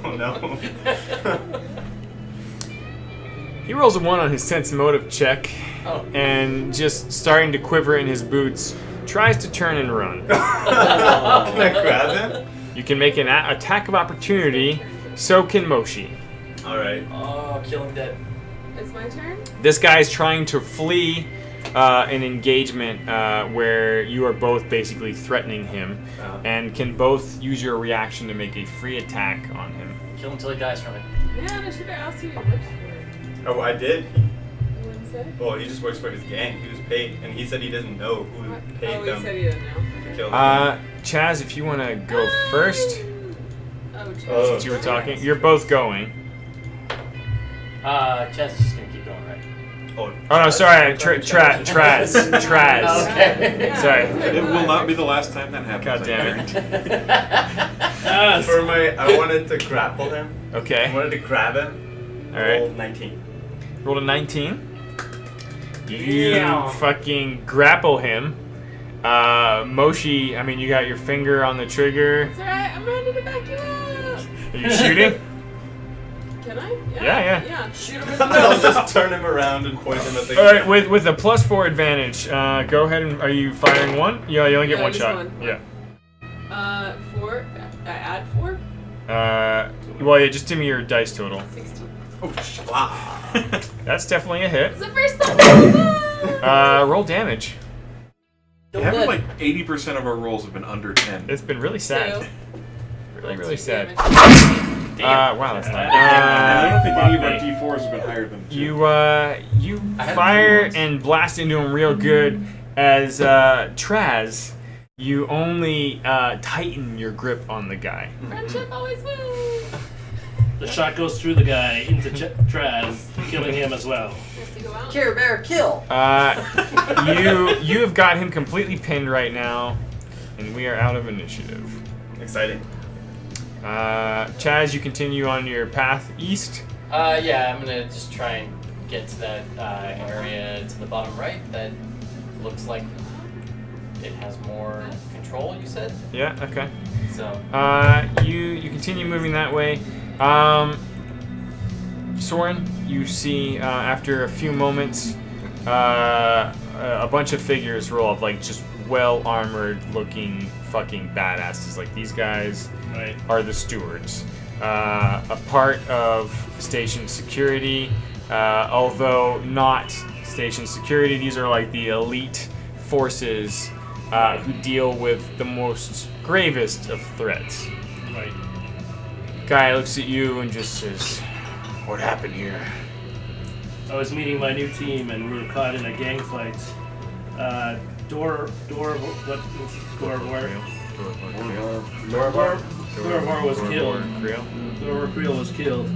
Oh no. He rolls a 1 on his sense motive check, Oh. and just starting to quiver in his boots, tries to turn and run. Can I grab him? You can make an attack of opportunity, so can Moshi. Alright. Oh, kill him dead. It's my turn? This guy is trying to flee an engagement where you are both basically threatening him, and can both use your reaction to make a free attack on him. Kill him till he dies from it. Man, I should have asked you what you worked for. Oh, I did? You wouldn't say? Well, he just works for his gang. He was paid, and he said he doesn't know who What? paid Oh, them he said he didn't know. to kill them. Chaz, if you want to go first, Oh, Oh. since you were talking, you're both going. Chaz is just gonna keep going, right? Oh no, sorry, Traz. Okay. Yeah. Sorry. it will not be the last time that happens. God I damn it. guarantee. For I wanted to grapple him. I Okay. wanted to grab him. Alright. Roll 19. Rolled a 19. You Yeah. fucking grapple him. Moshi, I mean, you got your finger on the trigger. It's alright, I'm ready to back you up. Are you shooting? Can I? Yeah. Shoot him in the I'll nose. just turn him around and point him at the Alright, with a +4 advantage, go ahead and, are you firing one? Yeah, you only get Yeah, one just shot. one. Yeah. 4. I add 4? Well, yeah, just give me your dice total. 16. Wow. That's definitely a hit. It's the first time. Roll damage. Kill Having him like 80% of our rolls have been under 10. It's been really sad. Really sad. Damage. Wow, that's not. And I don't think any of our Fuck me. D4s have been higher than 2. You had fire once. and blast into him real good as Traz. You only tighten your grip on the guy. Friendship always wins. The shot goes through the guy into Traz, killing him as well. Has to go out. Care Bear, kill. You have got him completely pinned right now, and we are out of initiative. Exciting. Chaz, you continue on your path east. Yeah, I'm gonna just try and get to that area to the bottom right that looks like it has more control, you said? Yeah. Okay. So, You continue moving that way. Soren, you see after a few moments a bunch of figures roll up, like just well armored looking fucking badasses. Like these guys Right. are the stewards, a part of station security, although not station security. These are like the elite forces who deal with the most gravest of threats. Right. Guy looks at you and just says, "What happened here?" I was meeting my new team and we were caught in a gang fight. Dorvor was killed. Dorvor Creel was killed.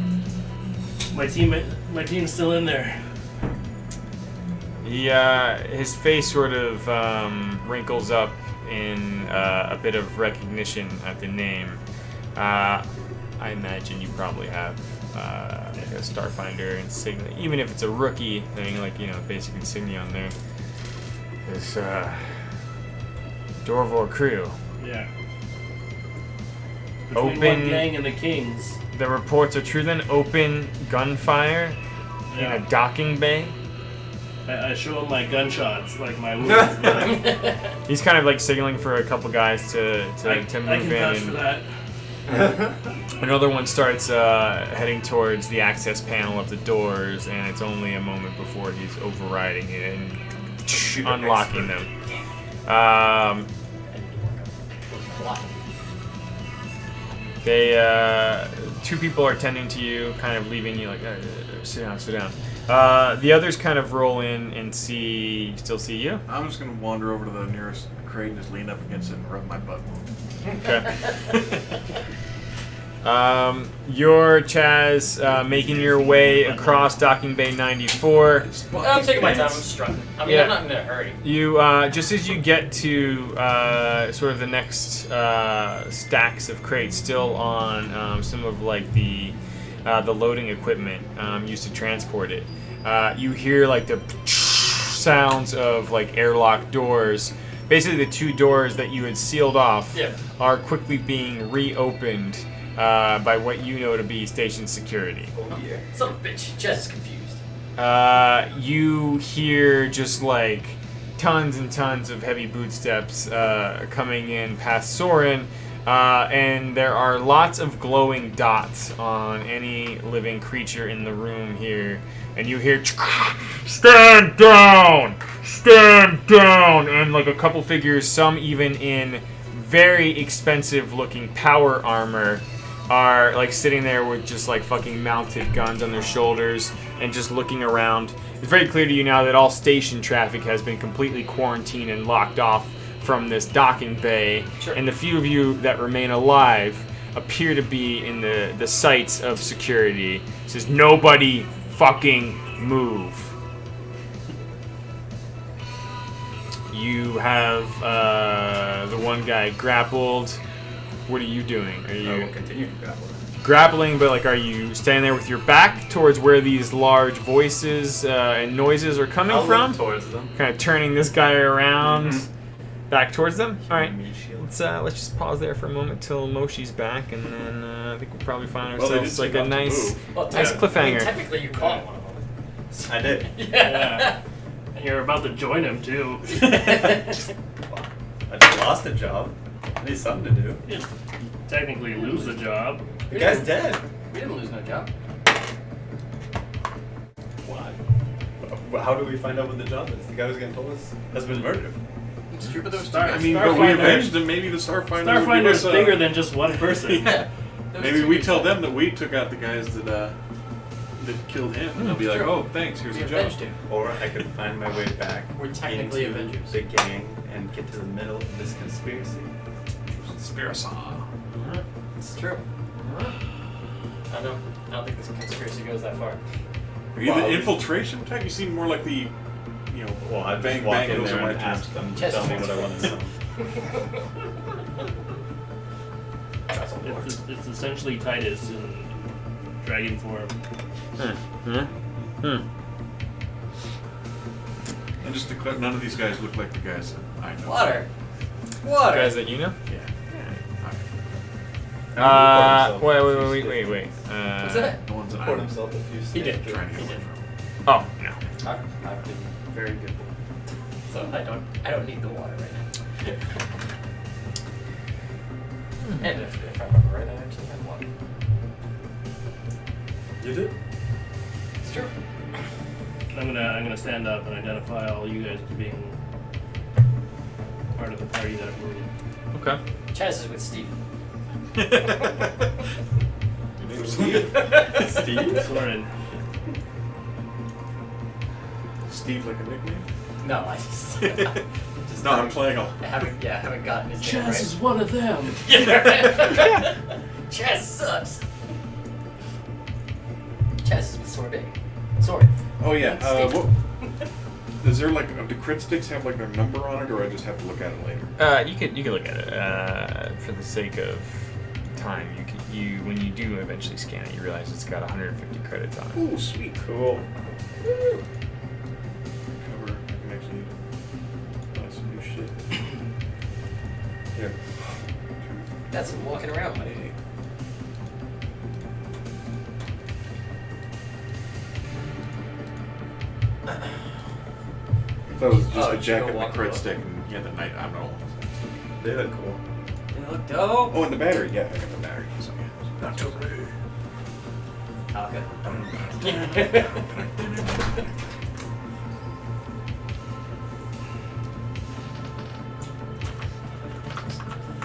My team's still in there. His face sort of wrinkles up in a bit of recognition at the name. I imagine you probably have like a Starfinder insignia, even if it's a rookie thing, like basic insignia on there. This Dorvor Creel. Yeah. Between Open- one gang and the Kings. The reports are true. Then open gunfire in Yeah. a docking bay. I show him my gunshots, like my wounds. He's kind of like signaling for a couple guys to I move can in. vouch for And that. another one starts heading towards the access panel of the doors, and it's only a moment before he's overriding it and unlocking them. They two people are tending to you, kind of leaving you like sit down. The others kind of roll in and still see you. I'm just gonna wander over to the nearest crate and just lean up against it and rub my butt. Okay. You're Chaz making your way across Docking Bay 94. I'm taking my time. I'm strutting. I mean, Yeah. I'm not in a hurry. You just as you get to sort of the next stacks of crates, still on some of like the loading equipment used to transport it. You hear like the sounds of like airlock doors. Basically, the two doors that you had sealed off are quickly being reopened by what you know to be station security. Oh dear. Son of a bitch. Jess is confused. You hear just like tons and tons of heavy bootsteps coming in past Soren, and there are lots of glowing dots on any living creature in the room here. And you hear, stand down! Stand down! And like a couple figures, some even in very expensive looking power armor, are like sitting there with just like fucking mounted guns on their shoulders and just looking around. It's very clear to you now that all station traffic has been completely quarantined and locked off from this docking bay. Sure. And the few of you that remain alive appear to be in the sights of security. It says, nobody fucking move. You have the one guy grappled. What are you doing? Are I you will continue to grapple. grappling, but like are you standing there with your back towards where these large voices and noises are coming I'll from? look towards them. Kind of turning this guy around back towards them. All right. Meat shield. Let's just pause there for a moment till Moshi's back, and then I think we'll probably find Well, they ourselves did like say a not to nice, move. Well, nice I mean, cliffhanger. technically, you caught one of them. I did. Yeah. And you're about to join him too. I just lost a job. I need something to do. You technically lose the job. The guy's dead. We didn't lose no job. Why? How do we find out what the job is? The guy who's getting told us has been murdered. It's true, but those two Star- guys. I mean, but we Starfinder- avenged him. Maybe the Starfinder would give Starfinder's us bigger than just one person. Yeah. Those Maybe two we guys- tell them that we took out the guys that killed him, and they'll be like, True. "Oh, thanks. Here's We a job." avenged him. Or I could find my way back We're technically into Avengers. the gang and get to the middle of this conspiracy. Conspiracy. It's true. I don't think this conspiracy goes that far. Are you Wow. the infiltration type? You seem more like the, Well, I'd bang just walk bang in those there are white and terms. ask them to Chest tell me what I want to know. It's essentially Titus in dragon form. And just to clear, none of these guys look like the guys that I know. Water. Water. Guys that you know? Yeah. Wait. What's that? The ones that I Poured know. himself a few He did. steps. Trying to He get away did. from. Oh, no. I've been very good. So I don't need the water right now. And if I remember right, I actually had water. You did? It's true. I'm gonna stand up and identify all you guys as being part of the party that have moved. Okay. Chaz is with Steve. Your name's Steve? Steve? Soren. Steve like a nickname? No, I just No, I'm playing all. I haven't gotten his name Chaz right. is one of them. Yeah. Chaz sucks. Chaz is with Sorbet. Sorry. Oh yeah. Steve. What? Is there like do crit sticks have like their number on it, or I just have to look at it later? You could look at it for the sake of time. When you do eventually scan it, you realize it's got 150 credits on it. Ooh, sweet. Cool. Cover. I can actually buy some new shit. Here. That's him walking around, buddy. That was just Oh, a you jacket go and a walk crit along. stick, and yeah, the night. I don't know. They look cool. They look dope. Oh, and the battery. Yeah, I got the battery. So yeah. Not too late. Okay.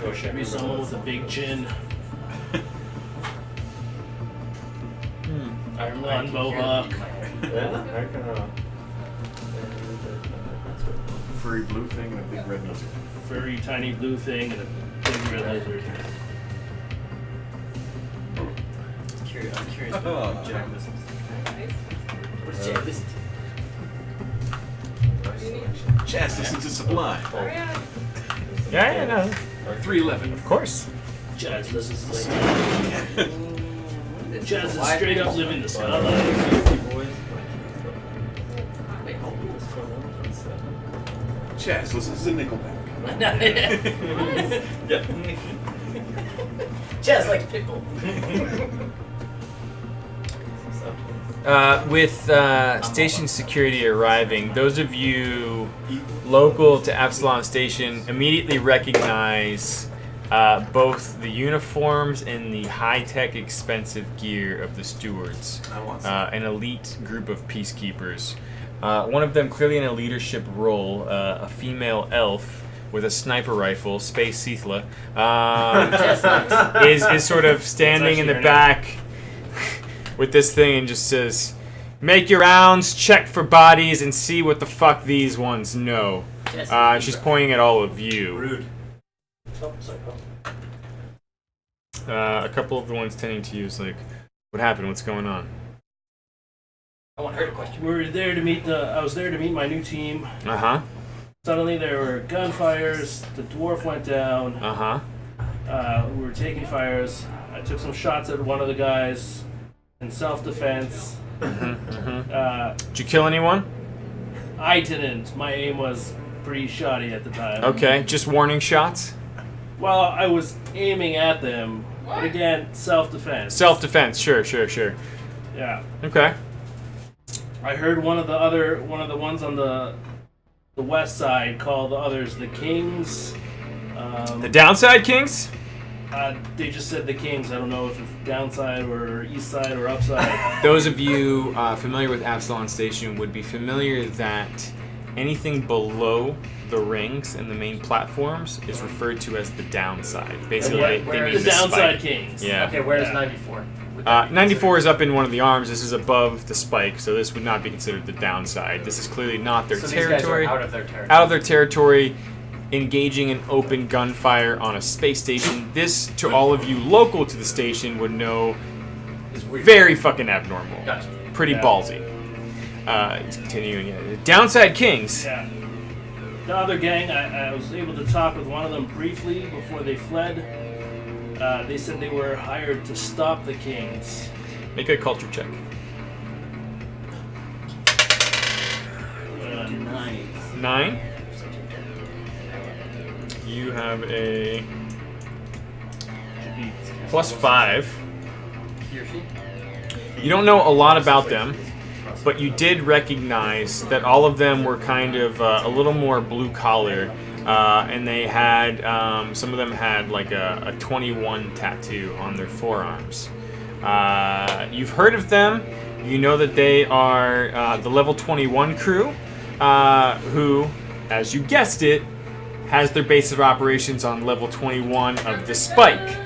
Oh shit. Maybe someone with a big chin. I Blonde mohawk. Yeah, I can. Furry blue thing and a big red lizard. Furry, tiny blue thing and a big red lizard. I'm curious Oh. what Jack listens to. What does Jack listen to? Chaz listens to Sublime. Oh, yeah. Yeah, no. 311. Of course. Jazz listens to Jazz is straight up living the skyline. Chaz listens to Nickelback. Yep. Jazz likes pickle. With station security arriving, those of you local to Absalom Station immediately recognize both the uniforms and the high-tech, expensive gear of the stewards. An elite group of peacekeepers. One of them clearly in a leadership role, a female elf with a sniper rifle, Space Sethla, is sort of standing in the back with this thing and just says, "Make your rounds, check for bodies, and see what the fuck these ones know." She's pointing at all of you. Rude. A couple of the ones tending to you is like, "What happened? What's going on?" I want her to question. We were there to meet I was there to meet my new team. Uh-huh. Suddenly there were gunfires. The dwarf went down. Uh-huh. We were taking fires. I took some shots at one of the guys in self-defense. Did you kill anyone? I didn't. My aim was pretty shoddy at the time. Okay, just warning shots? Well, I was aiming at them, but again, self-defense. Self-defense, sure. Yeah. Okay. I heard one of the ones on the west side call the others the Kings. The Downside Kings? They just said the Kings. I don't know if it's downside or east side or upside. Those of you familiar with Absalom Station would be familiar that anything below the rings and the main platforms is referred to as the downside. Basically, Where they is mean The downside spike. Kings. Yeah. Okay, where is Yeah. 94? 94 is up in one of the arms. This is above the spike, so this would not be considered the downside. This is clearly not their So territory. these guys are out of their territory. Out of their territory, engaging in open gunfire on a space station. This, to all of you local to the station, would know It's weird. very fucking abnormal. Gotcha. Pretty Yeah. ballsy. He's continuing. The Downside Kings. Yeah. The other gang, I was able to talk with one of them briefly before they fled. They said they were hired to stop the Kings. Make a culture check. Nice. 9. You have a +5. He or she? You don't know a lot about them, but you did recognize that all of them were kind of a little more blue collar, and they had some of them had like a 21 tattoo on their forearms. You've heard of them. You know that they are the level 21 crew, who, as you guessed it, has their base of operations on level 21 of the spike.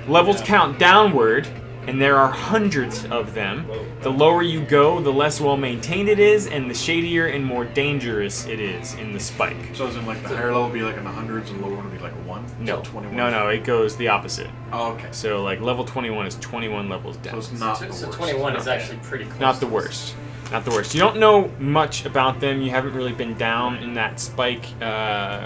Levels count downward, and there are hundreds of them. The lower you go, the less well maintained it is, and the shadier and more dangerous it is in the spike. So as in like the higher level would be like in the hundreds and the lower one would be like a 1? No, So 21. no, it goes the opposite. Oh, okay. So like level 21 is 21 levels So down. it's not So, the so worst. 21 is Okay. actually pretty close. Not the to this. worst. Not the worst. You don't know much about them. You haven't really been down in that spike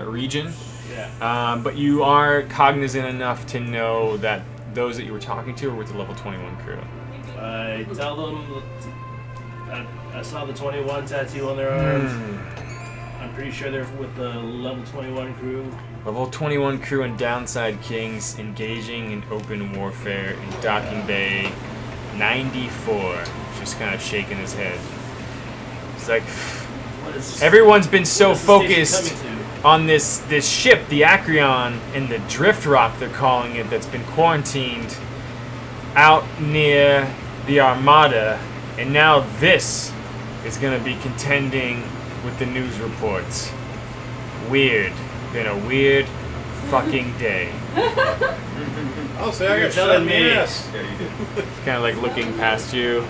region. Yeah. But you are cognizant enough to know that those that you were talking to are with the level 21 crew. I tell them I saw the 21 tattoo on their arms. I'm pretty sure they're with the level 21 crew. Level 21 crew and Downside Kings engaging in open warfare in Docking Bay 94. Just kind of shaking his head. It's like, What is everyone's been so what is the station focused coming on this ship, the Acreon, and the Drift Rock, they're calling it, that's been quarantined out near the Armada, and now this is going to be contending with the news reports. Weird. Been a weird fucking day. I'll say I You're got shot telling in the me. ass. Kind of like looking past you.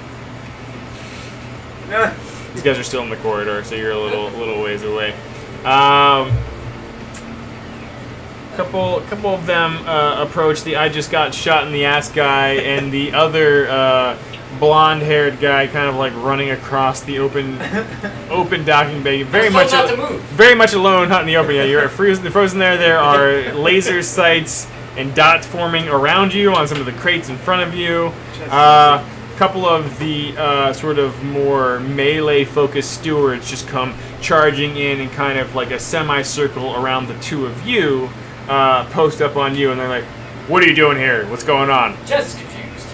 These guys are still in the corridor, so you're a little ways away. Couple of them approach the I just got shot in the ass guy, and the other blonde-haired guy kind of like running across the open docking bay. Very much alone, not in the open. Yeah, you're frozen there. There are laser sights and dots forming around you on some of the crates in front of you. Couple of the sort of more melee-focused stewards just come charging in and kind of like a semicircle around the two of you, post up on you, and they're like, "What are you doing here? What's going on?" Chaz is confused.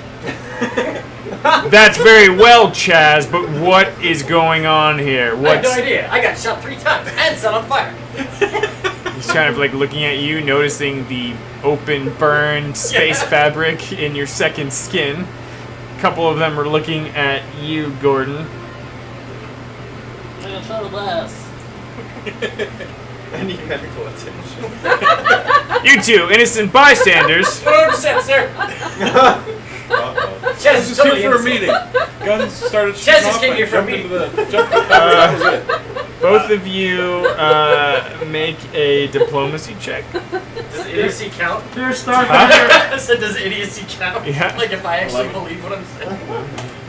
That's very well, Chaz, but what is going on here? I have no idea. I got shot 3 times and set on fire. He's kind of like looking at you, noticing the open, burned space fabric in your second skin. A couple of them are looking at you, Gordon. I got shot in the ass. I need medical attention. You two, innocent bystanders. 100%, sir. Chaz Chaz is is totally here for a innocent. meeting. Guns started Chaz shooting just off. came I here for a jumped meeting. into the that was it. Both of you make a diplomacy check. Does idiocy count? You're a Starfinder. I said, does idiocy count? Yeah. Like if I actually believe what I'm saying.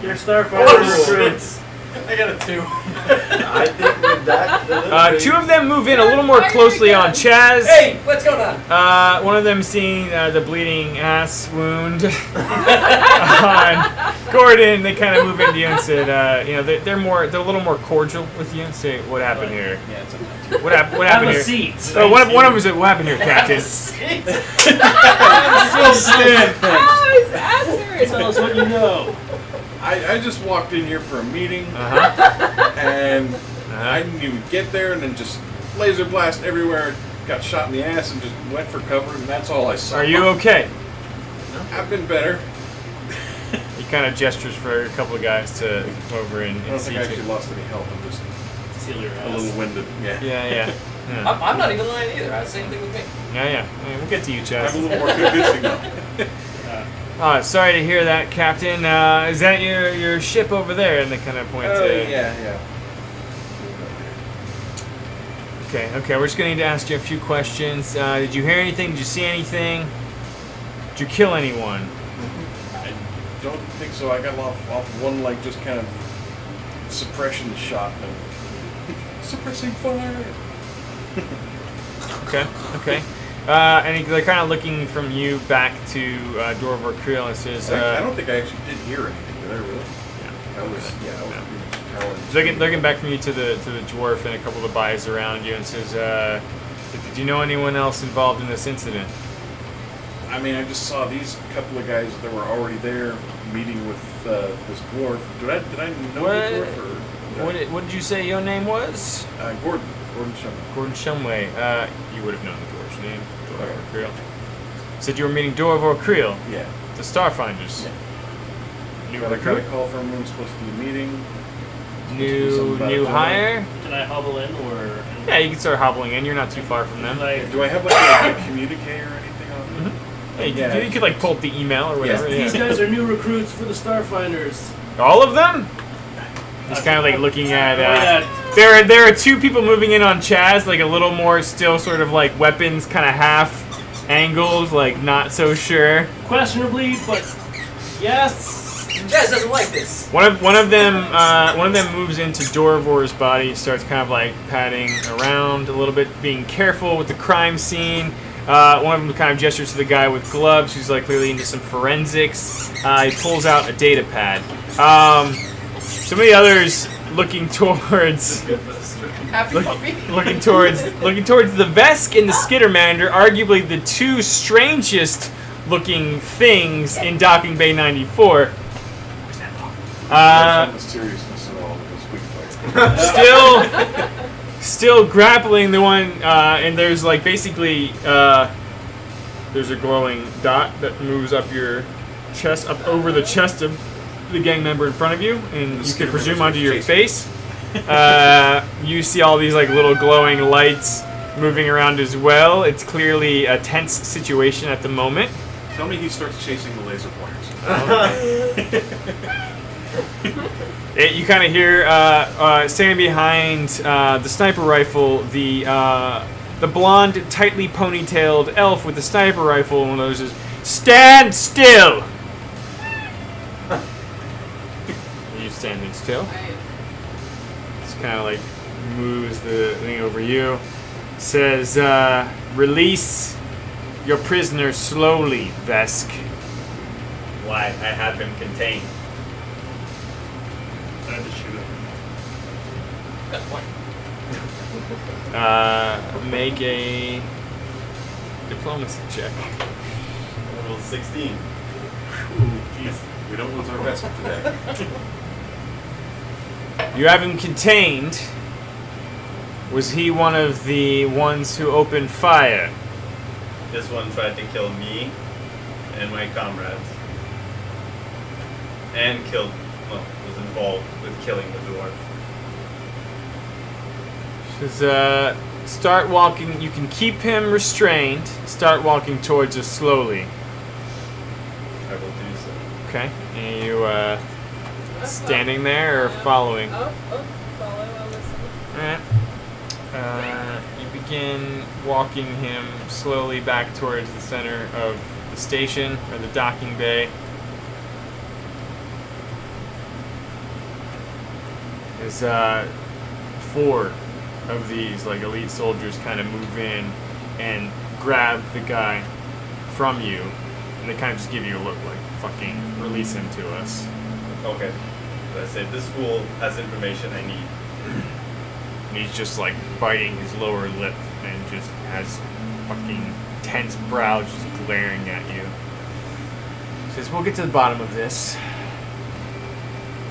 You're a Starfinder recruits. I got a 2. I think with that delivery, Two of them move in a little more closely on Chaz. Hey, what's going on? One of them seeing the bleeding ass wound on Gordon. They kind of move into you and said, they're a little more cordial with you. And say, what happened here? Yeah, it's What happened here? seat. Oh, one of them said, what happened here, Captain? Oh, his ass hurts. Tell us what you know. I just walked in here for a meeting, and I didn't even get there, and then just laser blast everywhere. Got shot in the ass and just went for cover, and that's all I saw. Are you okay? I've been better. He kind of gestures for a couple of guys to come over and I don't see think I you. actually lost any health. I'm just Seal your a ass. little winded. Yeah. Yeah. I'm not even lying either. Same thing with me. Yeah. We'll get to you, I'm a Chaz. little more convincing now. Sorry to hear that, Captain. Is that your ship over there? And they kind of point to... yeah. Okay. We're just going to need to ask you a few questions. Did you hear anything? Did you see anything? Did you kill anyone? I don't think so. I got off one, like, just kind of suppression shot. And suppressing fire. Okay. And they're kind of looking from you back to Dorvar Creel and says... I don't think I actually did hear anything, did I really? Yeah. I was howling. So looking back from you to the dwarf and a couple of the guys around you and says, did you know anyone else involved in this incident? I mean, I just saw these couple of guys that were already there meeting with this dwarf. Did I know the dwarf? Or What did you say your name was? Gordon Shumway. Gordon Shumway. You would have known the dwarf's name. Dorvar Creel. Said you were meeting Dorvar Creel, Yeah. the Starfinders. Yeah. New Got a recruit? call from him. Supposed to be a meeting. New hire? Can I hobble in or? Yeah, you can start hobbling in. You're not too far from them. Like, Do I have like a communicator or anything on me? Yeah, you could like pull up the email or whatever. these Yeah. guys are new recruits for the Starfinders. All of them? He's kind of like looking at. Yeah. There are two people moving in on Chaz, like a little more still sort of like weapons kind of half angles, like not so sure. Questionably, but yes. Chaz doesn't like this. One of them moves into Dorvor's body, starts kind of like patting around a little bit, being careful with the crime scene. One of them kind of gestures to the guy with gloves, who's like clearly into some forensics. He pulls out a data pad. Some of the others looking towards Happy puppy. looking towards the Vesk and the Skittermander, arguably the two strangest looking things in Docking Bay 94. That's not the seriousness at all with this weak player. Still grappling the one, and there's like basically there's a glowing dot that moves up your chest, up over the chest of the gang member in front of you, and you can presume onto your face. You see all these like little glowing lights moving around as well. It's clearly a tense situation at the moment. Tell me he starts chasing the laser pointers. You kind of hear standing behind the sniper rifle, the blonde, tightly ponytailed elf with the sniper rifle, and one of those is, "Stand still!" Are you standing still? Right. Just kind of like moves the thing over you. Says, "Release your prisoner slowly, Vesk." Why? I have him contained. I had to shoot him. Good point. Make a diplomacy check. Level 16. We don't lose our vessel today. You have him contained. Was he one of the ones who opened fire? This one tried to kill me and my comrades. And was involved with killing the dwarf. Says, start walking. You can keep him restrained. Start walking towards us slowly. I will do so. Okay. And you standing there or following? Oh, follow, I'll listen. Alright. You begin walking him slowly back towards the center of the station, or the docking bay. There's 4 of these like elite soldiers kind of move in and grab the guy from you, and they kind of just give you a look like, fucking release him to us. Okay. As I said, this fool has information I need. And he's just like biting his lower lip and just has fucking tense brow just glaring at you. Says, "We'll get to the bottom of this."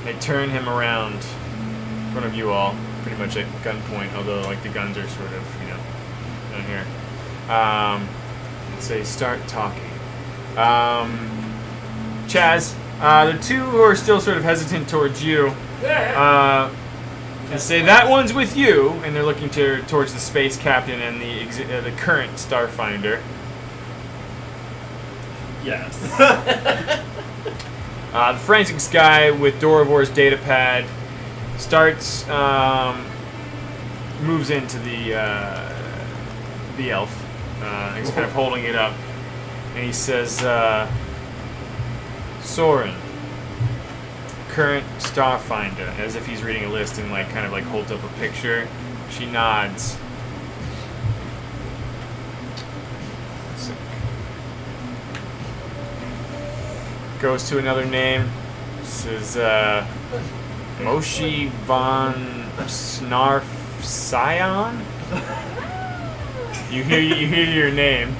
They turn him around in front of you all, pretty much at gunpoint, although like the guns are sort of, down here. And say, "Start talking." Chaz, the 2 who are still sort of hesitant towards you, and say, "That one's with you," and they're looking towards the space captain and the current Starfinder. Yes. The forensics guy with Dorovor's data pad starts, moves into the elf. He's kind of holding it up, and he says, "Soren, current Starfinder," as if he's reading a list, and like kind of like holds up a picture. She nods. Sick. Goes to another name. Says Moshi von Snarfsion. You hear your name,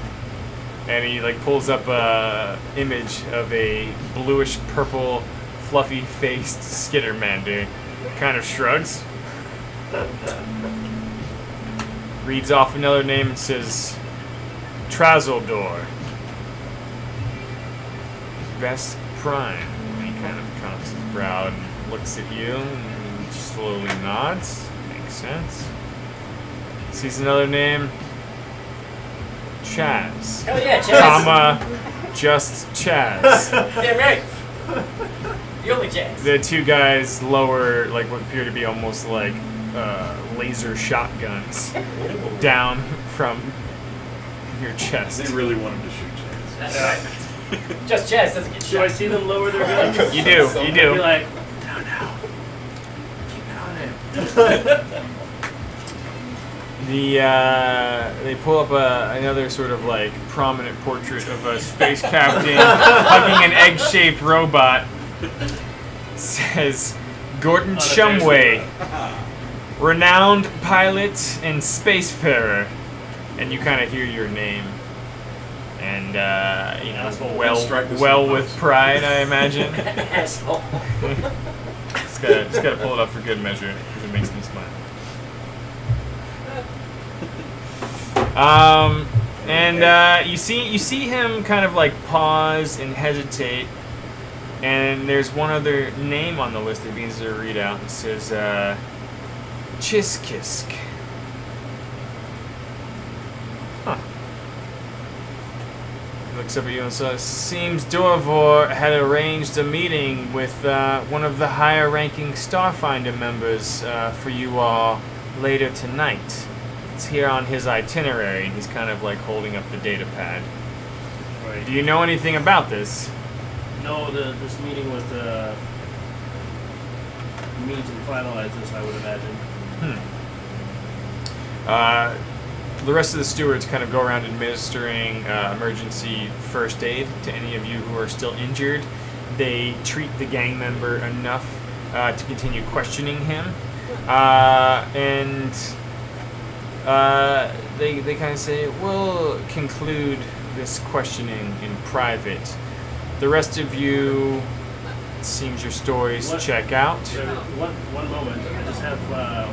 and he like pulls up a image of a bluish purple, fluffy-faced Skittermander. Kind of shrugs. Reads off another name and says, Trazeldor. Best Prime. And he kind of cocks his brow and looks at you and slowly nods. Makes sense. Sees another name. Chaz. Hell yeah, Chaz. Comma, just Chaz. Damn right. The only Chaz. The 2 guys lower, like what appear to be almost like laser shotguns down from your chest. They really wanted to shoot Chaz. That's right. Just Chaz doesn't get Do I shot. see them lower their guns? You do. I'd be like, They pull up another sort of like prominent portrait of a space captain hugging an egg-shaped robot. Says Gordon Shumway, renowned pilot and spacefarer, and you kind of hear your name, and Asshole. well with pride, I imagine. Asshole. Just gotta pull it up for good measure because it makes me smile. You see him kind of like pause and hesitate, and there's one other name on the list that begins to read out. It says Chiskisk. Huh. looks up at you and says, "Seems Dorvor had arranged a meeting with one of the higher-ranking Starfinder members for you all later tonight. It's here on his itinerary." He's kind of like holding up the data pad. Right. Do you know anything about this? No, this meeting was to meet and finalize this, I would imagine. The rest of the stewards kind of go around administering emergency first aid to any of you who are still injured. They treat the gang member enough to continue questioning him. And they kind of say, "We'll conclude this questioning in private. The rest of you, it seems your stories What? check out." One moment. I just have a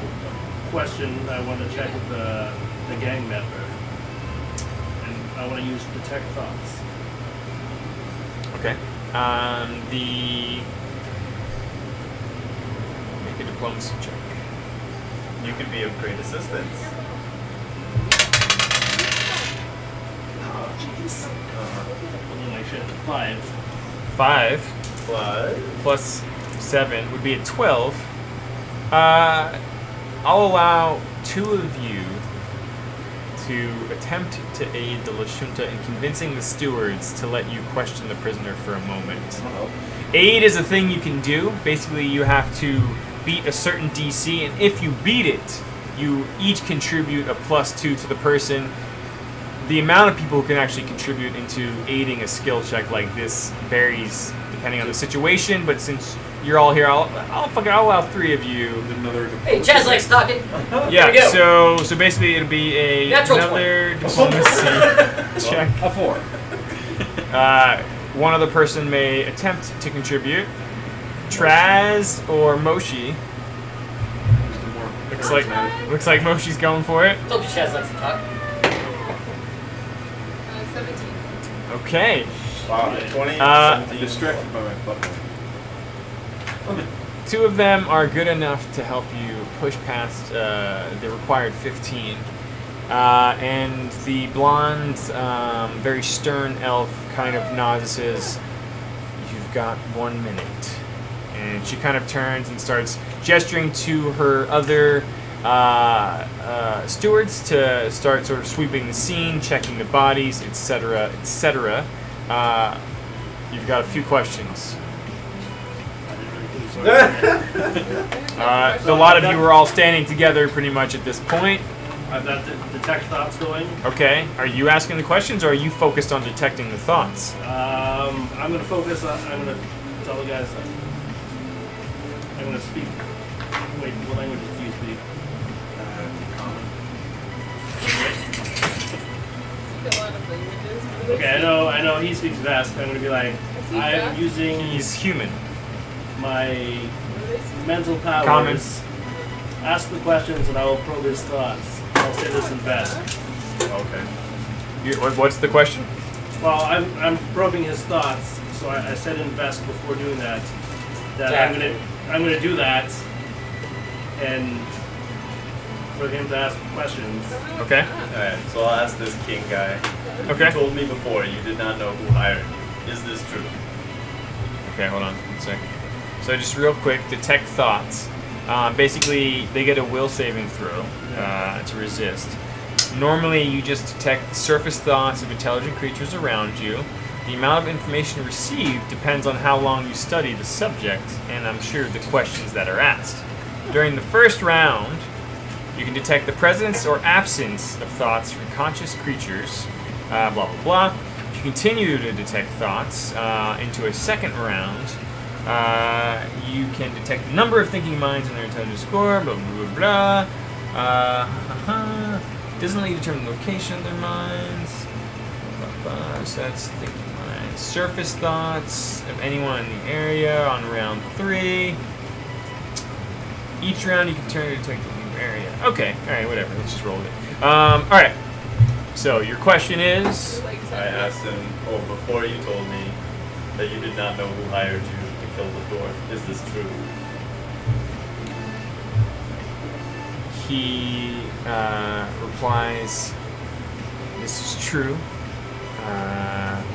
question I want to check with the gang member. And I want to use detect thoughts. Okay. Make a diplomacy check. You could be of great assistance. Oh, jeez. Holy my shit. 5. 5 Plus. +7 would be a 12. I'll allow 2 of you to attempt to aid the Lashunta in convincing the stewards to let you question the prisoner for a moment. Aid is a thing you can do. Basically, you have to beat a certain DC, and if you beat it, you each contribute a +2 to the person. The amount of people who can actually contribute into aiding a skill check like this varies depending on the situation, but since you're all here, I'll allow 3 of you. Another Hey, Chaz likes talking. Yeah, Here we go. so basically it'll be Natural another diplomacy check. A 4. One other person may attempt to contribute. Traz or Moshi. Looks like Moshi's going for it. Told you Chaz likes to talk. 17. Okay. Wow, 20, I'm 17. distracted by my button. 2 of them are good enough to help you push past the required 15. And the blonde, very stern elf kind of nods and says, "You've got 1 minute." And she kind of turns and starts gesturing to her other stewards to start sort of sweeping the scene, checking the bodies, etc., etc. You've got a few questions. A lot of you are all standing together pretty much at this point. I've got the detect thoughts going. Okay, are you asking the questions or are you focused on detecting the thoughts? I'm going to focus on, I'm going to tell the guys that I'm going to speak. Wait, what language do you speak? Speak a lot of languages. Okay, I know he speaks Vesk. I'm going to be like, he I'm Vesk? using He's human. my What do they speak? mental powers. Comments. Ask the questions and I will probe his thoughts. I'll say this in Vesk. Okay. What's the question? Well, I'm probing his thoughts, so I said in Vesk before doing that I'm gonna do that, and for him to ask questions. Okay. Alright, so I'll ask this king guy. Okay. You told me before you did not know who hired you. Is this true? Okay, hold on 1 second. So just real quick, detect thoughts. Basically, they get a will saving throw to resist. Normally, you just detect surface thoughts of intelligent creatures around you. The amount of information received depends on how long you study the subject, and I'm sure the questions that are asked. During the first round, you can detect the presence or absence of thoughts from conscious creatures, blah, blah, blah. If you continue to detect thoughts into a second round, you can detect the number of thinking minds and their intelligence score, blah, blah, blah, blah. Doesn't let you determine the location of their minds. So that's thinking minds. Surface thoughts of anyone in the area on round 3. Each round you can turn to detect a new area. Okay, alright, whatever. Let's just roll with it. Alright. So your question is. Like I asked him, before you told me that you did not know who hired you to kill the dwarf. Is this true? He replies, "This is true.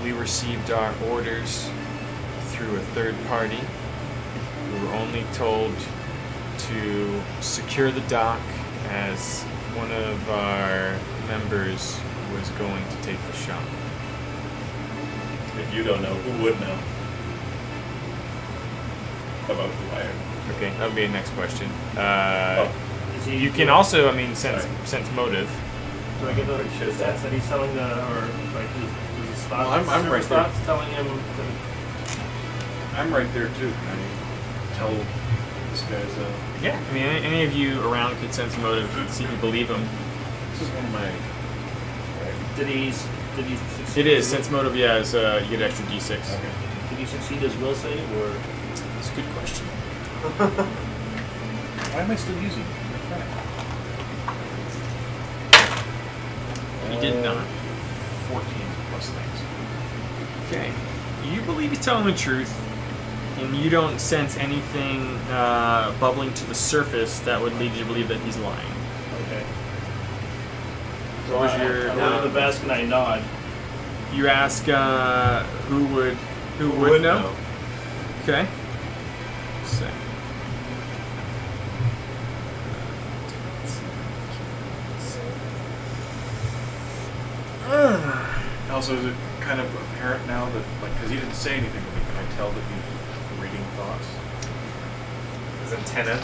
We received our orders through a third party. We were only told to secure the dock as one of our members was going to take the shot. If you don't know, who would know? About the wire. Okay, that would be a next question. Is he, You can also, sense motive. Do I get the stats that he's telling or like his thoughts? Well, I'm right there. Thoughts telling him. I'm right there too. I mean, tell this guy's. Yeah, I mean, any of you around could sense motive and see if you believe him. This is one of my. Did he succeed? It is sense motive. Yeah, is you get extra d6. Okay. Did he succeed his will save or? That's a good question. Why am I still using it? He did not. 14 plus things. Okay. You believe he's telling the truth, and you don't sense anything bubbling to the surface that would lead you to believe that he's lying. Okay. What was your? I look at the Basque and I nod. You ask who would know? Okay. So. Also, is it kind of apparent now that, because he didn't say anything to me, can I tell that he's reading thoughts? His antenna.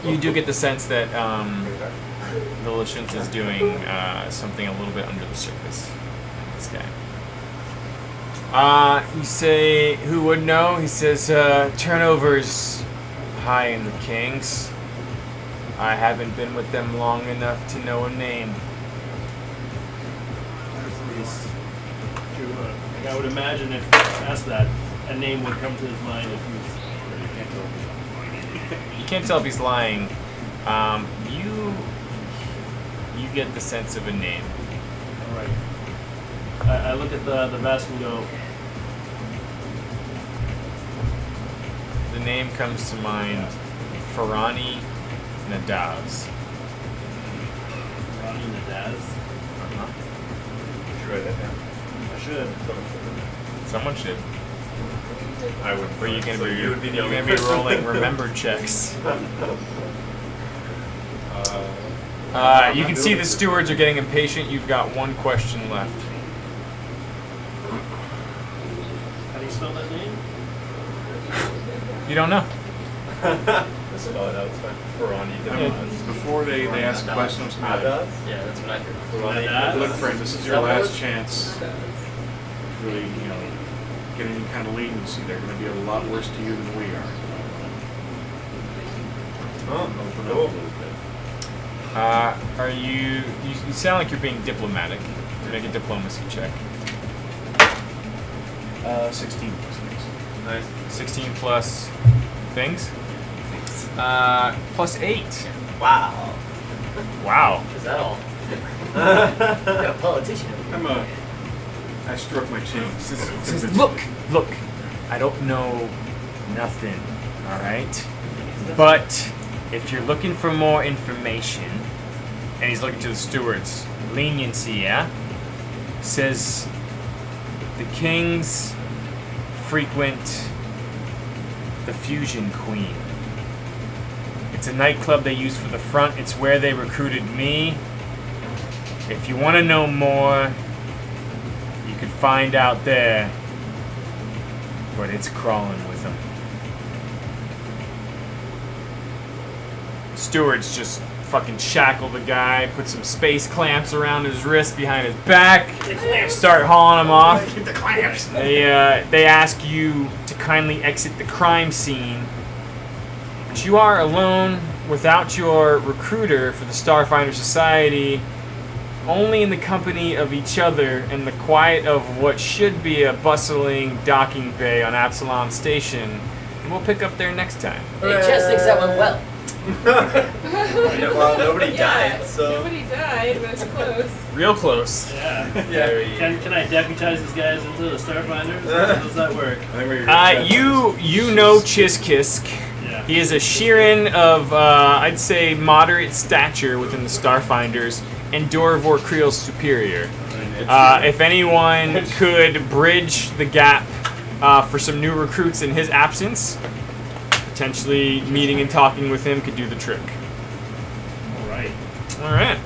You do get the sense that Millicent is doing something a little bit under the surface. This guy. You say, who would know? He says, turnover's high in the Kings. I haven't been with them long enough to know a name. I would imagine if asked that, a name would come to his mind if he was. You can't tell if he's lying. You get the sense of a name. All right. I look at the mask and go. The name comes to mind, Farani Nadaz. Ronnie Nadaz. You should write that down. I should. Someone should. I would. Or you can So be, you would be the you're only gonna be person. rolling remember checks. You can see the stewards are getting impatient. You've got one question left. How do you spell that name? You don't know. Spell it out. It's fine. Ferrani Nadaz. Before they ask questions, I'm gonna Nadaz? Yeah, that's what I heard. Ferrani Nadaz? look, friend, this is your last chance to really, get any kind of leniency. They're going to be a lot worse to you than we are. Oh, Open up a little bit. Are you sound like you're being diplomatic. Make a diplomacy check. 16 plus things. Nice. 16 plus things. Plus 8. Wow. Wow. Is that all? Got a politician over here. I struck my chin. Says, look, I don't know nothing, alright? But if you're looking for more information, and he's looking to the stewards, leniency, yeah? Says the Kings frequent the Fusion Queen. It's a nightclub they use for the front. It's where they recruited me. If you want to know more, you could find out there, but it's crawling with them. Stewards just fucking shackle the guy, put some space clamps around his wrist behind his back, start hauling him off. Get the clamps! They ask you to kindly exit the crime scene, but you are alone without your recruiter for the Starfinder Society, only in the company of each other in the quiet of what should be a bustling docking bay on Absalom Station. And we'll pick up there next time. Hey, Jess thinks that went well. Well, nobody died, so. Nobody died, but it's close. Real close. Yeah. Yeah. Can I deputize these guys into the Starfinders? How does that work? You know Chiskisk. Yeah. He is a Sheeran of, I'd say, moderate stature within the Starfinders, and Dorivor Creel's superior. If anyone could bridge the gap for some new recruits in his absence, potentially meeting and talking with him could do the trick. All right. All right.